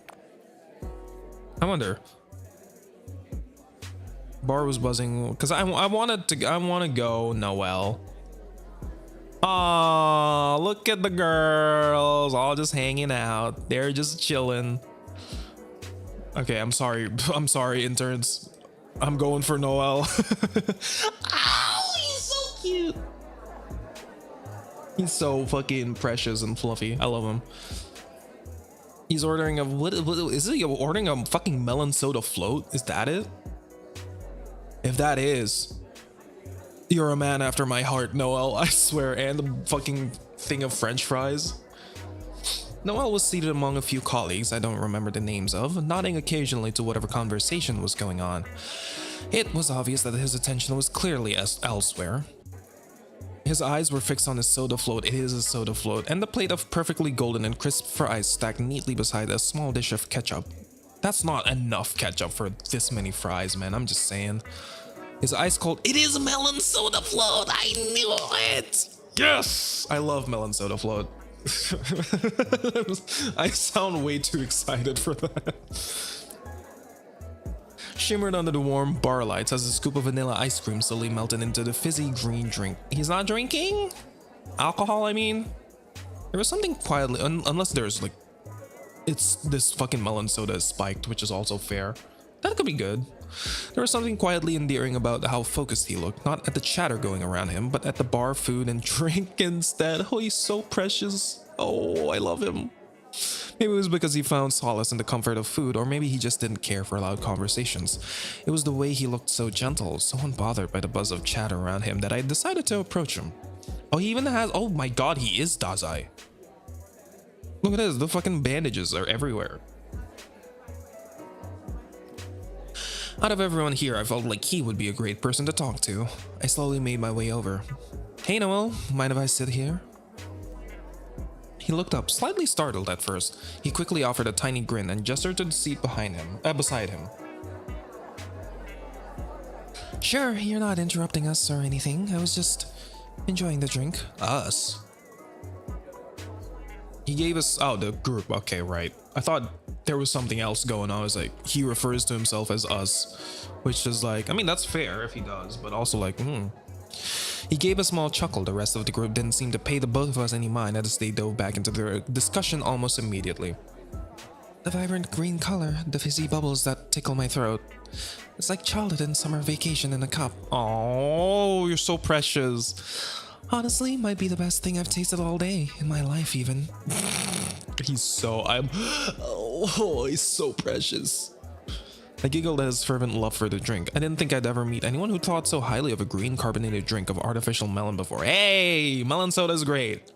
I wonder. Bar was buzzing because I want to go Noelle. Aw, look at the girls all just hanging out. They're just chilling. Okay, I'm sorry. I'm sorry, interns. I'm going for Noelle. Ow, he's so cute. He's so fucking precious and fluffy. I love him. He's ordering a what is he ordering a fucking melon soda float? Is that it? If that is, you're a man after my heart, Noelle, I swear, and the fucking thing of French fries. Noelle was seated among a few colleagues I don't remember the names of, nodding occasionally to whatever conversation was going on. It was obvious that his attention was clearly elsewhere. His eyes were fixed on his soda float, it is a soda float, and the plate of perfectly golden and crisp fries stacked neatly beside a small dish of ketchup. That's not enough ketchup for this many fries, man, I'm just saying. His ice cold, it is a melon soda float, I knew it! Yes! I love melon soda float. I sound way too excited for that. Shimmered under the warm bar lights as a scoop of vanilla ice cream slowly melted into the fizzy green drink. He's not drinking? Alcohol, I mean? There was something quietly, unless there's like, it's this fucking melon soda is spiked, which is also fair. That could be good. There was something quietly endearing about how focused he looked, not at the chatter going around him, but at the bar, food, and drink instead. Oh, he's so precious. Oh, I love him. Maybe it was because he found solace in the comfort of food, or maybe he just didn't care for loud conversations. It was the way he looked so gentle, so unbothered by the buzz of chatter around him that I decided to approach him. Oh, he even has, oh my god, he is Dazai. Look at this, the fucking bandages are everywhere. Out of everyone here, I felt like he would be a great person to talk to. I slowly made my way over. Hey Noelle, mind if I sit here? He looked up, slightly startled at first. He quickly offered a tiny grin and gestured to the seat beside him. Sure, you're not interrupting us or anything. I was just enjoying the drink. Us? He gave us, oh, the group. Okay, right. I thought there was something else going on. I was like, he refers to himself as us, which is like, I mean, that's fair if he does, but also like, He gave a small chuckle. The rest of the group didn't seem to pay the both of us any mind as they dove back into their discussion almost immediately. The vibrant green color, the fizzy bubbles that tickle my throat. It's like childhood and summer vacation in a cup. Oh, you're so precious. Honestly, might be the best thing I've tasted all day, in my life even. He's so, he's so precious. I giggled at his fervent love for the drink. I didn't think I'd ever meet anyone who thought so highly of a green carbonated drink of artificial melon before. Hey, melon soda's great.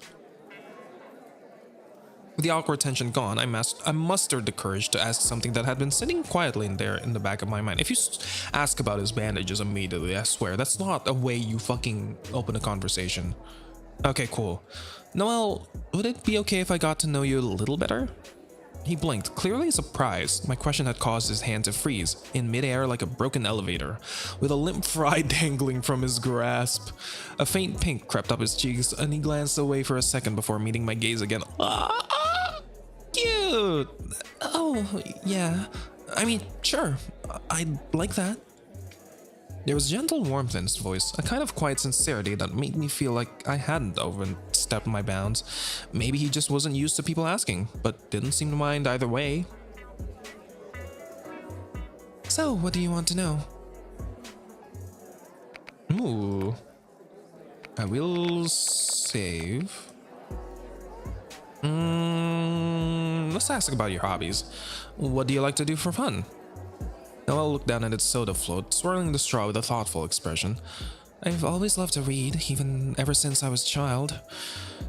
With the awkward tension gone, I mustered the courage to ask something that had been sitting quietly in there in the back of my mind. If you ask about his bandages immediately, I swear, that's not a way you fucking open a conversation. Okay, cool. Noelle, would it be okay if I got to know you a little better? He blinked, clearly surprised. My question had caused his hand to freeze, in midair like a broken elevator, with a limp fry dangling from his grasp. A faint pink crept up his cheeks, and he glanced away for a second before meeting my gaze again. Cute! Oh, yeah. I mean, sure. I'd like that. There was gentle warmth in his voice, a kind of quiet sincerity that made me feel like I hadn't overstepped my bounds. Maybe he just wasn't used to people asking, but didn't seem to mind either way. So, what do you want to know? Ooh. I will save. Let's ask about your hobbies. What do you like to do for fun? Noelle looked down at its soda float, swirling the straw with a thoughtful expression. I've always loved to read, even ever since I was a child.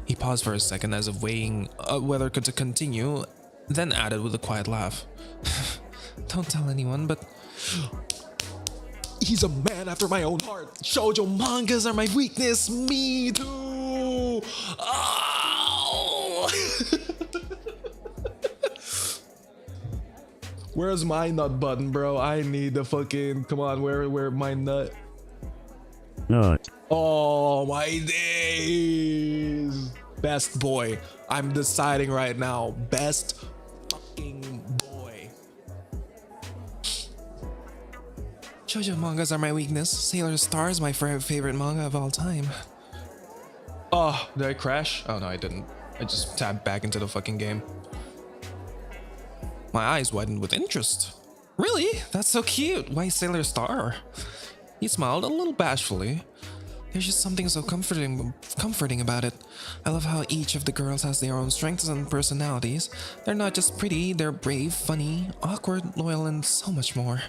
He paused for a second as if weighing whether to continue, then added with a quiet laugh. Don't tell anyone, but... He's a man after my own heart. Shoujo mangas are my weakness. Me too. Where's my nut button, bro? I need the fucking, come on, where my nut? Nut. Oh my days. Best boy. I'm deciding right now. Best fucking boy. Shoujo mangas are my weakness. Sailor Star is my favorite manga of all time. Oh, did I crash? Oh no, I didn't. I just tabbed back into the fucking game. My eyes widened with interest. Really? That's so cute. Why Sailor Star? He smiled a little bashfully. There's just something so comforting about it. I love how each of the girls has their own strengths and personalities. They're not just pretty, they're brave, funny, awkward, loyal, and so much more.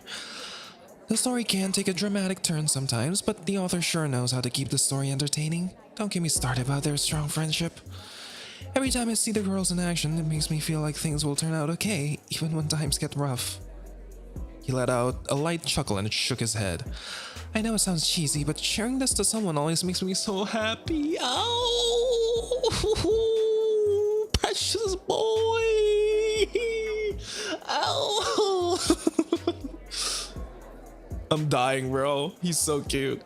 The story can take a dramatic turn sometimes, but the author sure knows how to keep the story entertaining. Don't get me started about their strong friendship. Every time I see the girls in action, it makes me feel like things will turn out okay, even when times get rough. He let out a light chuckle and shook his head. I know it sounds cheesy, but sharing this to someone always makes me so happy. Oh, precious boy. Ow. I'm dying, bro. He's so cute.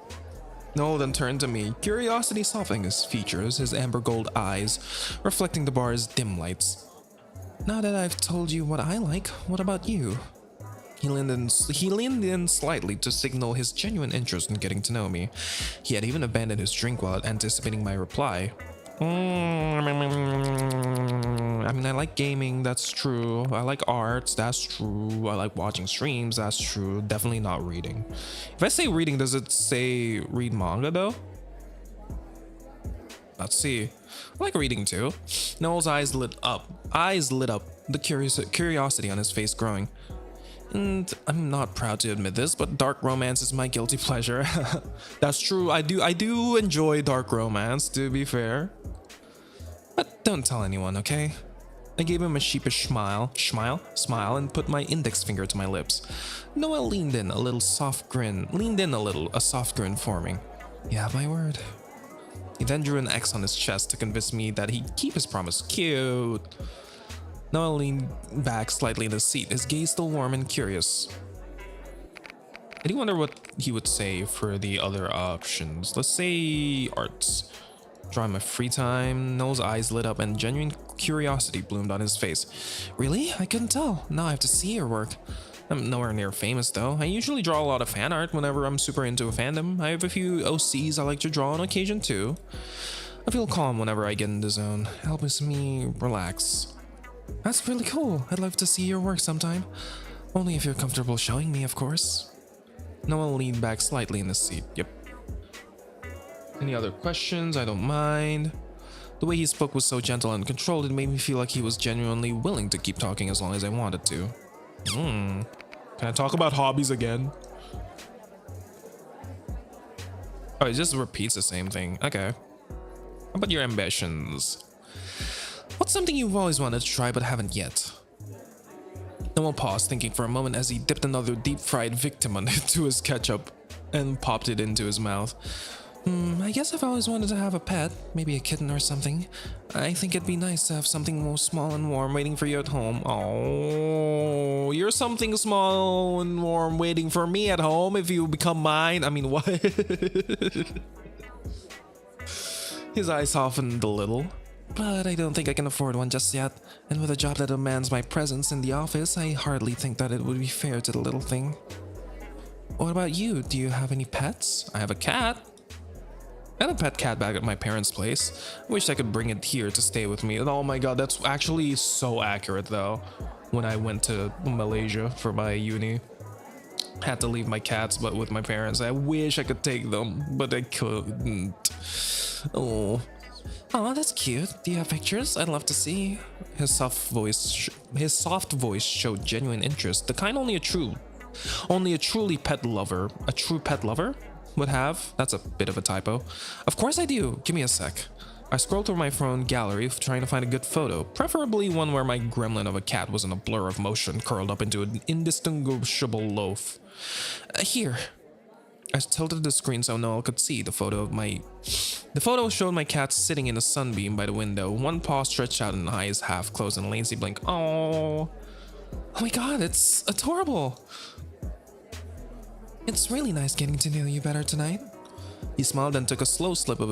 Noel then turned to me, curiosity softening his features, his amber gold eyes reflecting the bar's dim lights. Now that I've told you what I like, what about you? He leaned in slightly to signal his genuine interest in getting to know me. He had even abandoned his drink while anticipating my reply. I mean, I like gaming, that's true. I like arts, that's true. I like watching streams, that's true. Definitely not reading. If I say reading, does it say read manga though? Let's see. I like reading too. Noel's eyes lit up, the curiosity on his face growing. And I'm not proud to admit this, but dark romance is my guilty pleasure. That's true. I do enjoy dark romance, to be fair. But don't tell anyone, okay? I gave him a sheepish smile, and put my index finger to my lips. Noel leaned in, a soft grin forming. You have my word. He then drew an X on his chest to convince me that he'd keep his promise. Cute. Noel leaned back slightly in his seat, his gaze still warm and curious. I do wonder what he would say for the other options. Let's say arts. Drawing my free time. Noel's eyes lit up and genuine curiosity bloomed on his face. Really? I couldn't tell. Now I have to see your work. I'm nowhere near famous though. I usually draw a lot of fan art whenever I'm super into a fandom. I have a few OCs I like to draw on occasion too. I feel calm whenever I get in the zone. It helps me relax. That's really cool. I'd love to see your work sometime. Only if you're comfortable showing me, of course. Noel leaned back slightly in his seat. Yep. Any other questions? I don't mind. The way he spoke was so gentle and controlled, it made me feel like he was genuinely willing to keep talking as long as I wanted to. Can I talk about hobbies again? Oh, it just repeats the same thing. Okay. How about your ambitions? What's something you've always wanted to try but haven't yet? Noel paused, thinking for a moment as he dipped another deep-fried victim into his ketchup and popped it into his mouth. I guess I've always wanted to have a pet, maybe a kitten or something. I think it'd be nice to have something more small and warm waiting for you at home. Oh, you're something small and warm waiting for me at home if you become mine. I mean, what? His eyes softened a little. But I don't think I can afford one just yet. And with a job that demands my presence in the office, I hardly think that it would be fair to the little thing. What about you? Do you have any pets? I have a cat. I had a pet cat back at my parents' place. I wish I could bring it here to stay with me. And oh my god, that's actually so accurate though. When I went to Malaysia for my uni, had to leave my cats but with my parents. I wish I could take them, but I couldn't. Oh, that's cute. Do you have pictures? I'd love to see. His soft voice showed genuine interest, the kind only a true pet lover would have. That's a bit of a typo. Of course I do. Give me a sec. I scrolled through my phone gallery trying to find a good photo, preferably one where my gremlin of a cat was in a blur of motion curled up into an indistinguishable loaf. Here. I tilted the screen so Noel could see the photo showed my cat sitting in a sunbeam by the window, one paw stretched out and eyes half closed in a lazy blink. Oh. Oh my god, it's adorable. It's really nice getting to know you better tonight. He smiled and took a slow sip of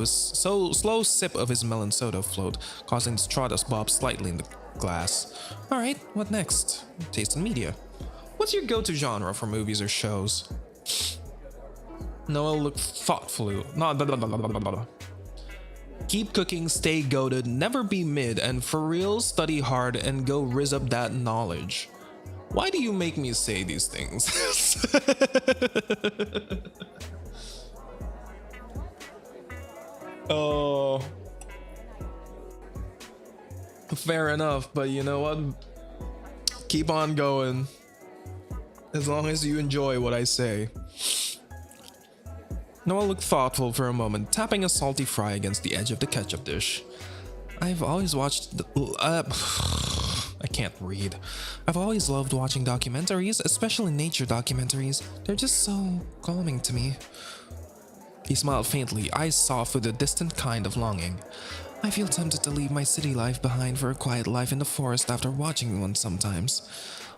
his melon soda float, causing the straw to bob slightly in the glass. Alright, what next? Taste in media. What's your go-to genre for movies or shows? Noel looked thoughtfully. No, blah, blah, blah, blah, blah, blah. Keep cooking, stay goated, never be mid, and for real, study hard and go rizz up that knowledge. Why do you make me say these things? Oh, fair enough, but you know what? Keep on going. As long as you enjoy what I say. Noah looked thoughtful for a moment, tapping a salty fry against the edge of the ketchup dish. I've always watched I can't read. I've always loved watching documentaries, especially nature documentaries. They're just so calming to me. He smiled faintly, eyes soft with a distant kind of longing. I feel tempted to leave my city life behind for a quiet life in the forest after watching one sometimes.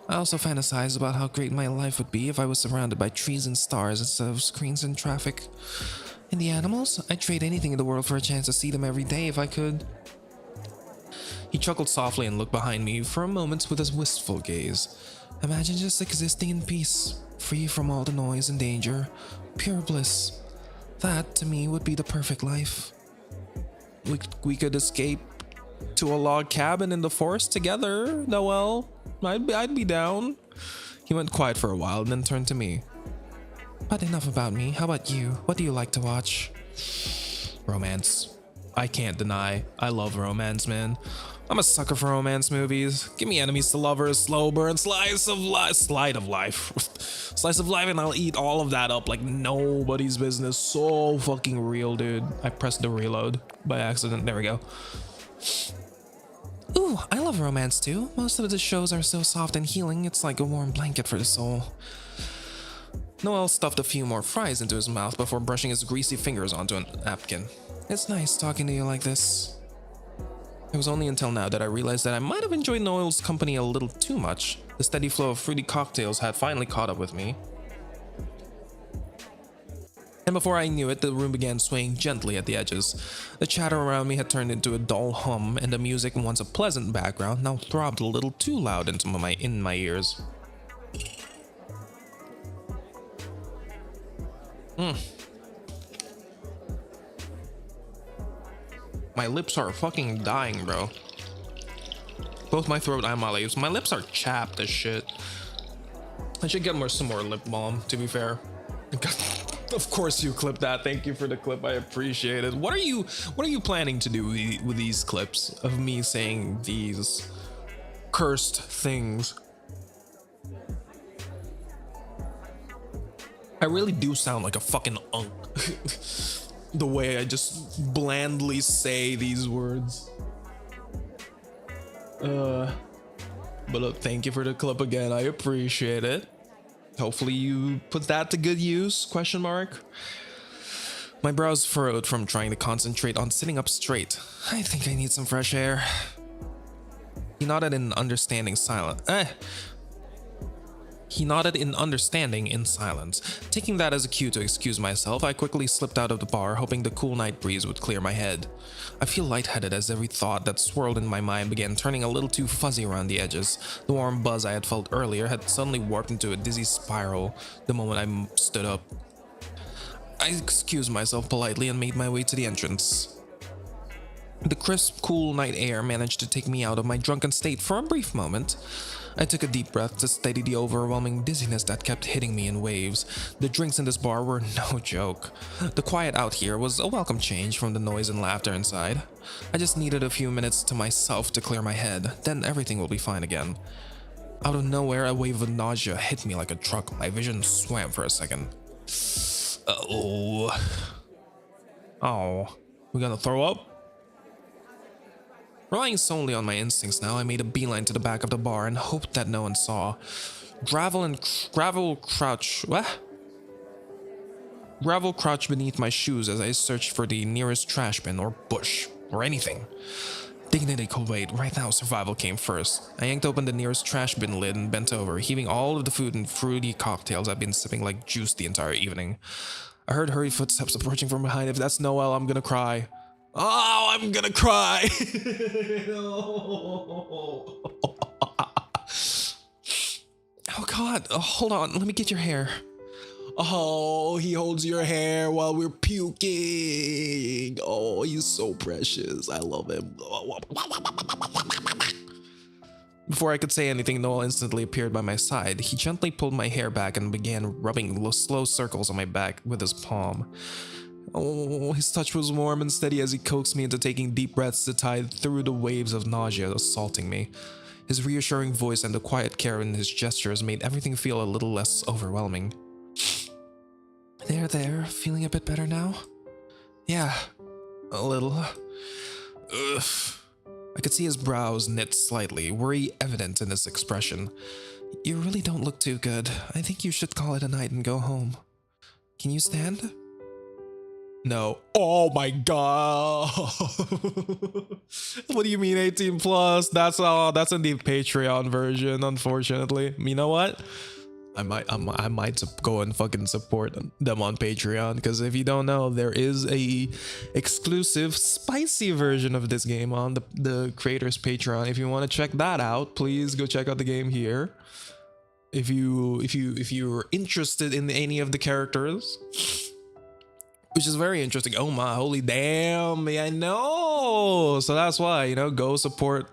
I also fantasize about how great my life would be if I was surrounded by trees and stars instead of screens and traffic. And the animals? I'd trade anything in the world for a chance to see them every day if I could. He chuckled softly and looked behind me for a moment with a wistful gaze. Imagine just existing in peace, free from all the noise and danger, pure bliss. That, to me, would be the perfect life. We could escape to a log cabin in the forest together, Noel. I'd be down. He went quiet for a while and then turned to me. But enough about me. How about you? What do you like to watch? Romance. I can't deny. I love romance, man. I'm a sucker for romance movies. Give me enemies to lovers, slow burn, slice of life, slice of life, and I'll eat all of that up like nobody's business. So fucking real, dude. I pressed the reload by accident. There we go. Ooh, I love romance too. Most of the shows are so soft and healing, it's like a warm blanket for the soul. Noel stuffed a few more fries into his mouth before brushing his greasy fingers onto a napkin. It's nice talking to you like this. It was only until now that I realized that I might have enjoyed Noel's company a little too much. The steady flow of fruity cocktails had finally caught up with me. And before I knew it, the room began swaying gently at the edges. The chatter around me had turned into a dull hum, and the music, once a pleasant background, now throbbed a little too loud in my ears. My lips are fucking dying, bro. Both my throat and my lips. My lips are chapped as shit. I should get some more lip balm, to be fair. Of course you clipped that. Thank you for the clip. I appreciate it. What are you planning to do with these clips of me saying these cursed things? I really do sound like a fucking unk. The way I just blandly say these words. But look, thank you for the clip again. I appreciate it. Hopefully you put that to good use, question mark. My brows furrowed from trying to concentrate on sitting up straight. I think I need some fresh air. He nodded in understanding silence. He nodded in understanding in silence. Taking that as a cue to excuse myself, I quickly slipped out of the bar, hoping the cool night breeze would clear my head. I feel lightheaded as every thought that swirled in my mind began turning a little too fuzzy around the edges. The warm buzz I had felt earlier had suddenly warped into a dizzy spiral the moment I stood up. I excused myself politely and made my way to the entrance. The crisp, cool night air managed to take me out of my drunken state for a brief moment. I took a deep breath to steady the overwhelming dizziness that kept hitting me in waves. The drinks in this bar were no joke. The quiet out here was a welcome change from the noise and laughter inside. I just needed a few minutes to myself to clear my head, then everything will be fine again. Out of nowhere, a wave of nausea hit me like a truck. My vision swam for a second. Oh, we gonna throw up? Relying solely on my instincts now, I made a beeline to the back of the bar and hoped that no one saw. Gravel crouched beneath my shoes as I searched for the nearest trash bin or bush or anything. Dignity could wait. Right now, survival came first. I yanked open the nearest trash bin lid and bent over, heaving all of the food and fruity cocktails I've been sipping like juice the entire evening. I heard hurried footsteps approaching from behind. If that's Noel, I'm gonna cry. Oh, I'm gonna cry! No. Oh god, oh, hold on, let me get your hair. Oh, he holds your hair while we're puking. Oh, he's so precious. I love him. Before I could say anything, Noel instantly appeared by my side. He gently pulled my hair back and began rubbing slow circles on my back with his palm. Oh, his touch was warm and steady as he coaxed me into taking deep breaths to tide through the waves of nausea assaulting me. His reassuring voice and the quiet care in his gestures made everything feel a little less overwhelming. There, feeling a bit better now? Yeah, a little. Ugh. I could see his brows knit slightly, worry evident in his expression. You really don't look too good. I think you should call it a night and go home. Can you stand? No. Oh my god. What do you mean 18 plus? That's in the Patreon version, unfortunately. You know what? I might go and fucking support them on Patreon, because if you don't know, there is a exclusive spicy version of this game on the creator's Patreon. If you want to check that out, please go check out the game here. If you're interested in any of the characters, which is very interesting. Oh my, holy damn, I know. So that's why, you know, go support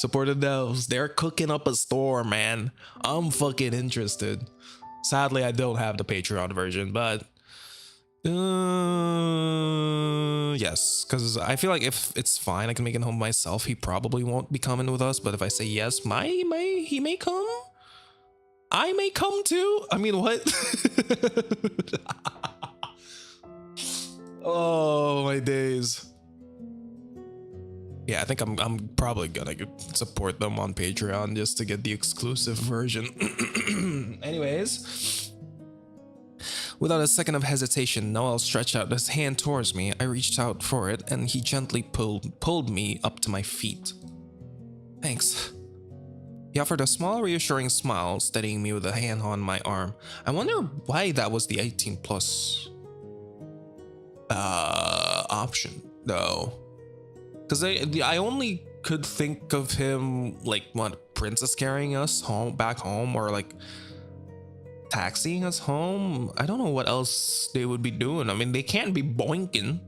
the devs. They're cooking up a store, man. I'm fucking interested. Sadly, I don't have the Patreon version, but yes, because I feel like if it's fine, I can make it home myself. He probably won't be coming with us, but if I say yes, he may come. I may come too. I mean, what? Oh my days. Yeah, I think I'm probably gonna support them on Patreon just to get the exclusive version. Anyways, without a second of hesitation, Noel stretched out his hand towards me. I reached out for it, and he gently pulled me up to my feet. Thanks. He offered a small, reassuring smile, steadying me with a hand on my arm. I wonder why that was the 18 plus option, though. Because I only could think of him like, what, princess carrying us back home, or like taxiing us home. I don't know what else they would be doing. I mean, they can't be boinking.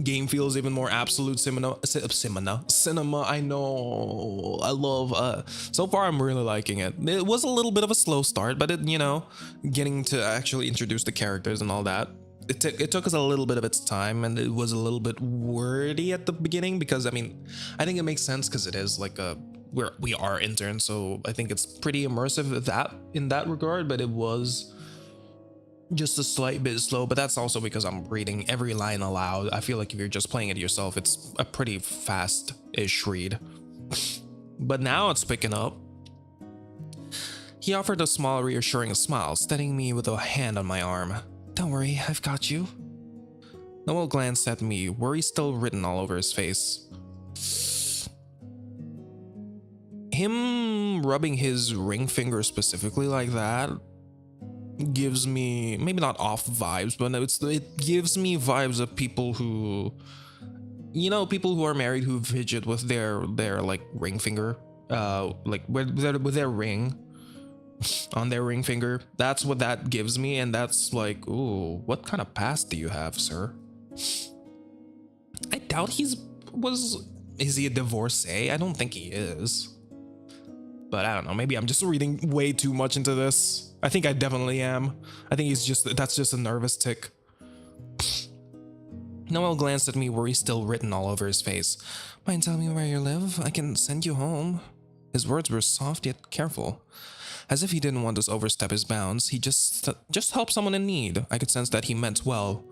Game feels even more absolute cinema. I know. I love. So far, I'm really liking it. It was a little bit of a slow start, but you know, getting to actually introduce the characters and all that. It took us a little bit of its time, and it was a little bit wordy at the beginning, because I mean, I think it makes sense because it is like we are interns, so I think it's pretty immersive in that regard. But it was just a slight bit slow, but that's also because I'm reading every line aloud. I feel like if you're just playing it yourself, it's a pretty fast-ish read. But now it's picking up. He offered a small, reassuring smile, steadying me with a hand on my arm. Don't worry, I've got you. Noel glanced at me, worry still written all over his face. Him rubbing his ring finger specifically like that gives me, maybe not off vibes, but it gives me vibes of people who, you know, people who are married who fidget with their like ring finger, like with their ring on their ring finger. That's what that gives me, and that's like, ooh, what kind of past do you have, sir? I doubt is he a divorcee? I don't think he is. But I don't know, maybe I'm just reading way too much into this. I think I definitely am. I think that's just a nervous tick. Noel glanced at me, worry still written all over his face. Mind telling me where you live? I can send you home. His words were soft yet careful. As if he didn't want to overstep his bounds, he just help someone in need. I could sense that he meant well.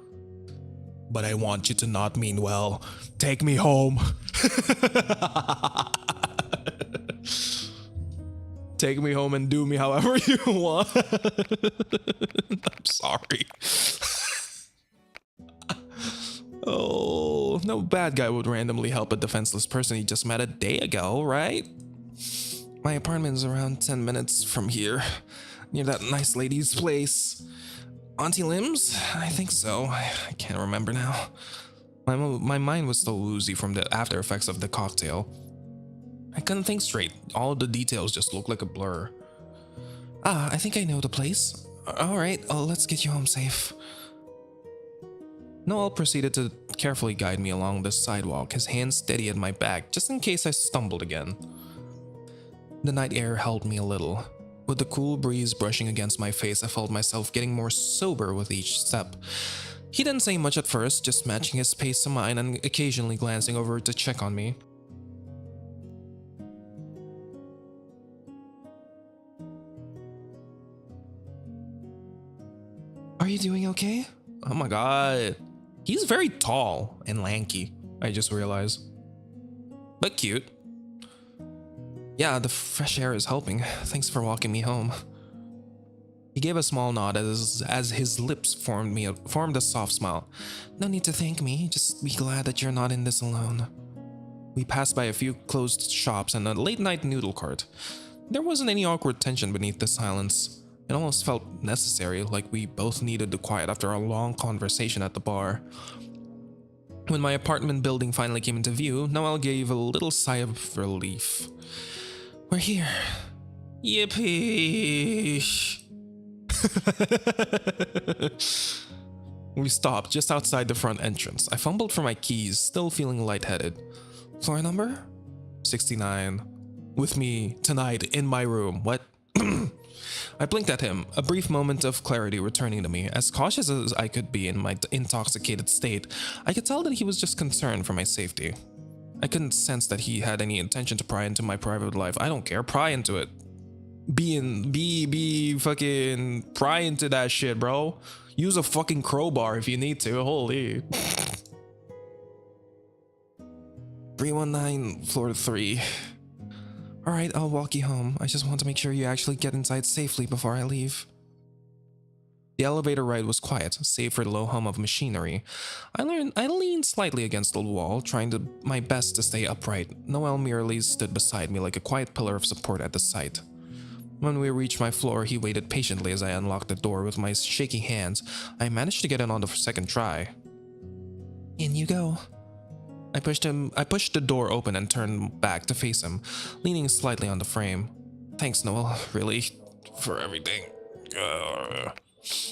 But I want you to not mean well. Take me home. Take me home and do me however you want. I'm sorry. Oh, no bad guy would randomly help a defenseless person he just met a day ago, right? My apartment is around 10 minutes from here, near that nice lady's place. Auntie Lim's? I think so. I can't remember now. My mind was still woozy from the after effects of the cocktail. I couldn't think straight. All of the details just looked like a blur. I think I know the place. Alright, let's get you home safe. Noel proceeded to carefully guide me along the sidewalk, his hand steady at my back, just in case I stumbled again. The night air held me a little. With the cool breeze brushing against my face, I felt myself getting more sober with each step. He didn't say much at first, just matching his pace to mine and occasionally glancing over to check on me. Are you doing okay? Oh my god. He's very tall and lanky, I just realized. But cute. Yeah, the fresh air is helping. Thanks for walking me home. He gave a small nod as his lips formed a soft smile. No need to thank me, just be glad that you're not in this alone. We passed by a few closed shops and a late-night noodle cart. There wasn't any awkward tension beneath the silence. It almost felt necessary, like we both needed the quiet after a long conversation at the bar. When my apartment building finally came into view, Noel gave a little sigh of relief. We're here. Yippee! We stopped just outside the front entrance. I fumbled for my keys, still feeling lightheaded. Floor number? 69. With me tonight in my room. What? I blinked at him, a brief moment of clarity returning to me. As cautious as I could be in my intoxicated state, I could tell that he was just concerned for my safety. I couldn't sense that he had any intention to pry into my private life. I don't care, pry into it. Fucking pry into that shit, bro. Use a fucking crowbar if you need to, holy. 319, floor 3. Alright, I'll walk you home. I just want to make sure you actually get inside safely before I leave. The elevator ride was quiet, save for the low hum of machinery. I leaned slightly against the wall, trying my best to stay upright. Noel merely stood beside me like a quiet pillar of support at the sight. When we reached my floor, he waited patiently as I unlocked the door with my shaky hands. I managed to get in on the second try. In you go. I pushed the door open and turned back to face him, leaning slightly on the frame. Thanks, Noel, really, for everything.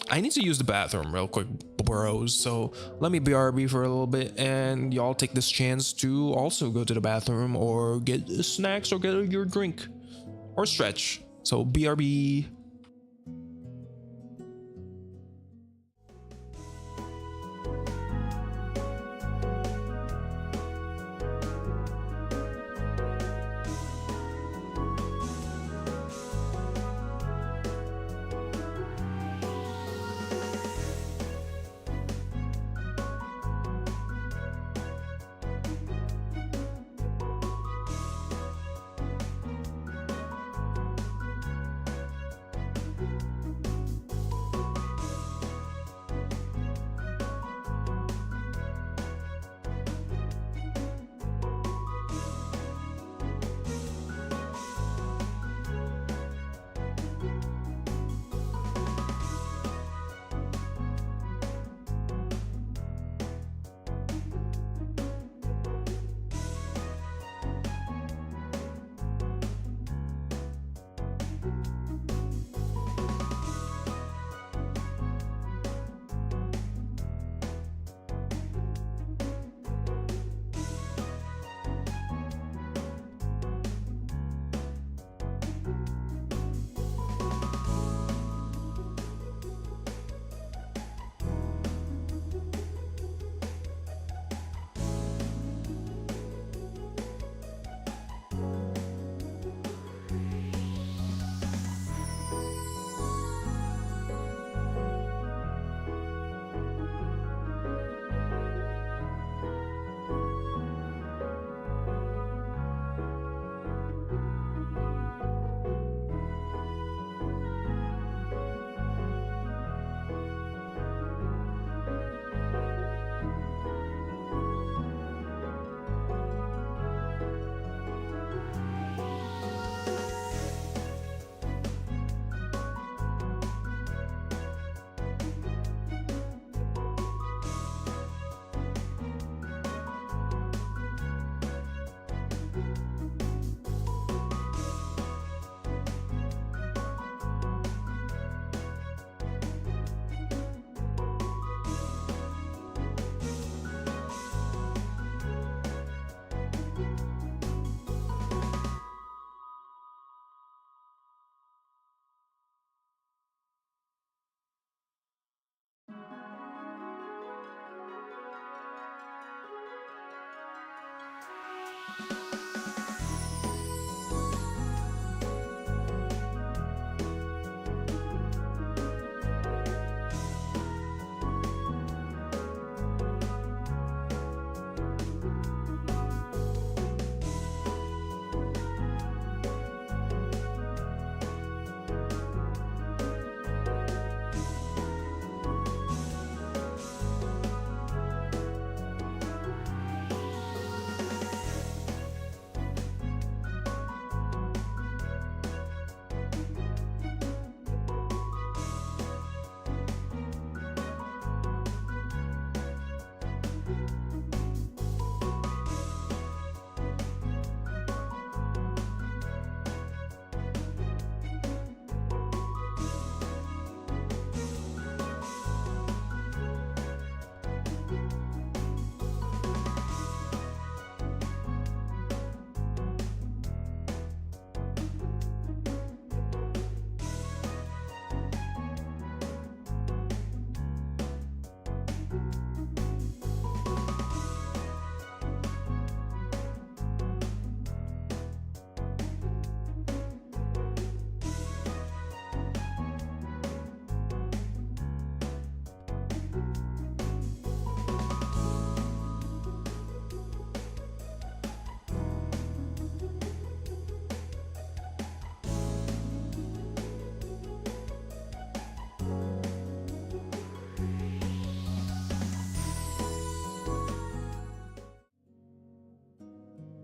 I need to use the bathroom real quick, bros, so let me BRB for a little bit and y'all take this chance to also go to the bathroom or get snacks or get your drink or stretch. So BRB.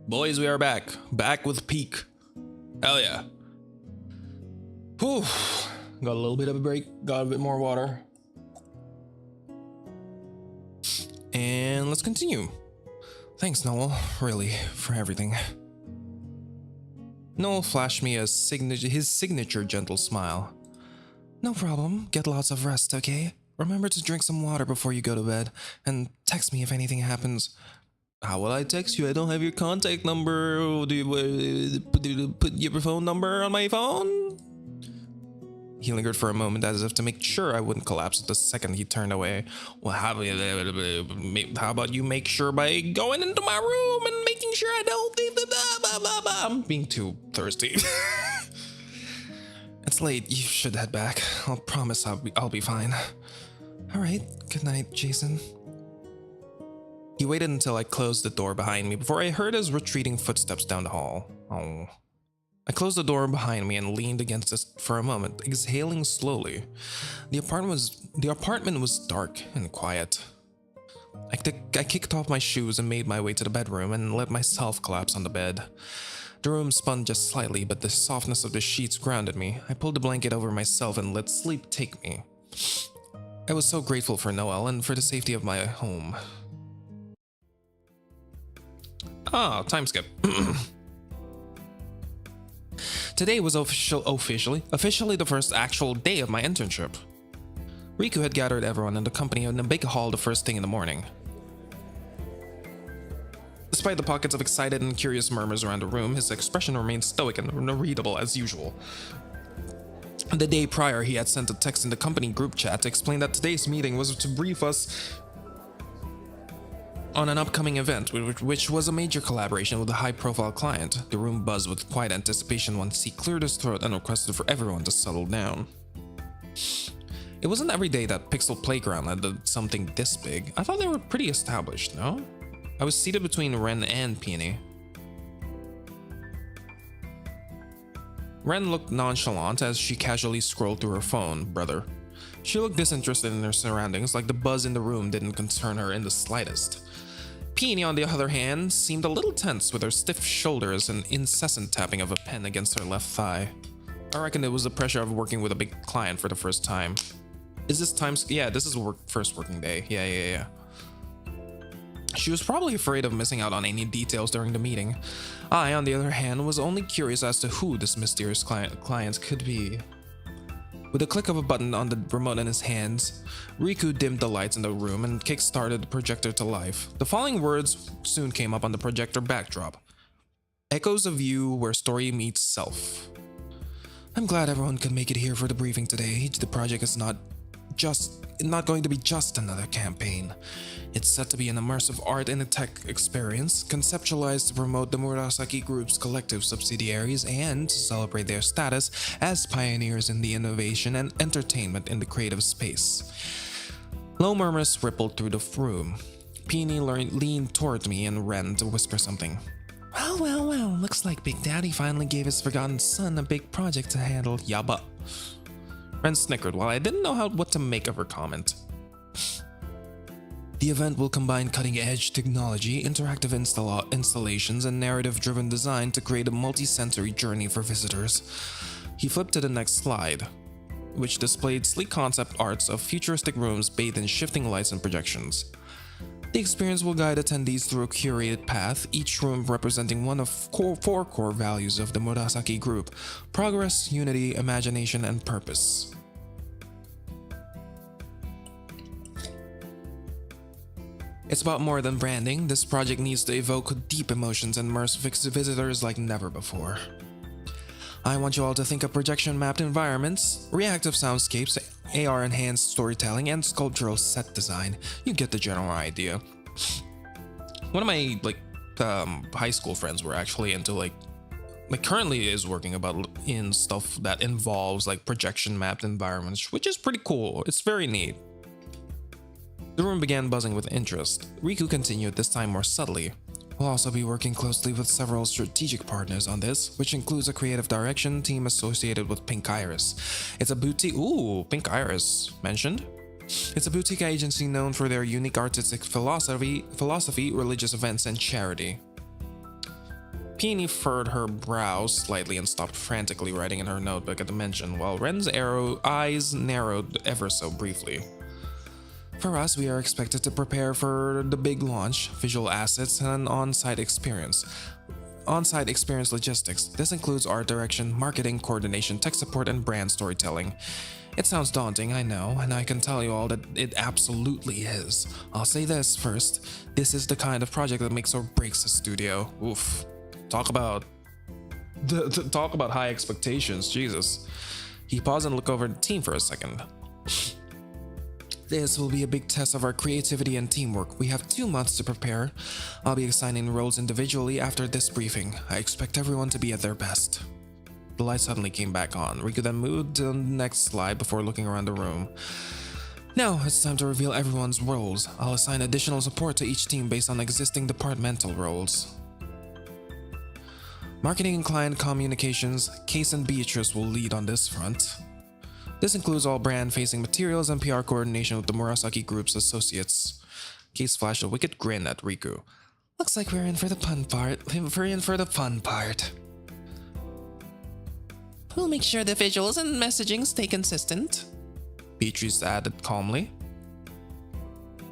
Boys, we are back. Back with peak. Hell yeah. Whew. Got a little bit of a break. Got a bit more water. And let's continue. Thanks, Noel. Really, for everything. Noel flashed me his signature gentle smile. No problem. Get lots of rest, okay? Remember to drink some water before you go to bed. And text me if anything happens. How will I text you? I don't have your contact number. Do you put your phone number on my phone? He lingered for a moment as if to make sure I wouldn't collapse the second he turned away. Well, how about you make sure by going into my room and making sure I don't leave the blah, blah, blah, blah. I'm being too thirsty. It's late. You should head back. I'll promise I'll be fine. All right. Good night, Jason. He waited until I closed the door behind me before I heard his retreating footsteps down the hall. Oh. I closed the door behind me and leaned against it for a moment, exhaling slowly. The apartment was dark and quiet. I kicked off my shoes and made my way to the bedroom and let myself collapse on the bed. The room spun just slightly, but the softness of the sheets grounded me. I pulled the blanket over myself and let sleep take me. I was so grateful for Noel and for the safety of my home. Ah, time skip. Today was officially the first actual day of my internship. Riku had gathered everyone in the company in a big hall the first thing in the morning. Despite the pockets of excited and curious murmurs around the room, his expression remained stoic and unreadable as usual. The day prior, he had sent a text in the company group chat to explain that today's meeting was to brief us on an upcoming event, which was a major collaboration with a high-profile client. The room buzzed with quiet anticipation once he cleared his throat and requested for everyone to settle down. It wasn't every day that Pixel Playground had something this big. I thought they were pretty established, no? I was seated between Ren and Peony. Ren looked nonchalant as she casually scrolled through her phone, brother. She looked disinterested in her surroundings, like the buzz in the room didn't concern her in the slightest. Peony, on the other hand, seemed a little tense with her stiff shoulders and incessant tapping of a pen against her left thigh. I reckon it was the pressure of working with a big client for the first time. Is this time? Yeah, this is first working day. Yeah. She was probably afraid of missing out on any details during the meeting. I, on the other hand, was only curious as to who this mysterious client could be. With a click of a button on the remote in his hands, Riku dimmed the lights in the room and kick-started the projector to life. The following words soon came up on the projector backdrop. Echoes of you where story meets self. I'm glad everyone could make it here for the briefing today. The project is not going to be just another campaign. It's set to be an immersive art and tech experience, conceptualized to promote the Murasaki Group's collective subsidiaries and to celebrate their status as pioneers in the innovation and entertainment in the creative space. Low murmurs rippled through the room. Peony leaned toward me and Ren to whisper something. Well, looks like Big Daddy finally gave his forgotten son a big project to handle. Yabba. Ren snickered while I didn't know what to make of her comment. The event will combine cutting-edge technology, interactive installations, and narrative-driven design to create a multi-sensory journey for visitors. He flipped to the next slide, which displayed sleek concept arts of futuristic rooms bathed in shifting lights and projections. The experience will guide attendees through a curated path, each room representing one of four core values of the Murasaki Group: progress, unity, imagination, and purpose. It's about more than branding. This project needs to evoke deep emotions and immerse visitors like never before. I want you all to think of projection-mapped environments, reactive soundscapes, AR-enhanced storytelling, and sculptural set design. You get the general idea. One of my high school friends were actually into currently is working in stuff that involves projection-mapped environments, which is pretty cool. It's very neat. The room began buzzing with interest. Riku continued, this time more subtly. We'll also be working closely with several strategic partners on this, which includes a creative direction team associated with Pink Iris. It's a boutique— ooh, Pink Iris mentioned. It's a boutique agency known for their unique artistic philosophy, religious events, and charity. Peony furrowed her brows slightly and stopped frantically writing in her notebook at the mention, while Ren's eyes narrowed ever so briefly. For us, we are expected to prepare for the big launch, visual assets, and on-site experience logistics. This includes art direction, marketing, coordination, tech support, and brand storytelling. It sounds daunting, I know, and I can tell you all that it absolutely is. I'll say this first, this is the kind of project that makes or breaks a studio. Oof. Talk about high expectations, Jesus. He paused and looked over the team for a second. This will be a big test of our creativity and teamwork. We have 2 months to prepare. I'll be assigning roles individually after this briefing. I expect everyone to be at their best. The light suddenly came back on. Riku then moved to the next slide before looking around the room. Now, it's time to reveal everyone's roles. I'll assign additional support to each team based on existing departmental roles. Marketing and client communications, Case and Beatrice will lead on this front. This includes all brand-facing materials and PR coordination with the Murasaki Group's associates. Case flashed a wicked grin at Riku. Looks like we're in for the fun part. We'll make sure the visuals and messaging stay consistent, Beatrice added calmly.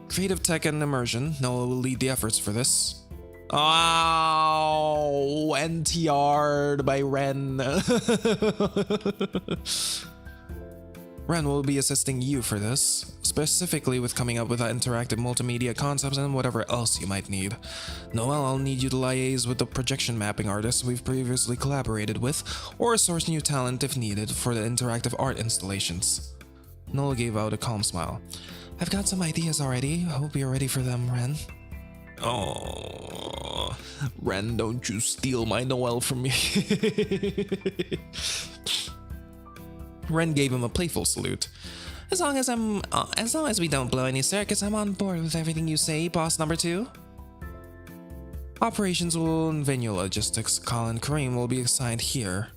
Creative tech and immersion, Noah will lead the efforts for this. Oh, NTR'd by Ren. Ren will be assisting you for this, specifically with coming up with interactive multimedia concepts and whatever else you might need. Noel, I'll need you to liaise with the projection mapping artists we've previously collaborated with, or source new talent if needed for the interactive art installations. Noel gave out a calm smile. I've got some ideas already. Hope you're ready for them, Ren. Oh, Ren, don't you steal my Noel from me. Ren gave him a playful salute. As long as we don't blow any circuits, I'm on board with everything you say, boss number 2. Operations will and venue logistics, Colin Kareem will be assigned here.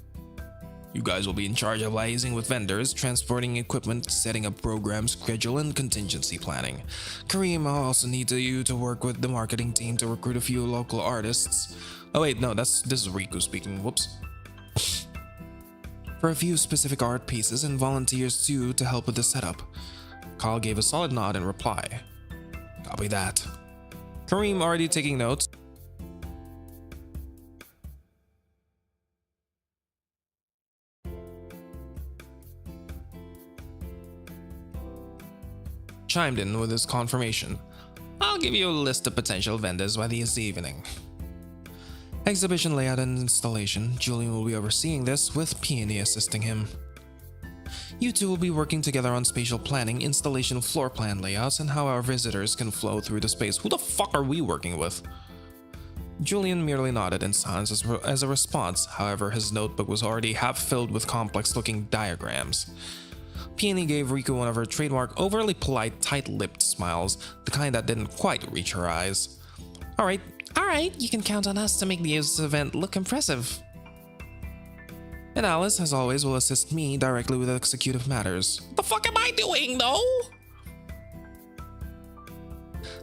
You guys will be in charge of liaising with vendors, transporting equipment, setting up programs, schedule, and contingency planning. Kareem, I'll also need you to work with the marketing team to recruit a few local artists. Oh wait, no, this is Riku speaking, whoops. For a few specific art pieces and volunteers too to help with the setup. Kyle gave a solid nod in reply. Copy that. Kareem already taking notes. Chimed in with his confirmation. I'll give you a list of potential vendors by this evening. Exhibition layout and installation, Julian will be overseeing this with Peony assisting him. You two will be working together on spatial planning, installation floor plan layouts, and how our visitors can flow through the space. Who the fuck are we working with? Julian merely nodded in silence as a response, however his notebook was already half filled with complex-looking diagrams. Peony gave Riku one of her trademark overly polite, tight-lipped smiles, the kind that didn't quite reach her eyes. Alright, you can count on us to make this event look impressive. And Alice, as always, will assist me directly with executive matters. What the fuck am I doing, though?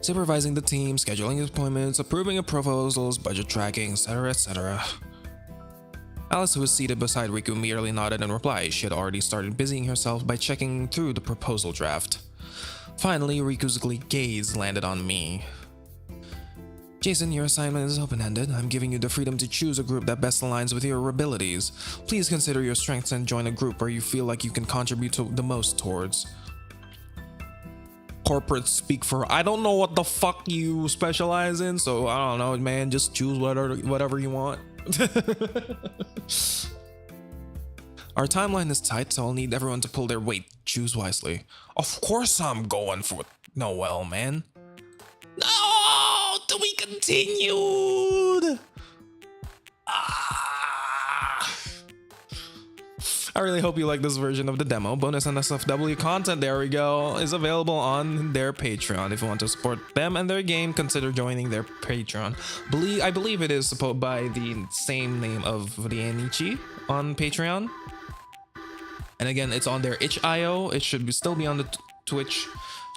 Supervising the team, scheduling appointments, approving of proposals, budget tracking, etc, etc. Alice, who was seated beside Riku, merely nodded in reply. She had already started busying herself by checking through the proposal draft. Finally, Riku's gaze landed on me. Jason, your assignment is open-ended. I'm giving you the freedom to choose a group that best aligns with your abilities. Please consider your strengths and join a group where you feel like you can contribute the most towards. Corporate speak for I don't know what the fuck you specialize in, so I don't know, man, just choose whatever you want. Our timeline is tight, so I'll need everyone to pull their weight. Choose wisely. Of course I'm going for Noel, man. No! To be continued! I really hope you like this version of the demo. Bonus NSFW content, there we go, is available on their Patreon. If you want to support them and their game, consider joining their Patreon. I believe it is supposed by the same name of Rienichi on Patreon. And again, it's on their itch.io. It should still be on the Twitch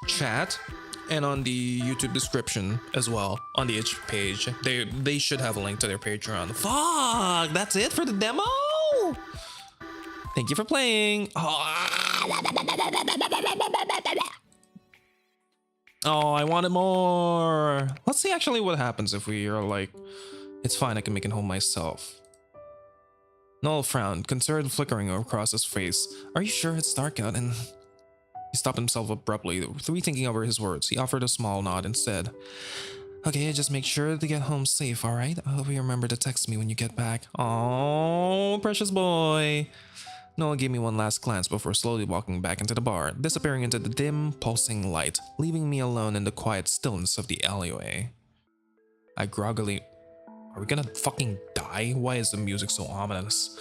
chat. and on the YouTube description as well on the itch page. They should have a link to their Patreon. Fuck, that's it for the demo. Thank you for playing. Oh, I wanted more. Let's see actually what happens if we are like, it's fine, I can make it home myself. Noel frowned, concern flickering across his face. Are you sure it's dark out? And he stopped himself abruptly, rethinking over his words. He offered a small nod and said, okay, just make sure to get home safe, alright? I hope you remember to text me when you get back. Oh, precious boy. Noah gave me one last glance before slowly walking back into the bar, disappearing into the dim, pulsing light, leaving me alone in the quiet stillness of the alleyway. I groggily... Are we gonna fucking die? Why is the music so ominous?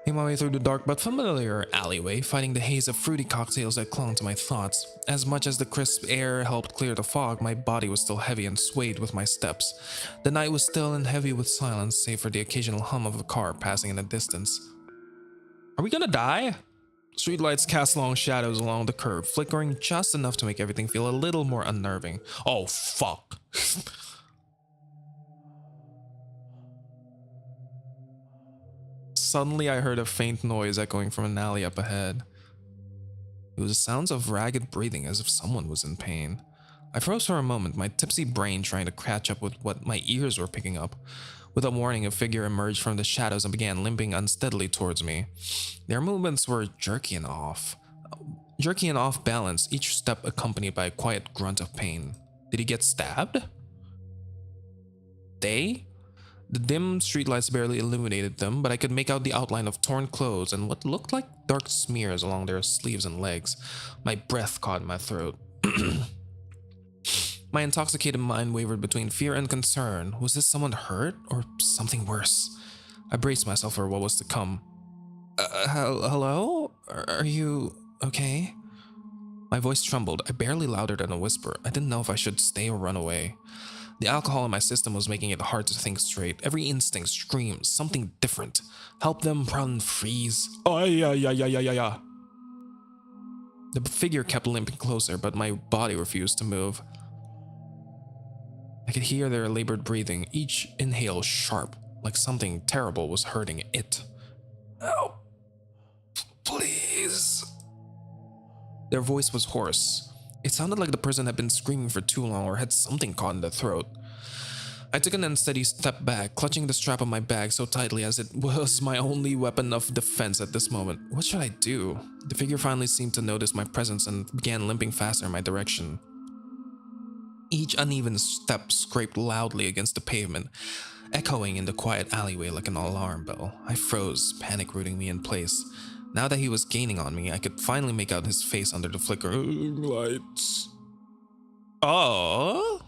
Made my way through the dark but familiar alleyway, fighting the haze of fruity cocktails that clung to my thoughts. As much as the crisp air helped clear the fog, my body was still heavy and swayed with my steps. The night was still and heavy with silence, save for the occasional hum of a car passing in the distance. Are we gonna die? Streetlights cast long shadows along the curb, flickering just enough to make everything feel a little more unnerving. Oh, fuck. Suddenly, I heard a faint noise echoing from an alley up ahead. It was the sounds of ragged breathing as if someone was in pain. I froze for a moment, my tipsy brain trying to catch up with what my ears were picking up. Without warning, a figure emerged from the shadows and began limping unsteadily towards me. Their movements were jerky and off balance, each step accompanied by a quiet grunt of pain. Did he get stabbed? They? The dim streetlights barely illuminated them, but I could make out the outline of torn clothes and what looked like dark smears along their sleeves and legs. My breath caught in my throat. My intoxicated mind wavered between fear and concern. Was this someone hurt or something worse? I braced myself for what was to come. Hello? Are you okay? My voice trembled, I barely louder than a whisper. I didn't know if I should stay or run away. The alcohol in my system was making it hard to think straight. Every instinct screamed something different. Help them, run, freeze. Oh, yeah. The figure kept limping closer, but my body refused to move. I could hear their labored breathing, each inhale sharp, like something terrible was hurting it. Help, please. Their voice was hoarse. It sounded like the person had been screaming for too long or had something caught in their throat. I took an unsteady step back, clutching the strap of my bag so tightly as it was my only weapon of defense at this moment. What should I do? The figure finally seemed to notice my presence and began limping faster in my direction. Each uneven step scraped loudly against the pavement, echoing in the quiet alleyway like an alarm bell. I froze, panic rooting me in place. Now that he was gaining on me, I could finally make out his face under the flickering lights. Oh?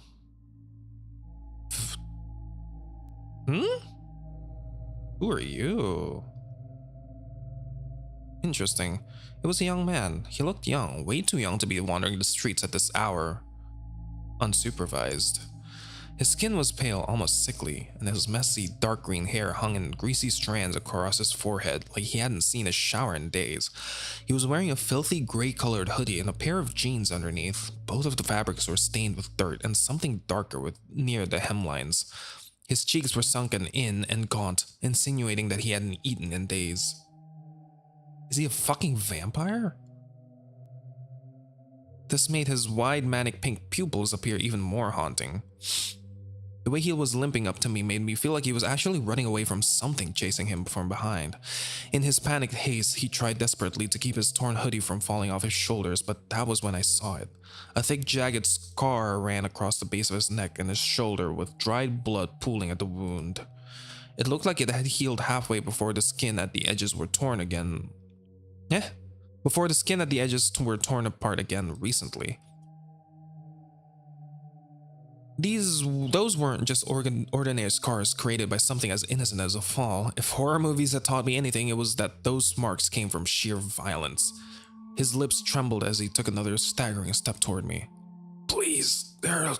Who are you? Interesting. It was a young man. He looked young, way too young to be wandering the streets at this hour, unsupervised. His skin was pale, almost sickly, and his messy, dark green hair hung in greasy strands across his forehead like he hadn't seen a shower in days. He was wearing a filthy gray-colored hoodie and a pair of jeans underneath. Both of the fabrics were stained with dirt and something darker near the hemlines. His cheeks were sunken in and gaunt, insinuating that he hadn't eaten in days. Is he a fucking vampire? This made his wide manic pink pupils appear even more haunting. The way he was limping up to me made me feel like he was actually running away from something chasing him from behind. In his panicked haste, he tried desperately to keep his torn hoodie from falling off his shoulders, but that was when I saw it. A thick, jagged scar ran across the base of his neck and his shoulder, with dried blood pooling at the wound. It looked like it had healed halfway before the skin at the edges were torn again. Before the skin at the edges were torn apart again recently. Those weren't just ordinary scars created by something as innocent as a fall. If horror movies had taught me anything, it was that those marks came from sheer violence. His lips trembled as he took another staggering step toward me. Please, they're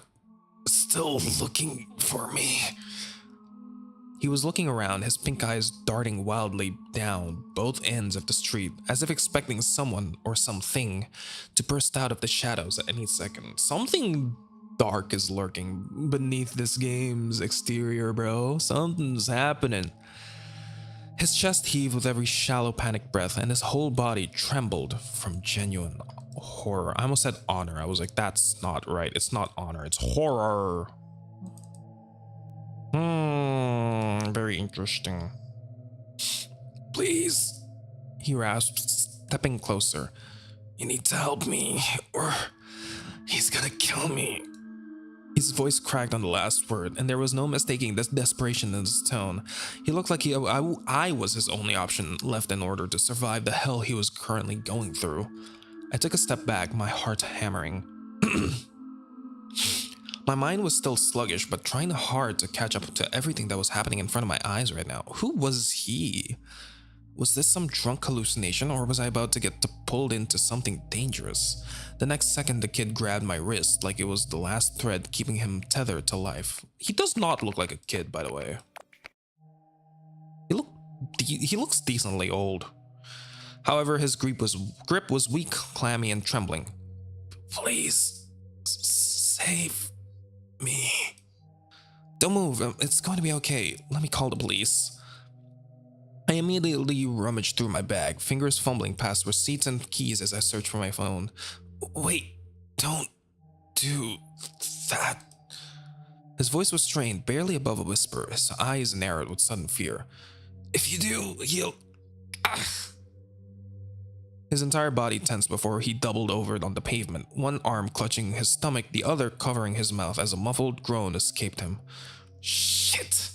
still looking for me. He was looking around, his pink eyes darting wildly down both ends of the street, as if expecting someone or something to burst out of the shadows at any second. Something dark is lurking beneath this game's exterior, bro. Something's happening. His chest heaved with every shallow panic breath, and his whole body trembled from genuine horror. I almost said honor. I was like, that's not right. It's not honor, it's horror. Very interesting. Please, he rasped, stepping closer. You need to help me, or he's gonna kill me. His voice cracked on the last word, and there was no mistaking the desperation in his tone. He looked like I was his only option left in order to survive the hell he was currently going through. I took a step back, my heart hammering. My mind was still sluggish, but trying hard to catch up to everything that was happening in front of my eyes right now. Who was he? Was this some drunk hallucination, or was I about to get pulled into something dangerous? The next second, the kid grabbed my wrist like it was the last thread keeping him tethered to life. He does not look like a kid, by the way. He looks decently old. However, his grip was weak, clammy, and trembling. Please, save me. Don't move, it's going to be okay. Let me call the police. I immediately rummaged through my bag, fingers fumbling past receipts and keys as I searched for my phone. Wait, don't do that. His voice was strained, barely above a whisper, his eyes narrowed with sudden fear. If you do, he'll... His entire body tensed before he doubled over on the pavement, one arm clutching his stomach, the other covering his mouth as a muffled groan escaped him. Shit!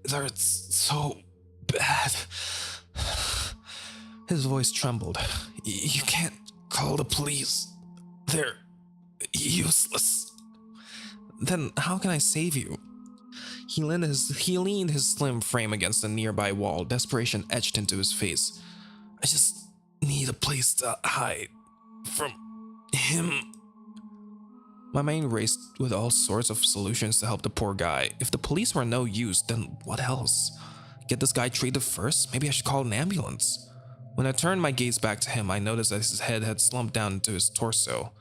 That's so bad. His voice trembled. You can't call the police. They're useless. Then how can I save you? He leaned his slim frame against a nearby wall, desperation etched into his face. I just need a place to hide from him. My mind raced with all sorts of solutions to help the poor guy. If the police were no use, then what else? Get this guy treated first? Maybe I should call an ambulance. When I turned my gaze back to him, I noticed that his head had slumped down into his torso.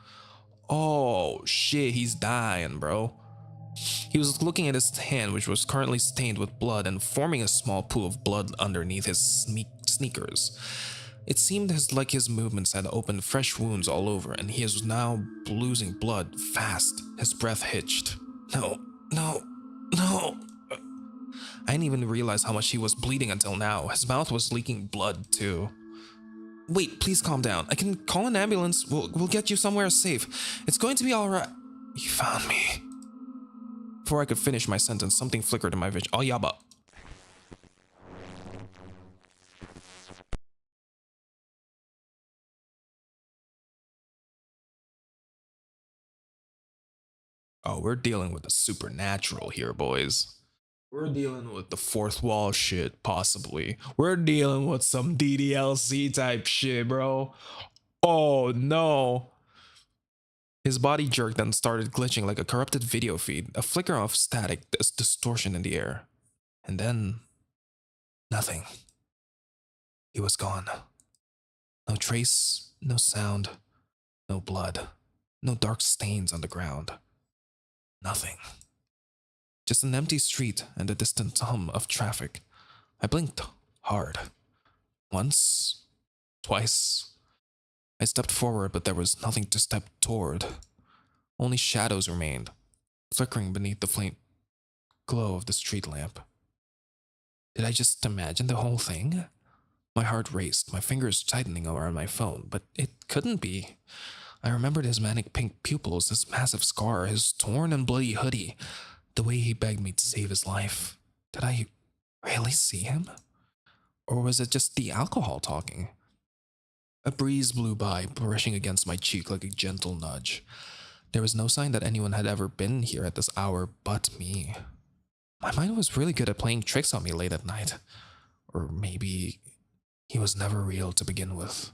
Oh shit, he's dying, bro. He was looking at his hand, which was currently stained with blood and forming a small pool of blood underneath his sneakers. It seemed like his movements had opened fresh wounds all over, and he is now losing blood fast. His breath hitched. No. I didn't even realize how much he was bleeding until now. His mouth was leaking blood too. Wait, please calm down. I can call an ambulance. We'll get you somewhere safe. It's going to be all right. You found me. Before I could finish my sentence, something flickered in my vision. Oh, yabba. Oh, we're dealing with the supernatural here, boys. We're dealing with the fourth wall shit, possibly. We're dealing with some DDLC type shit, bro. Oh, no. His body jerked and started glitching like a corrupted video feed, a flicker of static distortion in the air. And then... nothing. He was gone. No trace, no sound, no blood, no dark stains on the ground. Nothing. Just an empty street and a distant hum of traffic. I blinked hard. Once, twice. I stepped forward, but there was nothing to step toward. Only shadows remained, flickering beneath the faint glow of the street lamp. Did I just imagine the whole thing? My heart raced, my fingers tightening around my phone, but it couldn't be. I remembered his manic pink pupils, his massive scar, his torn and bloody hoodie, the way he begged me to save his life. Did I really see him? Or was it just the alcohol talking? A breeze blew by, brushing against my cheek like a gentle nudge. There was no sign that anyone had ever been here at this hour but me. My mind was really good at playing tricks on me late at night. Or maybe he was never real to begin with.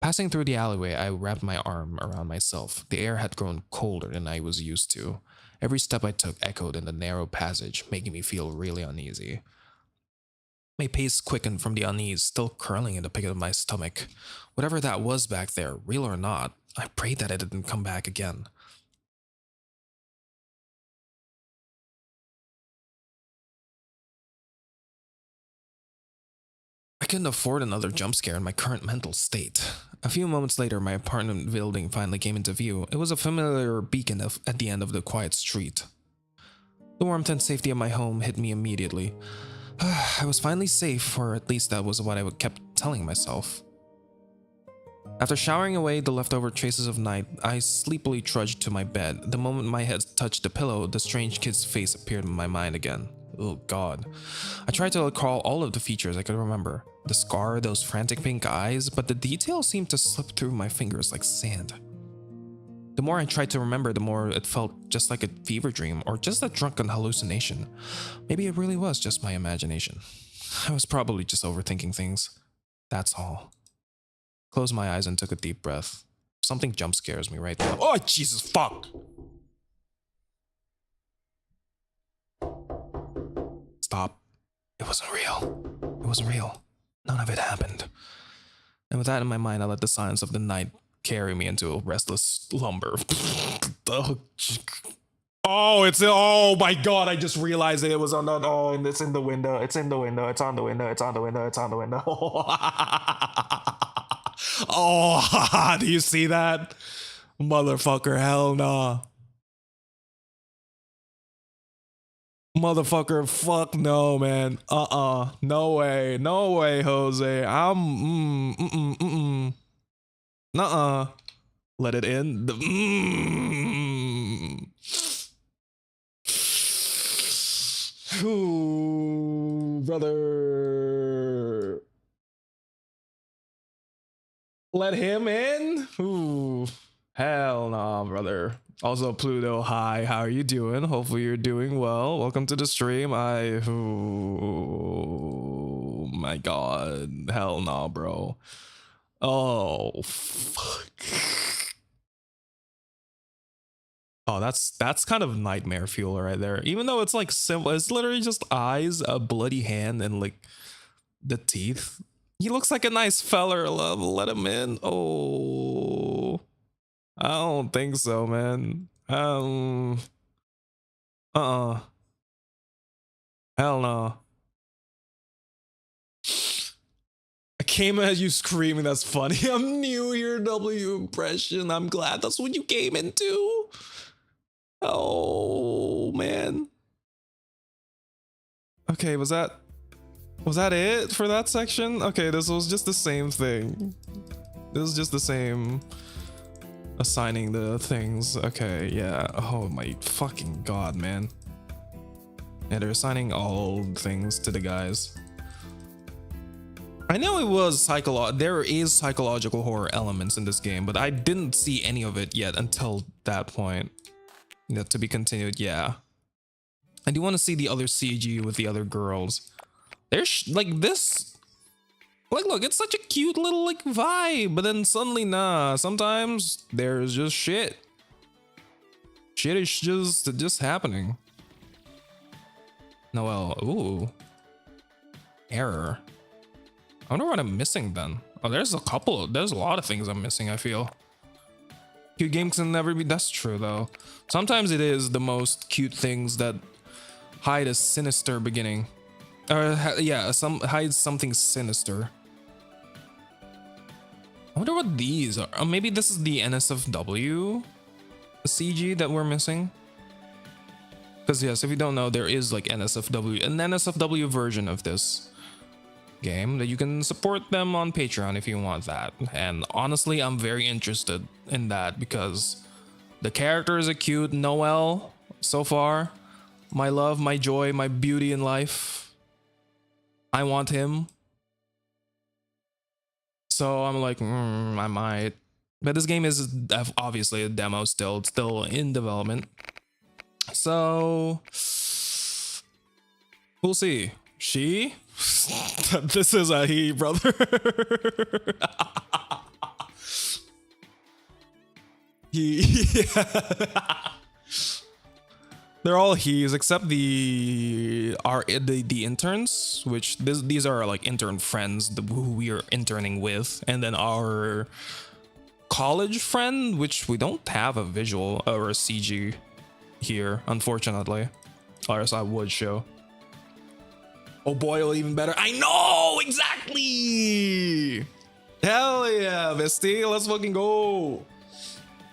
Passing through the alleyway, I wrapped my arm around myself. The air had grown colder than I was used to. Every step I took echoed in the narrow passage, making me feel really uneasy. My pace quickened from the unease, still curling in the pit of my stomach. Whatever that was back there, real or not, I prayed that it didn't come back again. I couldn't afford another jump scare in my current mental state. A few moments later, my apartment building finally came into view. It was a familiar beacon at the end of the quiet street. The warmth and safety of my home hit me immediately. I was finally safe, or at least that was what I kept telling myself. After showering away the leftover traces of night, I sleepily trudged to my bed. The moment my head touched the pillow, the strange kid's face appeared in my mind again. Oh god. I tried to recall all of the features I could remember. The scar, those frantic pink eyes, but the details seemed to slip through my fingers like sand. The more I tried to remember, the more it felt just like a fever dream or just a drunken hallucination. Maybe it really was just my imagination. I was probably just overthinking things. That's all. Closed my eyes and took a deep breath. Something jump scares me right now. Oh, Jesus, fuck! Stop. It wasn't real. It wasn't real. None of it happened. And with that in my mind, I let the silence of the night carry me into a restless slumber. Oh, oh my god, I just realized that it was on the, oh, and it's in the window. It's in the window. It's on the window. It's on the window. It's on the window. Oh, do you see that? Motherfucker, hell nah. Motherfucker, fuck no, man. No way. No way, Jose. Nuh-uh. Let it in. Ooh, brother. Let him in? Ooh. Hell nah, brother. Also, Pluto, hi, how are you doing? Hopefully you're doing well. Welcome to the stream. Oh my god. Hell nah, bro. Oh, fuck. Oh, that's kind of nightmare fuel right there. Even though it's like simple, it's literally just eyes, a bloody hand, and like the teeth. He looks like a nice feller. Let him in. Oh, I don't think so, man. Hell no. I came at you screaming. That's funny. I'm new here. W impression. I'm glad that's what you came into. Oh man. Okay, was that it for that section? Okay, this was just the same thing. This is just the same assigning the things. Okay, yeah. Oh my fucking god, man. Yeah, they're assigning all things to the guys. I know it was there is psychological horror elements in this game, but I didn't see any of it yet until that point. Yeah, to be continued, yeah. I do want to see the other CG with the other girls. There's like this. Like, look, it's such a cute little like vibe, but then suddenly, nah. Sometimes there's just shit. Shit is just happening. Noel, ooh. Error. I wonder what I'm missing then. Oh, there's a lot of things I'm missing, I feel. Cute games can never be, that's true though. Sometimes it is the most cute things that hide a sinister beginning. Or yeah, hides something sinister. I wonder what these are. Oh, maybe this is the NSFW CG that we're missing. Because yes, if you don't know, there is like an NSFW version of this game that you can support them on Patreon if you want that. And honestly, I'm very interested in that because the characters are cute. Noel, so far, my love, my joy, my beauty in life. I want him. So I'm like, I might. But this game is obviously a demo still. It's still in development. So we'll see. She? This is a he, brother. They're all he's except the interns, which these are like intern friends who we are interning with, and then our college friend, which we don't have a visual or a CG here, unfortunately. Or else I would show. Oh boy, even better. I know exactly. Hell yeah, bestie, let's fucking go.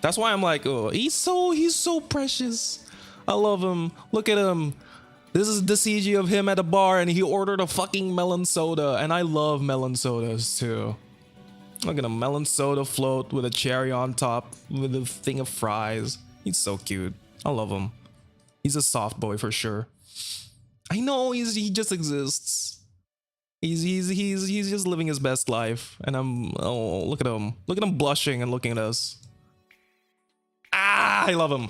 That's why I'm like, oh, he's so precious. I love him. Look at him. This is the CG of him at a bar and he ordered a fucking melon soda. And I love melon sodas too. Look at a melon soda float with a cherry on top with a thing of fries. He's so cute. I love him. He's a soft boy for sure. I know he just exists. He's just living his best life. And oh, look at him. Look at him blushing and looking at us. Ah, I love him.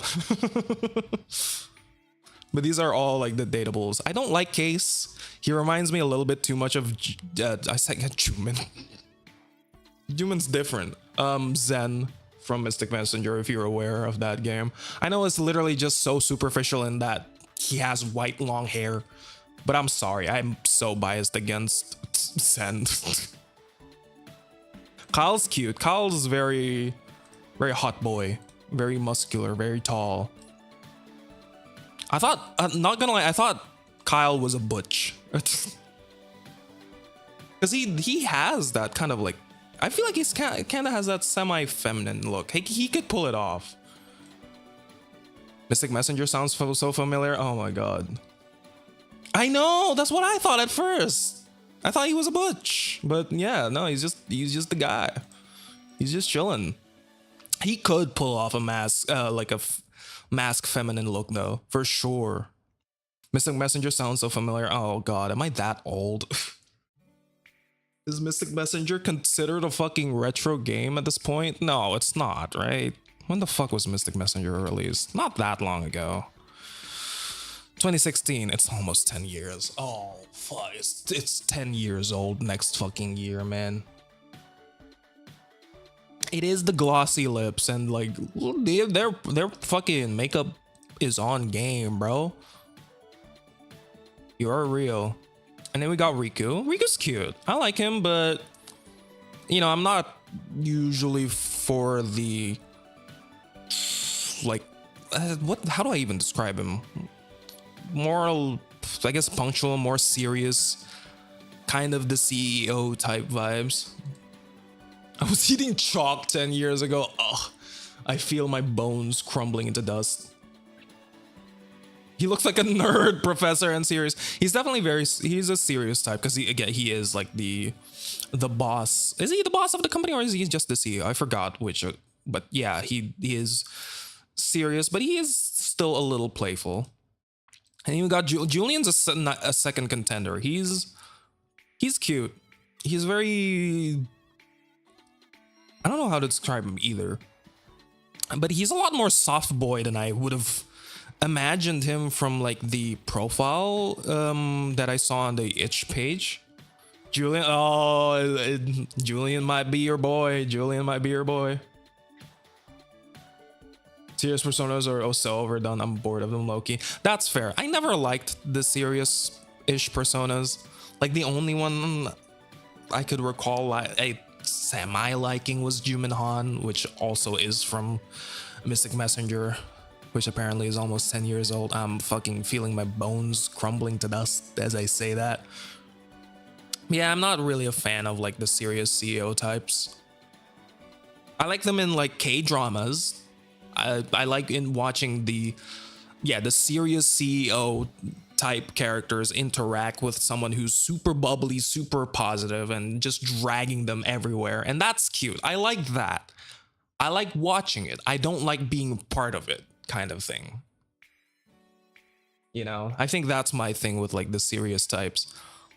But these are all like the datables. I don't like Case. He reminds me a little bit too much of I said Juman. Juman's different. Zen from Mystic Messenger, if you're aware of that game. I know it's literally just so superficial in that he has white long hair, but I'm sorry, I'm so biased against Zen. Kyle's cute. Kyle's very hot boy. Very muscular, very tall. I thought, not gonna lie, I thought Kyle was a butch. Because he has that kind of like, I feel like he's kind of has that semi-feminine look. He could pull it off. Mystic Messenger sounds so familiar. Oh my god. I know, that's what I thought at first. I thought he was a butch. But yeah, no, he's just the guy. He's just chilling. He could pull off a mask, like a mask feminine look though, for sure. Mystic Messenger sounds so familiar. Oh god, am I that old? Is Mystic Messenger considered a fucking retro game at this point? No, it's not, right? When the fuck was Mystic Messenger released? Not that long ago. 2016, it's almost 10 years. Oh, fuck, it's 10 years old next fucking year, man. It is the glossy lips and like their fucking makeup is on game, bro. You're real. And then we got Riku. Riku's cute. I like him, but you know, I'm not usually for the like how do I even describe him? More, I guess, punctual, more serious, kind of the CEO type vibes. I was eating chalk 10 years ago. Ugh, I feel my bones crumbling into dust. He looks like a nerd professor and serious. He's definitely he's a serious type because he is like the boss. Is he the boss of the company or is he just the CEO? I forgot which, but yeah, he is serious, but he is still a little playful. And you got Julian's a second contender. He's cute. He's very, I don't know how to describe him either, but he's a lot more soft boy than I would have imagined him from like the profile that I saw on the itch page. Julian, Julian might be your boy. Julian might be your boy. Serious personas are so overdone. I'm bored of them, low-key. That's fair. I never liked the serious-ish personas. Like the only one I could recall a semi-liking was Jumin Han, which also is from Mystic Messenger, which apparently is almost 10 years old. I'm fucking feeling my bones crumbling to dust as I say that. Yeah, I'm not really a fan of like the serious CEO types. I like them in like K-dramas. I like in watching the serious CEO type characters interact with someone who's super bubbly, super positive, and just dragging them everywhere. And that's cute. I like that. I like watching it. I don't like being part of it, kind of thing. You know, I think that's my thing with like the serious types.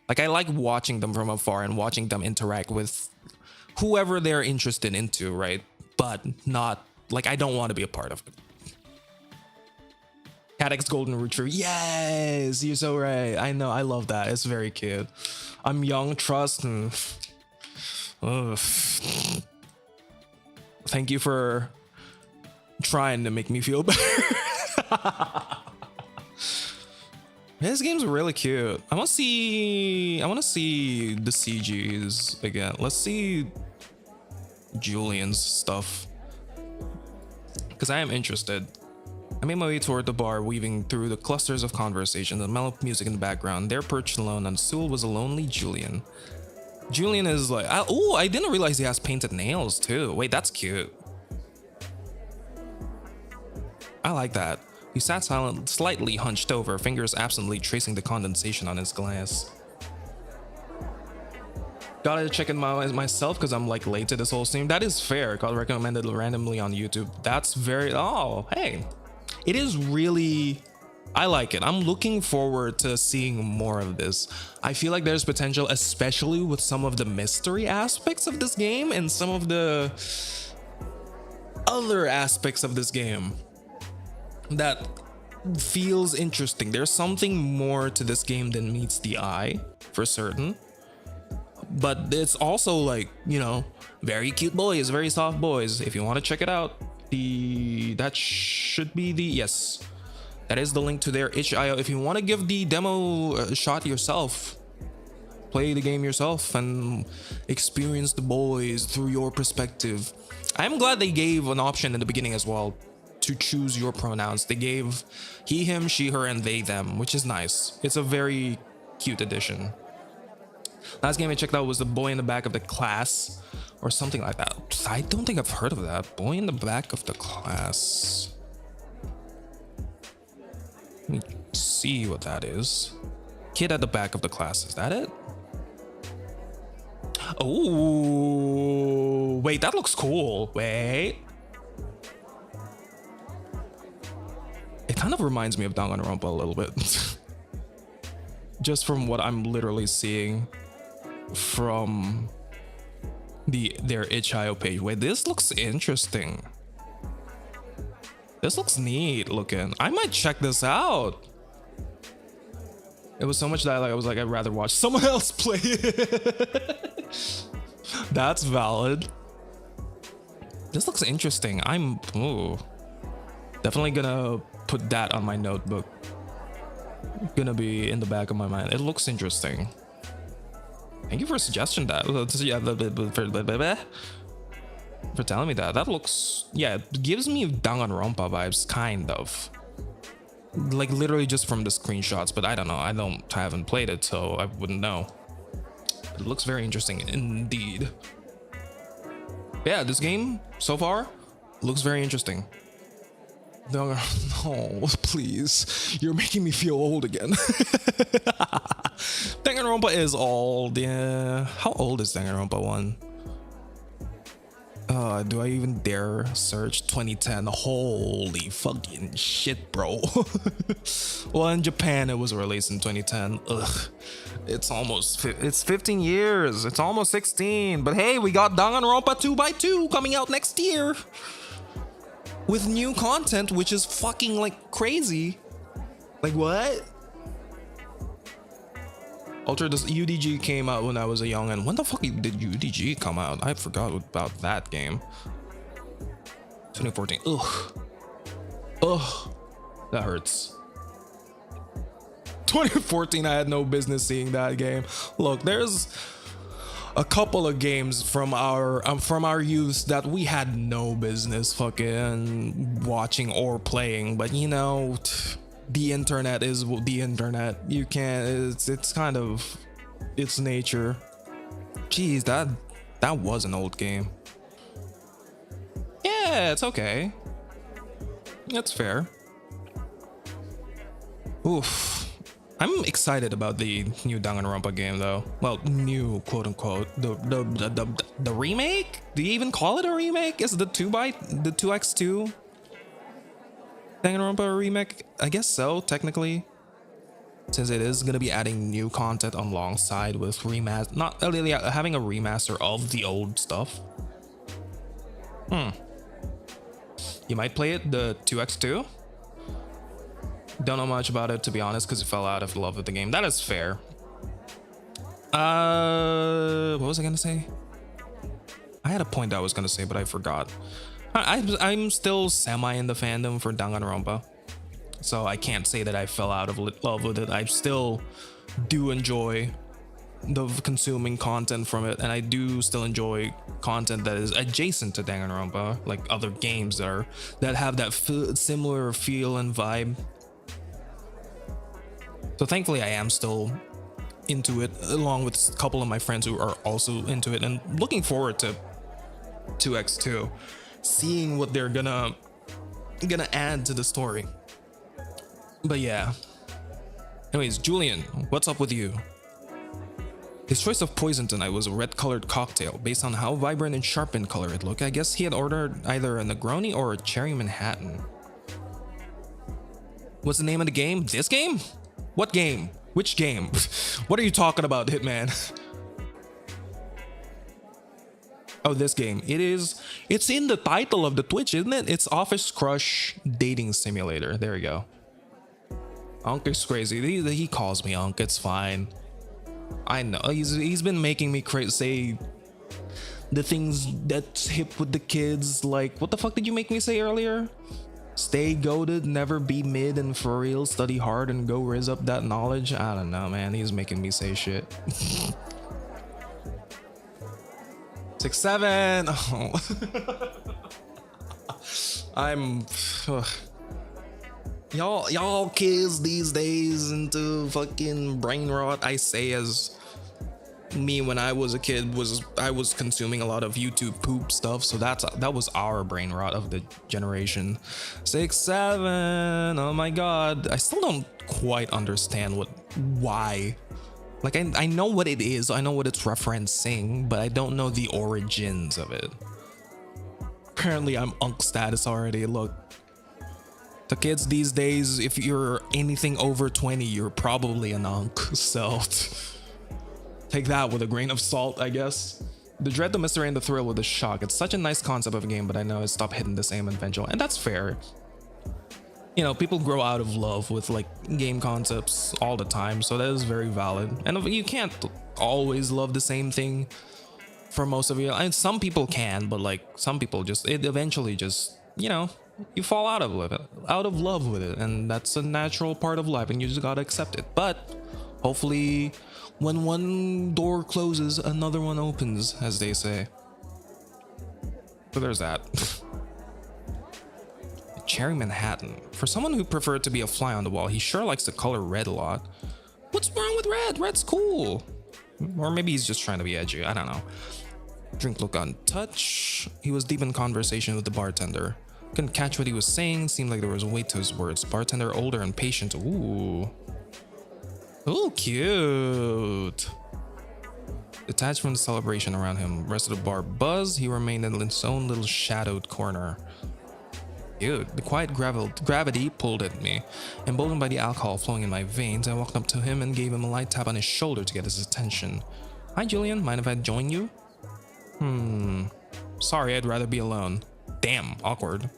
Like I like watching them from afar and watching them interact with whoever they're interested into, right? But not like I don't want to be a part of it. Cadix Golden Retriever. Yes, you're so right. I know. I love that. It's very cute. I'm young, trust. And thank you for trying to make me feel better. This game's really cute. I want to see the CGs again. Let's see Julian's stuff, because I am interested. I made my way toward the bar, weaving through the clusters of conversation, the mellow music in the background. There, perched alone on the stool, was a lonely Julian. Julian is like, oh, I didn't realize he has painted nails too. Wait, that's cute. I like that. He sat silent, slightly hunched over, fingers absently tracing the condensation on his glass. Gotta check it myself because I'm like late to this whole stream. That is fair. Got recommended randomly on YouTube. That's very, oh, hey. It is really, I like it. I'm looking forward to seeing more of this. I feel like there's potential, especially with some of the mystery aspects of this game and some of the other aspects of this game that feels interesting. There's something more to this game than meets the eye, for certain. But it's also like, you know, very cute boys, very soft boys. If you want to check it out, that should be the, yes, that is the link to their itch.io. If you want to give the demo a shot yourself, play the game yourself and experience the boys through your perspective. I'm glad they gave an option in the beginning as well to choose your pronouns. They gave he, him, she, her, and they, them, which is nice. It's a very cute addition. Last game I checked out was The Boy in the Back of the Class, or something like that. I don't think I've heard of that. Boy in the Back of the Class. Let me see what that is. Kid at the Back of the Class, is that it? Oh, wait, that looks cool. Wait. It kind of reminds me of Danganronpa a little bit. Just from what I'm literally seeing from their itch.io page. Wait, this looks interesting. This looks neat looking. I might check this out. It was so much dialogue, I was like, I'd rather watch someone else play it. That's valid. This looks interesting. I'm definitely gonna put that on my notebook. Gonna be in the back of my mind. It looks interesting. Thank you for suggesting that. For telling me that. That looks, yeah, it gives me Danganronpa vibes, kind of. Like literally just from the screenshots, but I don't know. I haven't played it, so I wouldn't know. But it looks very interesting indeed. Yeah, this game so far looks very interesting. No, please. You're making me feel old again. Danganronpa is old. Yeah. How old is Danganronpa 1? Do I even dare search 2010? Holy fucking shit, bro. Well, in Japan, it was released in 2010. Ugh. It's 15 years. It's almost 16. But hey, we got Danganronpa 2x2 coming out next year. With new content, which is fucking like crazy. Like what? This UDG came out when I was a youngin'. When the fuck did UDG come out? I forgot about that game. 2014. Ugh. That hurts. 2014, I had no business seeing that game. Look, there's a couple of games from our youth that we had no business fucking watching or playing, but you know, the internet is the internet. You can't, it's kind of its nature. Jeez, that was an old game. Yeah, it's okay. That's fair. Oof. I'm excited about the new Danganronpa game though. Well, new quote unquote. The remake? Do you even call it a remake? Is the 2x2 Danganronpa a remake? I guess so, technically. Since it is gonna be adding new content alongside with remaster, not really having a remaster of the old stuff. You might play it, the 2x2. Don't know much about it, to be honest, because it fell out of love with the game. That is fair. What was I gonna say? I had a point I was gonna say, but I forgot. I'm still semi in the fandom for Danganronpa, so I can't say that I fell out of love with it. I still do enjoy the consuming content from it, and I do still enjoy content that is adjacent to Danganronpa, like other games that have that similar feel and vibe. So thankfully I am still into it, along with a couple of my friends who are also into it, and looking forward to 2x2, seeing what they're gonna add to the story. But yeah, anyways, Julian, what's up with you? His choice of poison tonight was a red colored cocktail based on how vibrant and sharp in color it looked. I guess he had ordered either a Negroni or a cherry Manhattan. What's the name of the game? This game? What game? Which game? What are you talking about, Hitman? Oh, this game. It's in the title of the Twitch, isn't it? It's Office Crush Dating Simulator. There you go. Unk is crazy. He calls me Unk. It's fine. I know. He's been making me say the things that's hip with the kids. Like, what the fuck did you make me say earlier? Stay goated, never be mid, and for real, study hard and go riz up that knowledge. I don't know, man. He's making me say shit. 6'7". Oh. I'm y'all kids these days into fucking brain rot. I say as me when I was a kid I was consuming a lot of YouTube poop stuff, so that was our brain rot of the generation. 6'7". Oh my god, I still don't quite understand why. Like, I know what it is, I know what it's referencing, but I don't know the origins of it. Apparently I'm Unk status already. Look, the kids these days, if you're anything over 20, you're probably an Unk, so take that with a grain of salt, I guess. The dread, the mystery, and the thrill with the shock. It's such a nice concept of a game, but I know it stopped hitting the same eventually, and that's fair. You know, people grow out of love with like game concepts all the time, so that is very valid. And you can't always love the same thing for most of you. And some people can, but like some people it eventually just, you know, you fall out of love with it, and that's a natural part of life, and you just gotta accept it. But hopefully, when one door closes, another one opens, as they say. So there's that. Cherry Manhattan. For someone who preferred to be a fly on the wall, he sure likes the color red a lot. What's wrong with red? Red's cool. Or maybe he's just trying to be edgy. I don't know. Drink look untouched. He was deep in conversation with the bartender. Couldn't catch what he was saying. Seemed like there was weight to his words. Bartender older and patient. Ooh. Ooh, cute. Detached from the celebration around him, rest of the bar buzzed. He remained in his own little shadowed corner. Dude, the quiet gravity pulled at me. Emboldened by the alcohol flowing in my veins, I walked up to him and gave him a light tap on his shoulder to get his attention. Hi, Julian. Mind if I join you? Sorry, I'd rather be alone. Damn, awkward.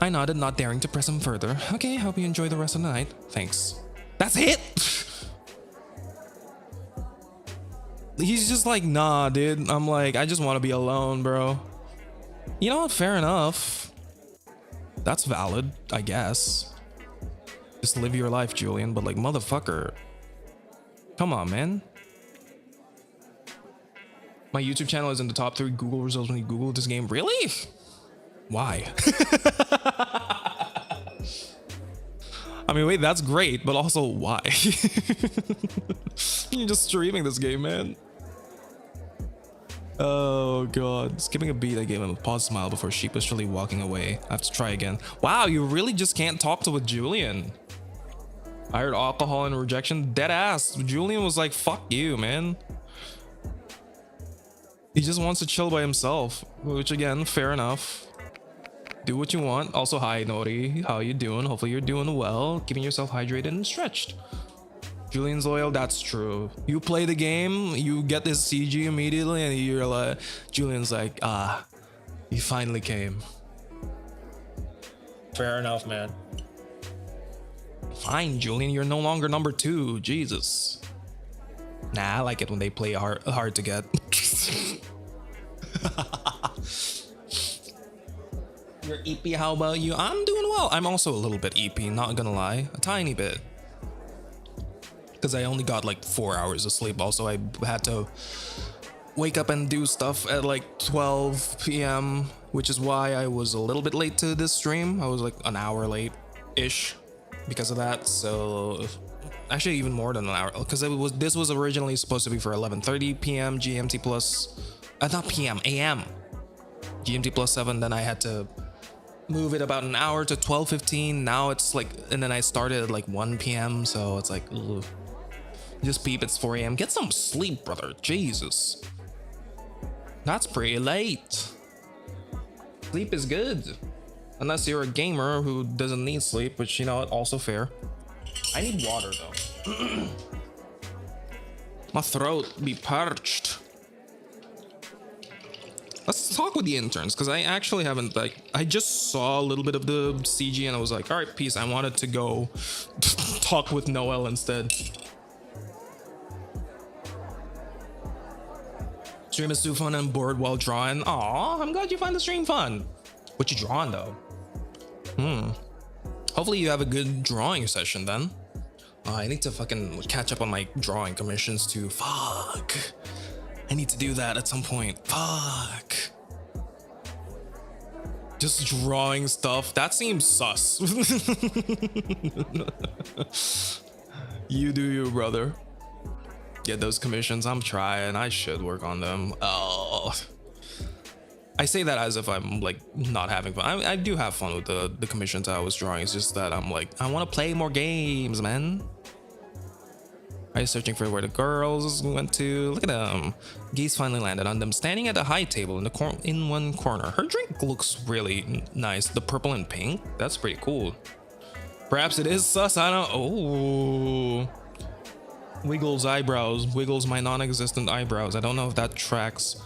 I nodded, not daring to press him further. Okay, hope you enjoy the rest of the night. Thanks. That's it? He's just like, nah, dude. I'm like, I just want to be alone, bro. You know what? Fair enough. That's valid, I guess. Just live your life, Julian, but like, motherfucker. Come on, man. My YouTube channel is in the top 3 Google results when you Google this game. Really? Why? I mean, wait, that's great, but also why? You're just streaming this game, man. Oh god. Skipping a beat, I gave him a paused smile before sheepishly walking away. I have to try again. Wow, you really just can't talk to a Julian. I heard alcohol and rejection. Dead ass. Julian was like, fuck you, man. He just wants to chill by himself, which again, fair enough. Do what you want. Also, hi Nori, how you doing? Hopefully you're doing well, keeping yourself hydrated and stretched. Julian's loyal, that's true. You play the game, you get this CG immediately, and you're like, Julian's like, he finally came. Fair enough, man. Fine, Julian, you're no longer number 2. Jesus. Nah, I like it when they play hard to get. You're EP, how about you? I'm doing well. I'm also a little bit EP, not gonna lie. A tiny bit. Because I only got like 4 hours of sleep. Also, I had to wake up and do stuff at like 12 p.m., which is why I was a little bit late to this stream. I was like an hour late-ish because of that. So actually even more than an hour, because this was originally supposed to be for 11:30 p.m. GMT plus not PM, AM GMT plus 7. Then I had to move it about an hour to 12:15. Now it's like, and then I started at like 1 p.m. So it's like, ugh. Just peep, it's 4 a.m. Get some sleep, brother. Jesus, that's pretty late. Sleep is good, unless you're a gamer who doesn't need sleep, which, you know, also fair. I need water though. My throat be parched. Let's talk with the interns, because I actually haven't, like, I just saw a little bit of the CG and I was like, all right, peace. I wanted to go talk with Noel instead. Stream is too fun and bored while drawing. Aw, I'm glad you find the stream fun. What you drawing though? Hopefully you have a good drawing session then. I need to fucking catch up on my drawing commissions too. Fuck. I need to do that at some point. Fuck. Just drawing stuff. That seems sus. You do you, brother. Get those commissions. I'm trying. I should work on them. Oh, I say that as if I'm like not having fun. I do have fun with the commissions I was drawing. It's just that I'm like, I want to play more games, man. I was searching for where the girls went to. Look at them. Gaze finally landed on them, standing at a high table in one corner. Her drink looks really nice. The purple and pink. That's pretty cool. Perhaps it is sus. I don't. Oh. Wiggles eyebrows. Wiggles my non-existent eyebrows. I don't know if that tracks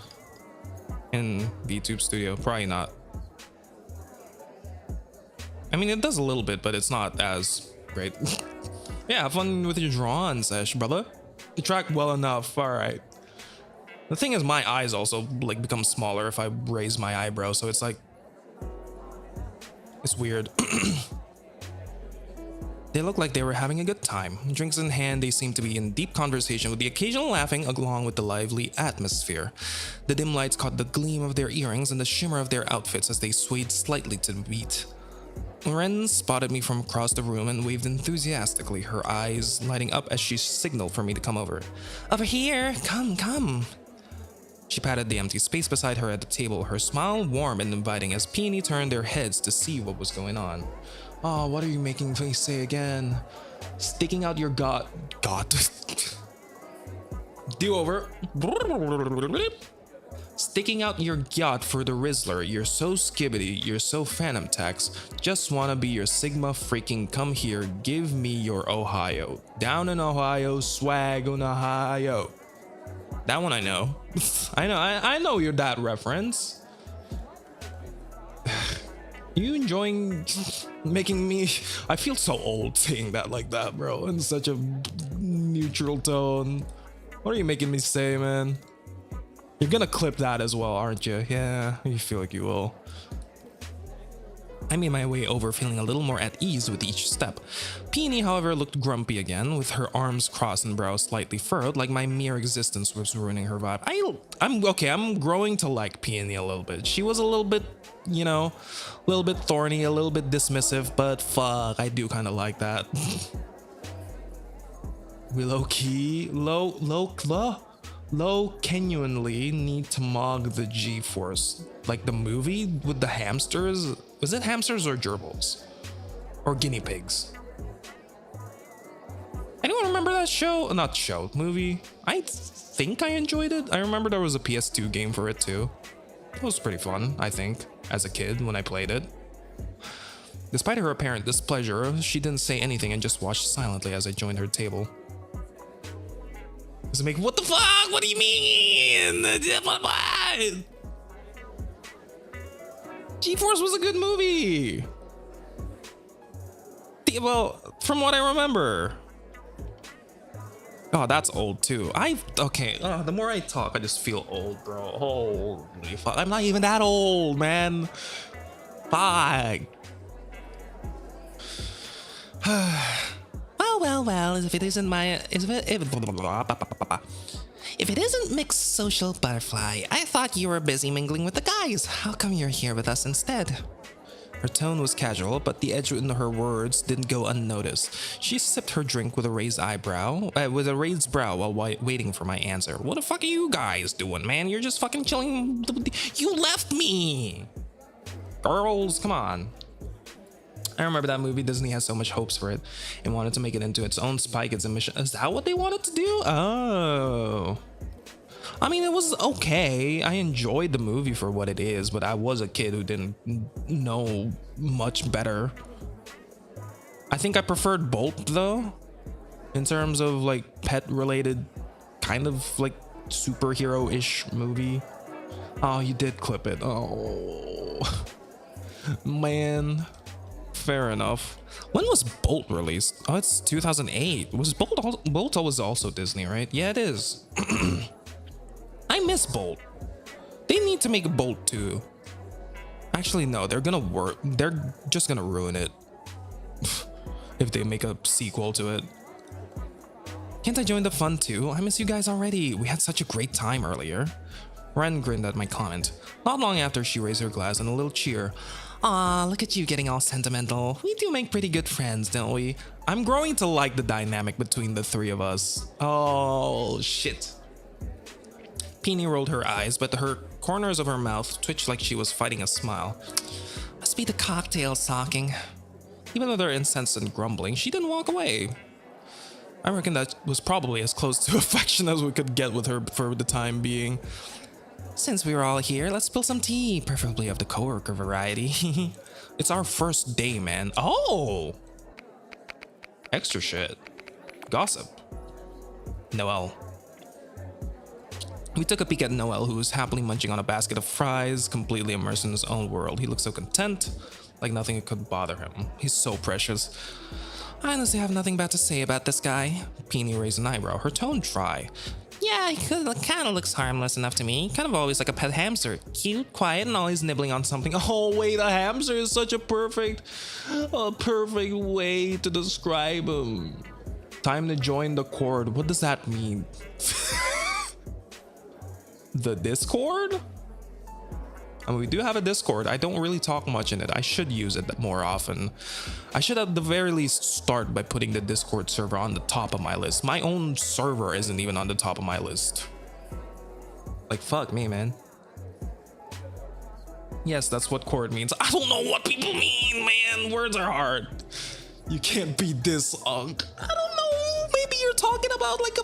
in VTube Studio. Probably not. I mean, it does a little bit, but it's not as great. Yeah, have fun with your drawing sesh, brother. You track well enough. All right. The thing is, my eyes also like become smaller if I raise my eyebrow, so it's like, it's weird. They look like they were having a good time. Drinks in hand, they seem to be in deep conversation, with the occasional laughing along with the lively atmosphere. The dim lights caught the gleam of their earrings and the shimmer of their outfits as they swayed slightly to the beat. Ren spotted me from across the room and waved enthusiastically, her eyes lighting up as she signaled for me to come over. Over here, come, come. She patted the empty space beside her at the table, her smile warm and inviting as Peony turned their heads to see what was going on. Oh, what are you making me say again? Sticking out your God. Do over. Sticking out your yacht for the Rizzler. You're so skibbity, you're so phantom tax. Just wanna be your Sigma freaking come here. Give me your Ohio. Down in Ohio, swag on Ohio. That one I know. I know you're that reference. You enjoying making me? I feel so old saying that like that, bro, in such a neutral tone. What are you making me say, man? You're gonna clip that as well, aren't you? Yeah, you feel like you will. I made my way over, feeling a little more at ease with each step. Peony, however, looked grumpy again, with her arms crossed and brows slightly furrowed, like my mere existence was ruining her vibe. I'm okay, I'm growing to like Peony a little bit. She was a little bit, you know, a little bit thorny, a little bit dismissive, but fuck, I do kind of like that. We low genuinely need to mog the G-Force. Like the movie with the hamsters. Was it hamsters or gerbils? Or guinea pigs? Anyone remember that show? Not show, movie. I think I enjoyed it. I remember there was a PS2 game for it too. It was pretty fun, I think, as a kid when I played it. Despite her apparent displeasure, she didn't say anything and just watched silently as I joined her table. What the fuck? What do you mean? What? G-Force was a good movie. Well, from what I remember. Oh, that's old too. Okay. The more I talk, I just feel old, bro. Holy fuck. I'm not even that old, man. Fuck. Well, if it isn't if it isn't mixed social butterfly, I thought you were busy mingling with the guys. How come you're here with us instead? Her tone was casual, but the edge in her words didn't go unnoticed. She sipped her drink with a raised brow while waiting for my answer. What the fuck are you guys doing, man? You're just fucking chilling. You left me! Girls, come on. I remember that movie. Disney had so much hopes for it and wanted to make it into its own Spy Kids mission. Is that what they wanted to do? Oh. I mean, it was okay. I enjoyed the movie for what it is, but I was a kid who didn't know much better. I think I preferred Bolt though, in terms of like pet related, kind of like superhero-ish movie. Oh, you did clip it. Oh, man. Fair enough. When was Bolt released? Oh, it's 2008. Was Bolt was also Disney, right? Yeah, it is. I miss Bolt. They need to make a Bolt 2. Actually, no, they're just gonna ruin it if they make a sequel to it. Can't I join the fun too? I miss you guys already. We had such a great time earlier. Ren grinned at my comment. Not long after, she raised her glass and a little cheer. Aw, look at you getting all sentimental. We do make pretty good friends, don't we? I'm growing to like the dynamic between the three of us. Oh, shit. Peony rolled her eyes, but her corners of her mouth twitched like she was fighting a smile. Must be the cocktails talking. Even though they're incessant grumbling, she didn't walk away. I reckon that was probably as close to affection as we could get with her for the time being. Since we were all here, let's spill some tea, preferably of the coworker variety. It's our first day, man. Oh! Extra shit. Gossip. Noel. We took a peek at Noel, who was happily munching on a basket of fries, completely immersed in his own world. He looked so content, like nothing could bother him. He's so precious. I honestly have nothing bad to say about this guy. Peony raised an eyebrow, her tone dry. Yeah, he kind of looks harmless enough to me. Kind of always like a pet hamster. Cute, quiet, and always nibbling on something. Oh wait, a hamster is such a perfect way to describe him. Time to join the Cord. What does that mean? The Discord? I mean, we do have a Discord. I don't really talk much in it. I should use it more often. I should at the very least start by putting the Discord server on the top of my list. My own server isn't even on the top of my list. Like, fuck me, man. Yes, that's what Cord means. I don't know what people mean, man. Words are hard. You can't be this unk. I don't know. Maybe you're talking about like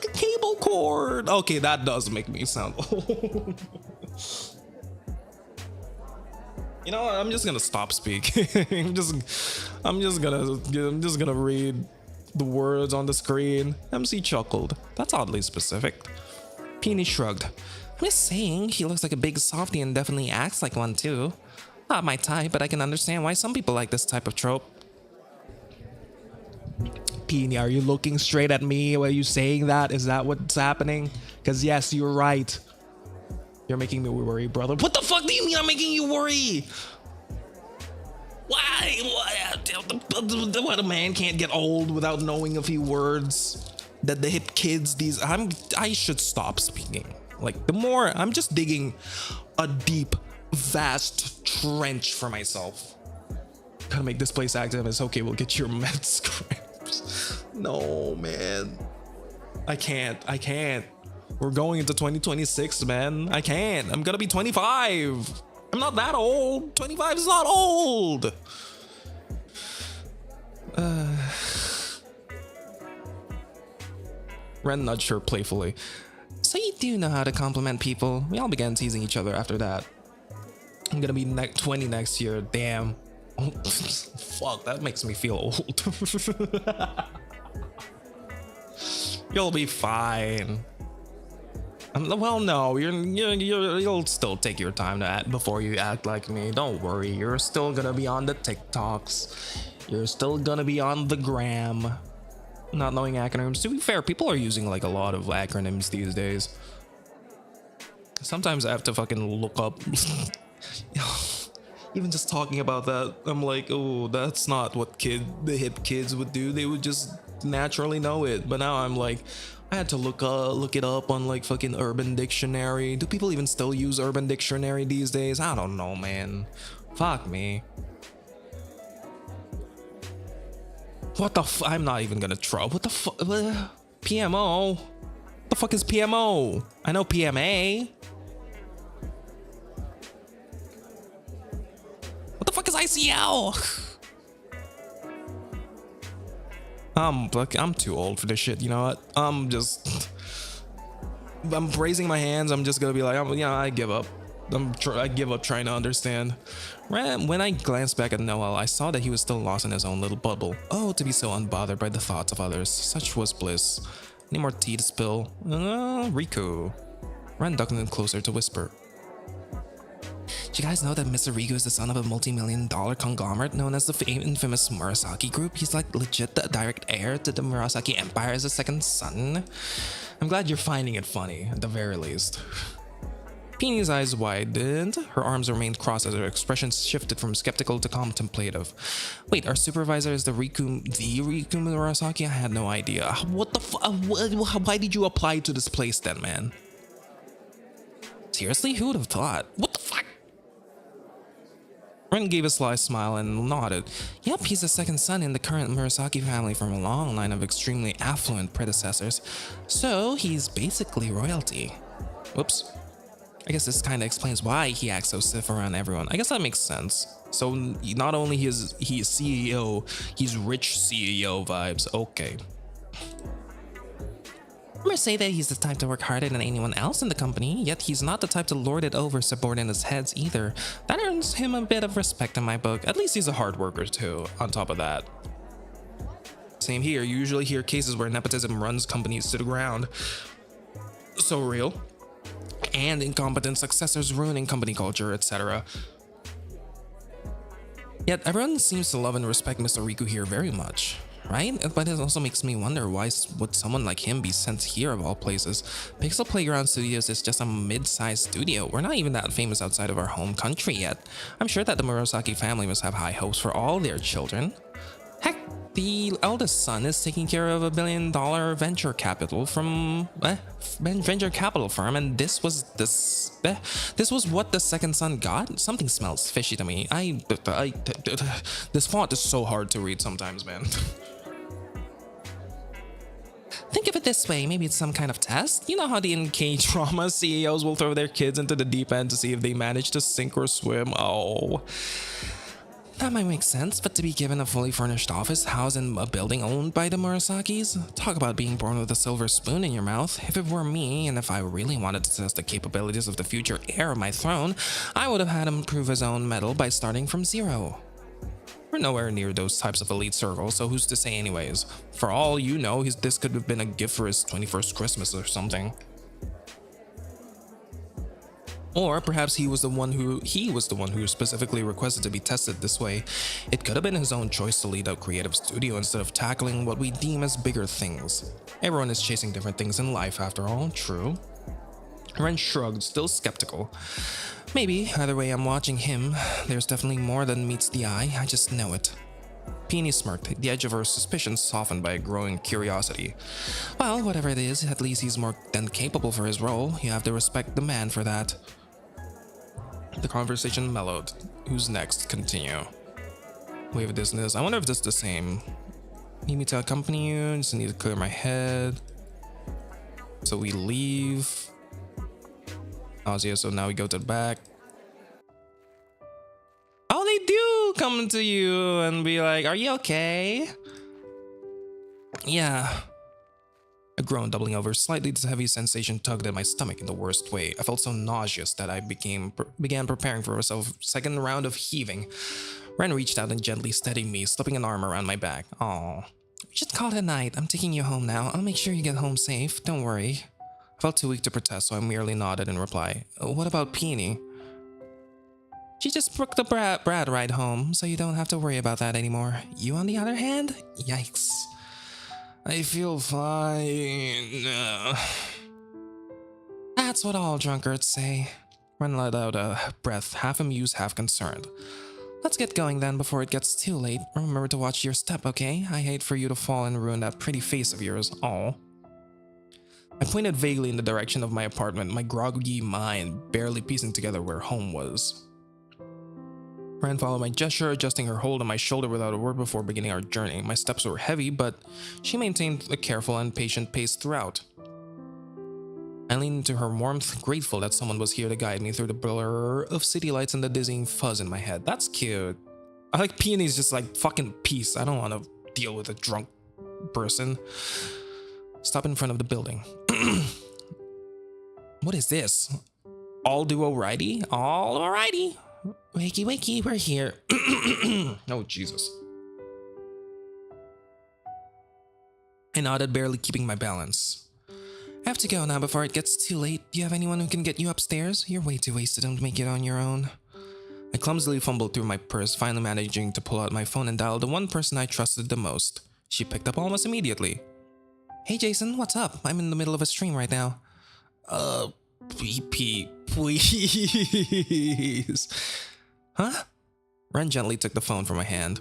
a cable cord. Okay, that does make me sound old. You know what? I'm just gonna stop speaking. I'm just gonna read the words on the screen. MC chuckled. That's oddly specific. Peony shrugged. I'm just saying, he looks like a big softie and definitely acts like one too. Not my type, but I can understand why some people like this type of trope. Peony, are you looking straight at me? Are you saying that? Is that what's happening? Because yes, you're right. You're making me worry, brother. What the fuck do you mean I'm making you worry? Why? What, a man can't get old without knowing a few words that the hip kids I should stop speaking. Like, the more I'm just digging a deep, vast trench for myself. Gotta make this place active. It's okay, we'll get your med scripts. No, man. I can't. We're going into 2026, man. I can't. I'm gonna be 25. I'm not that old. 25 is not old. Ren nudged her playfully. So you do know how to compliment people. We all began teasing each other after that. I'm gonna be 20 next year. Damn. Fuck, that makes me feel old. You'll be fine. Well, no, you'll still take your time before you act like me. Don't worry, you're still gonna be on the TikToks. You're still gonna be on the gram. Not knowing acronyms. To be fair, people are using like a lot of acronyms these days. Sometimes I have to fucking look up. Even just talking about that, I'm like, oh, that's not what the hip kids would do. They would just naturally know it. But now I'm like, I had to look it up on like fucking Urban Dictionary. Do people even still use Urban Dictionary these days? I don't know, man. Fuck me. What the I'm not even gonna try. What the fuck? PMO? What the fuck is PMO? I know PMA. What the fuck is ICL? I'm too old for this shit. You know what? I'm raising my hands. I'm just gonna be like, I give up. I give up trying to understand. When I glanced back at Noel, I saw that he was still lost in his own little bubble. Oh, to be so unbothered by the thoughts of others. Such was bliss. Any more tea to spill? Riku. Ren ducked in closer to whisper. Do you guys know that Mr. Riku is the son of a multi-million-dollar conglomerate known as the infamous Murasaki Group? He's like legit the direct heir to the Murasaki Empire as a second son. I'm glad you're finding it funny, at the very least. Peony's eyes widened. Her arms remained crossed as her expression shifted from skeptical to contemplative. Wait, our supervisor is the Riku Murasaki? I had no idea. What the why did you apply to this place then, man? Seriously? Who would have thought? What the fuck? Ren gave a sly smile and nodded. Yep, he's the second son in the current Murasaki family from a long line of extremely affluent predecessors. So he's basically royalty. Whoops. I guess this kind of explains why he acts so stiff around everyone. I guess that makes sense. So not only he's CEO, he's rich CEO vibes. Okay. Rumors say that he's the type to work harder than anyone else in the company, yet he's not the type to lord it over subordinates' heads either. That earns him a bit of respect in my book. At least he's a hard worker too, on top of that. Same here, you usually hear cases where nepotism runs companies to the ground. So real. And incompetent successors ruining company culture, etc. Yet everyone seems to love and respect Mr. Riku here very much. Right? But it also makes me wonder, why would someone like him be sent here of all places? Pixel Playground Studios is just a mid-sized studio. We're not even that famous outside of our home country yet. I'm sure that the Murasaki family must have high hopes for all their children. Heck, the eldest son is taking care of $1 billion venture capital firm, and this was what the second son got. Something smells fishy to me. This font is so hard to read sometimes, man. Think of it this way, maybe it's some kind of test. You know how the K-drama CEOs will throw their kids into the deep end to see if they manage to sink or swim? Oh. That might make sense, but to be given a fully furnished office housed in a building owned by the Murasakis? Talk about being born with a silver spoon in your mouth. If it were me, and if I really wanted to test the capabilities of the future heir of my throne, I would have had him prove his own mettle by starting from zero. We're nowhere near those types of elite circles, so who's to say anyways? For all you know, this could have been a gift for his 21st Christmas or something. Or perhaps he was the one who specifically requested to be tested this way. It could have been his own choice to lead a creative studio instead of tackling what we deem as bigger things. Everyone is chasing different things in life after all, true. Ren shrugged, still skeptical. Maybe, either way I'm watching him, there's definitely more than meets the eye, I just know it. Peony smirked, the edge of her suspicion softened by a growing curiosity. Well, whatever it is, at least he's more than capable for his role. You have to respect the man for that. The conversation mellowed. Who's next? Continue. Wave of distance. I wonder if this is the same. Need me to accompany you? Just need to clear my head. So we leave. Oh, yeah, so now we go to the back. Oh, they do come to you and be like, are you okay? Yeah. A groan doubling over, slightly this heavy sensation tugged at my stomach in the worst way. I felt so nauseous that I began preparing for a second round of heaving. Ren reached out and gently steadied me, slipping an arm around my back. Aw. We should call it a night. I'm taking you home now. I'll make sure you get home safe. Don't worry. I felt too weak to protest, so I merely nodded in reply. What about Peony? She just booked the Brad ride home, so you don't have to worry about that anymore. You on the other hand? Yikes. I feel fine. That's what all drunkards say. Ren let out a breath, half amused, half concerned. Let's get going then before it gets too late. Remember to watch your step, okay? I hate for you to fall and ruin that pretty face of yours. Aw. I pointed vaguely in the direction of my apartment, my groggy mind barely piecing together where home was. Ren followed my gesture, adjusting her hold on my shoulder without a word before beginning our journey. My steps were heavy, but she maintained a careful and patient pace throughout. I leaned into her warmth, grateful that someone was here to guide me through the blur of city lights and the dizzying fuzz in my head. That's cute. I like Peony's just like fucking peace. I don't want to deal with a drunk person. Stop in front of the building. What is this? All do alrighty? All alrighty. Wakey, wakey, we're here. Oh, Jesus. I nodded, barely keeping my balance. I have to go now before it gets too late. Do you have anyone who can get you upstairs? You're way too wasted to make it on your own. I clumsily fumbled through my purse, finally managing to pull out my phone and dial the one person I trusted the most. She picked up almost immediately. Hey Jason, what's up? I'm in the middle of a stream right now. BP, please. Huh? Ren gently took the phone from my hand.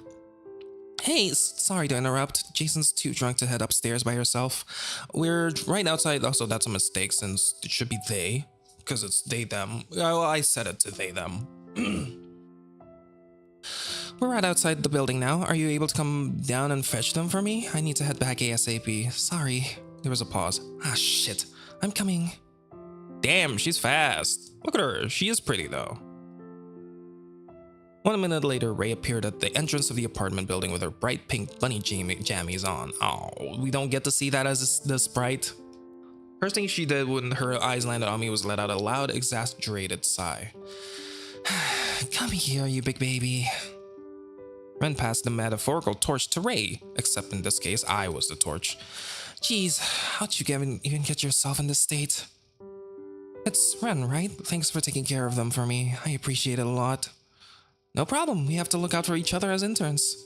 Hey, sorry to interrupt. Jason's too drunk to head upstairs by herself. We're right outside. Also, that's a mistake since it should be they. Because it's they, them. Well, I said it to they, them. We're right outside the building now. Are you able to come down and fetch them for me? I need to head back ASAP. Sorry. There was a pause. Ah, shit. I'm coming. Damn, she's fast. Look at her. She is pretty, though. 1 minute later, Ray appeared at the entrance of the apartment building with her bright pink bunny jammies on. Oh, we don't get to see that as this bright. First thing she did when her eyes landed on me was let out a loud, exasperated sigh. Come here, you big baby. Ren passed the metaphorical torch to Ray, except in this case, I was the torch. Jeez, how'd you even get yourself in this state? It's Ren, right? Thanks for taking care of them for me. I appreciate it a lot. No problem. We have to look out for each other as interns.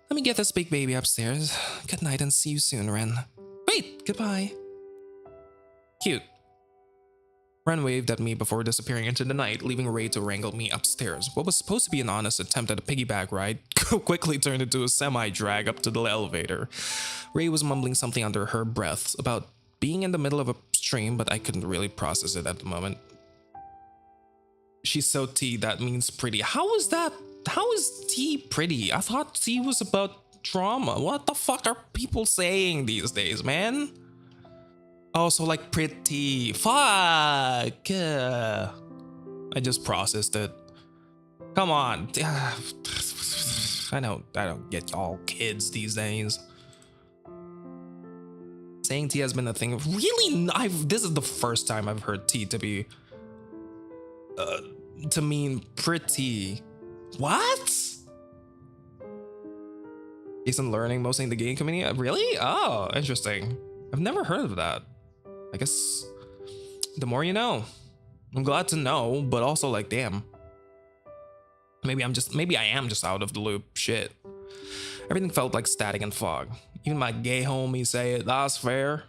Let me get this big baby upstairs. Good night and see you soon, Ren. Wait, goodbye. Cute. Ren waved at me before disappearing into the night, leaving Ray to wrangle me upstairs. What was supposed to be an honest attempt at a piggyback ride quickly turned into a semi-drag up to the elevator. Ray was mumbling something under her breath about being in the middle of a stream, but I couldn't really process it at the moment. She's so T, that means pretty. How is that? How is T pretty? I thought T was about drama. What the fuck are people saying these days, man? Oh, so like pretty. Fuck. I just processed it. Come on. I don't get y'all kids these days. Saying T has been a thing. Really? This is the first time I've heard T to be to mean pretty. What? Jason learning mostly in the game community? Really? Oh, interesting. I've never heard of that. I guess the more you know. I'm glad to know, but also like, damn. Maybe I am just out of the loop. Shit. Everything felt like static and fog. Even my gay homies say it. That's fair.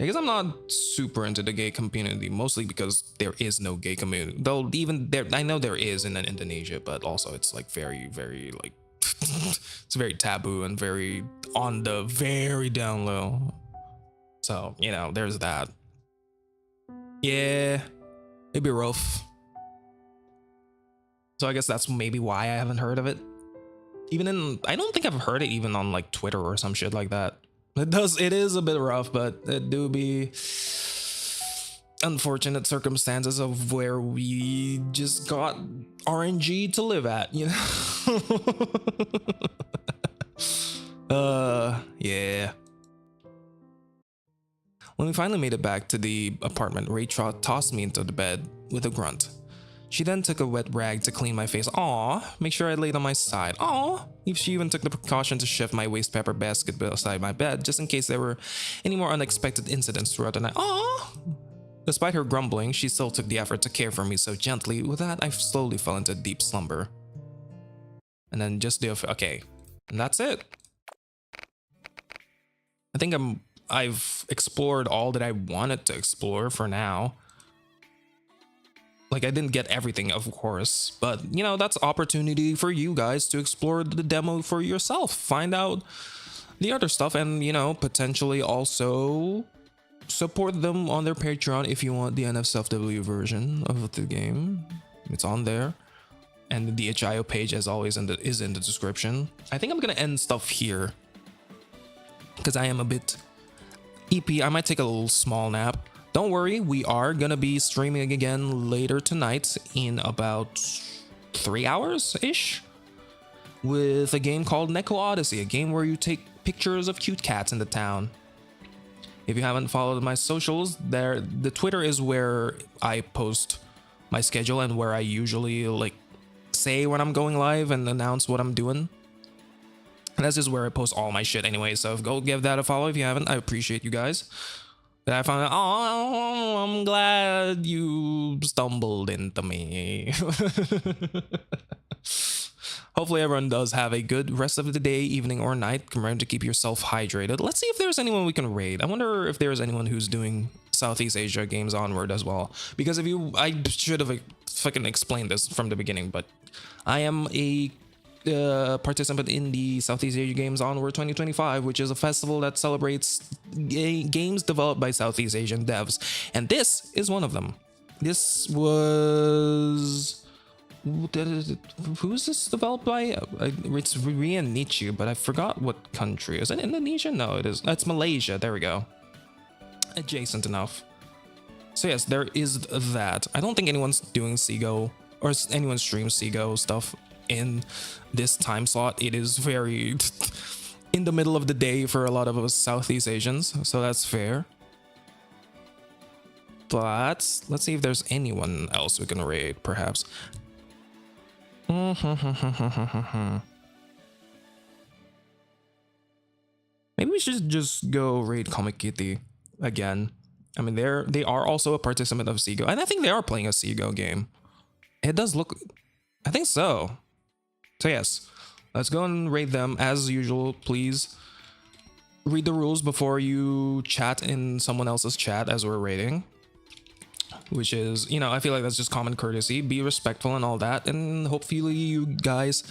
I guess I'm not super into the gay community, mostly because there is no gay community. Though even there, I know there is in Indonesia, but also it's like very, very like, it's very taboo and very on the very down low. So, you know, there's that. Yeah, it'd be rough. So I guess that's maybe why I haven't heard of it. I don't think I've heard it even on like Twitter or some shit like that. It is a bit rough, but it do be unfortunate circumstances of where we just got RNG to live at, you know? Yeah. When we finally made it back to the apartment, Ray tossed me into the bed with a grunt. She then took a wet rag to clean my face. Aw, make sure I laid on my side. Aw, she even took the precaution to shift my waste paper basket beside my bed, just in case there were any more unexpected incidents throughout the night. Aw! Despite her grumbling, she still took the effort to care for me so gently. With that, I slowly fell into deep slumber. And then just okay, and that's it. I think I've explored all that I wanted to explore for now. Like, I didn't get everything, of course, but you know, that's opportunity for you guys to explore the demo for yourself, find out the other stuff, and you know, potentially also support them on their Patreon if you want the NSFW version of the game. It's on there, and the itch.io page, as always, is in the description. I think I'm gonna end stuff here because I am a bit EP. I might take a little small nap. Don't worry, we are gonna be streaming again later tonight in about 3 hours ish with a game called Neko Odyssey, a game where you take pictures of cute cats in the town. If you haven't followed my socials, the Twitter is where I post my schedule and where I usually like say when I'm going live and announce what I'm doing. And that's just where I post all my shit anyway, so go give that a follow if you haven't. I appreciate you guys. But I found out, oh, I'm glad you stumbled into me. Hopefully everyone does have a good rest of the day, evening, or night. Remember to keep yourself hydrated. Let's see if there's anyone we can raid. I wonder if there's anyone who's doing Southeast Asia games onward as well. Because I should have fucking explained this from the beginning, but I am a participant in the Southeast Asia Games Onward 2025, which is a festival that celebrates games developed by Southeast Asian devs, and this is one of them. This was... who is this developed by? It's Rian Nichi, but I forgot what country. Is it Indonesia? No, it is. It's Malaysia. There we go. Adjacent enough. So yes, there is that. I don't think anyone's doing SEAGO or anyone streams SEAGO stuff in this time slot. It is very in the middle of the day for a lot of us Southeast Asians, so that's fair. But let's see if there's anyone else we can raid, perhaps. Maybe we should just go raid Comic Kitty again. I mean, they are also a participant of SEAGO, and I think they are playing a SEAGO game. It does look... I think so. So yes, let's go and raid them as usual. Please read the rules before you chat in someone else's chat as we're raiding. Which is, you know, I feel like that's just common courtesy. Be respectful and all that. And hopefully you guys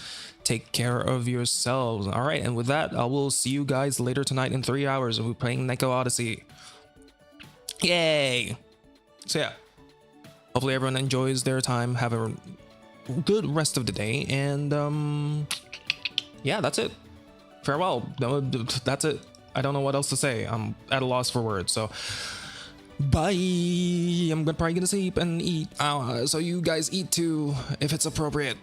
take care of yourselves. All right, and with that, I will see you guys later tonight in 3 hours. We're playing Neko Odyssey. Yay! So yeah, hopefully everyone enjoys their time. Have a good rest of the day. And yeah, that's it. Farewell. No, that's it. I don't know what else to say. I'm at a loss for words. So... bye. I'm probably gonna sleep and eat. So you guys eat too, if it's appropriate.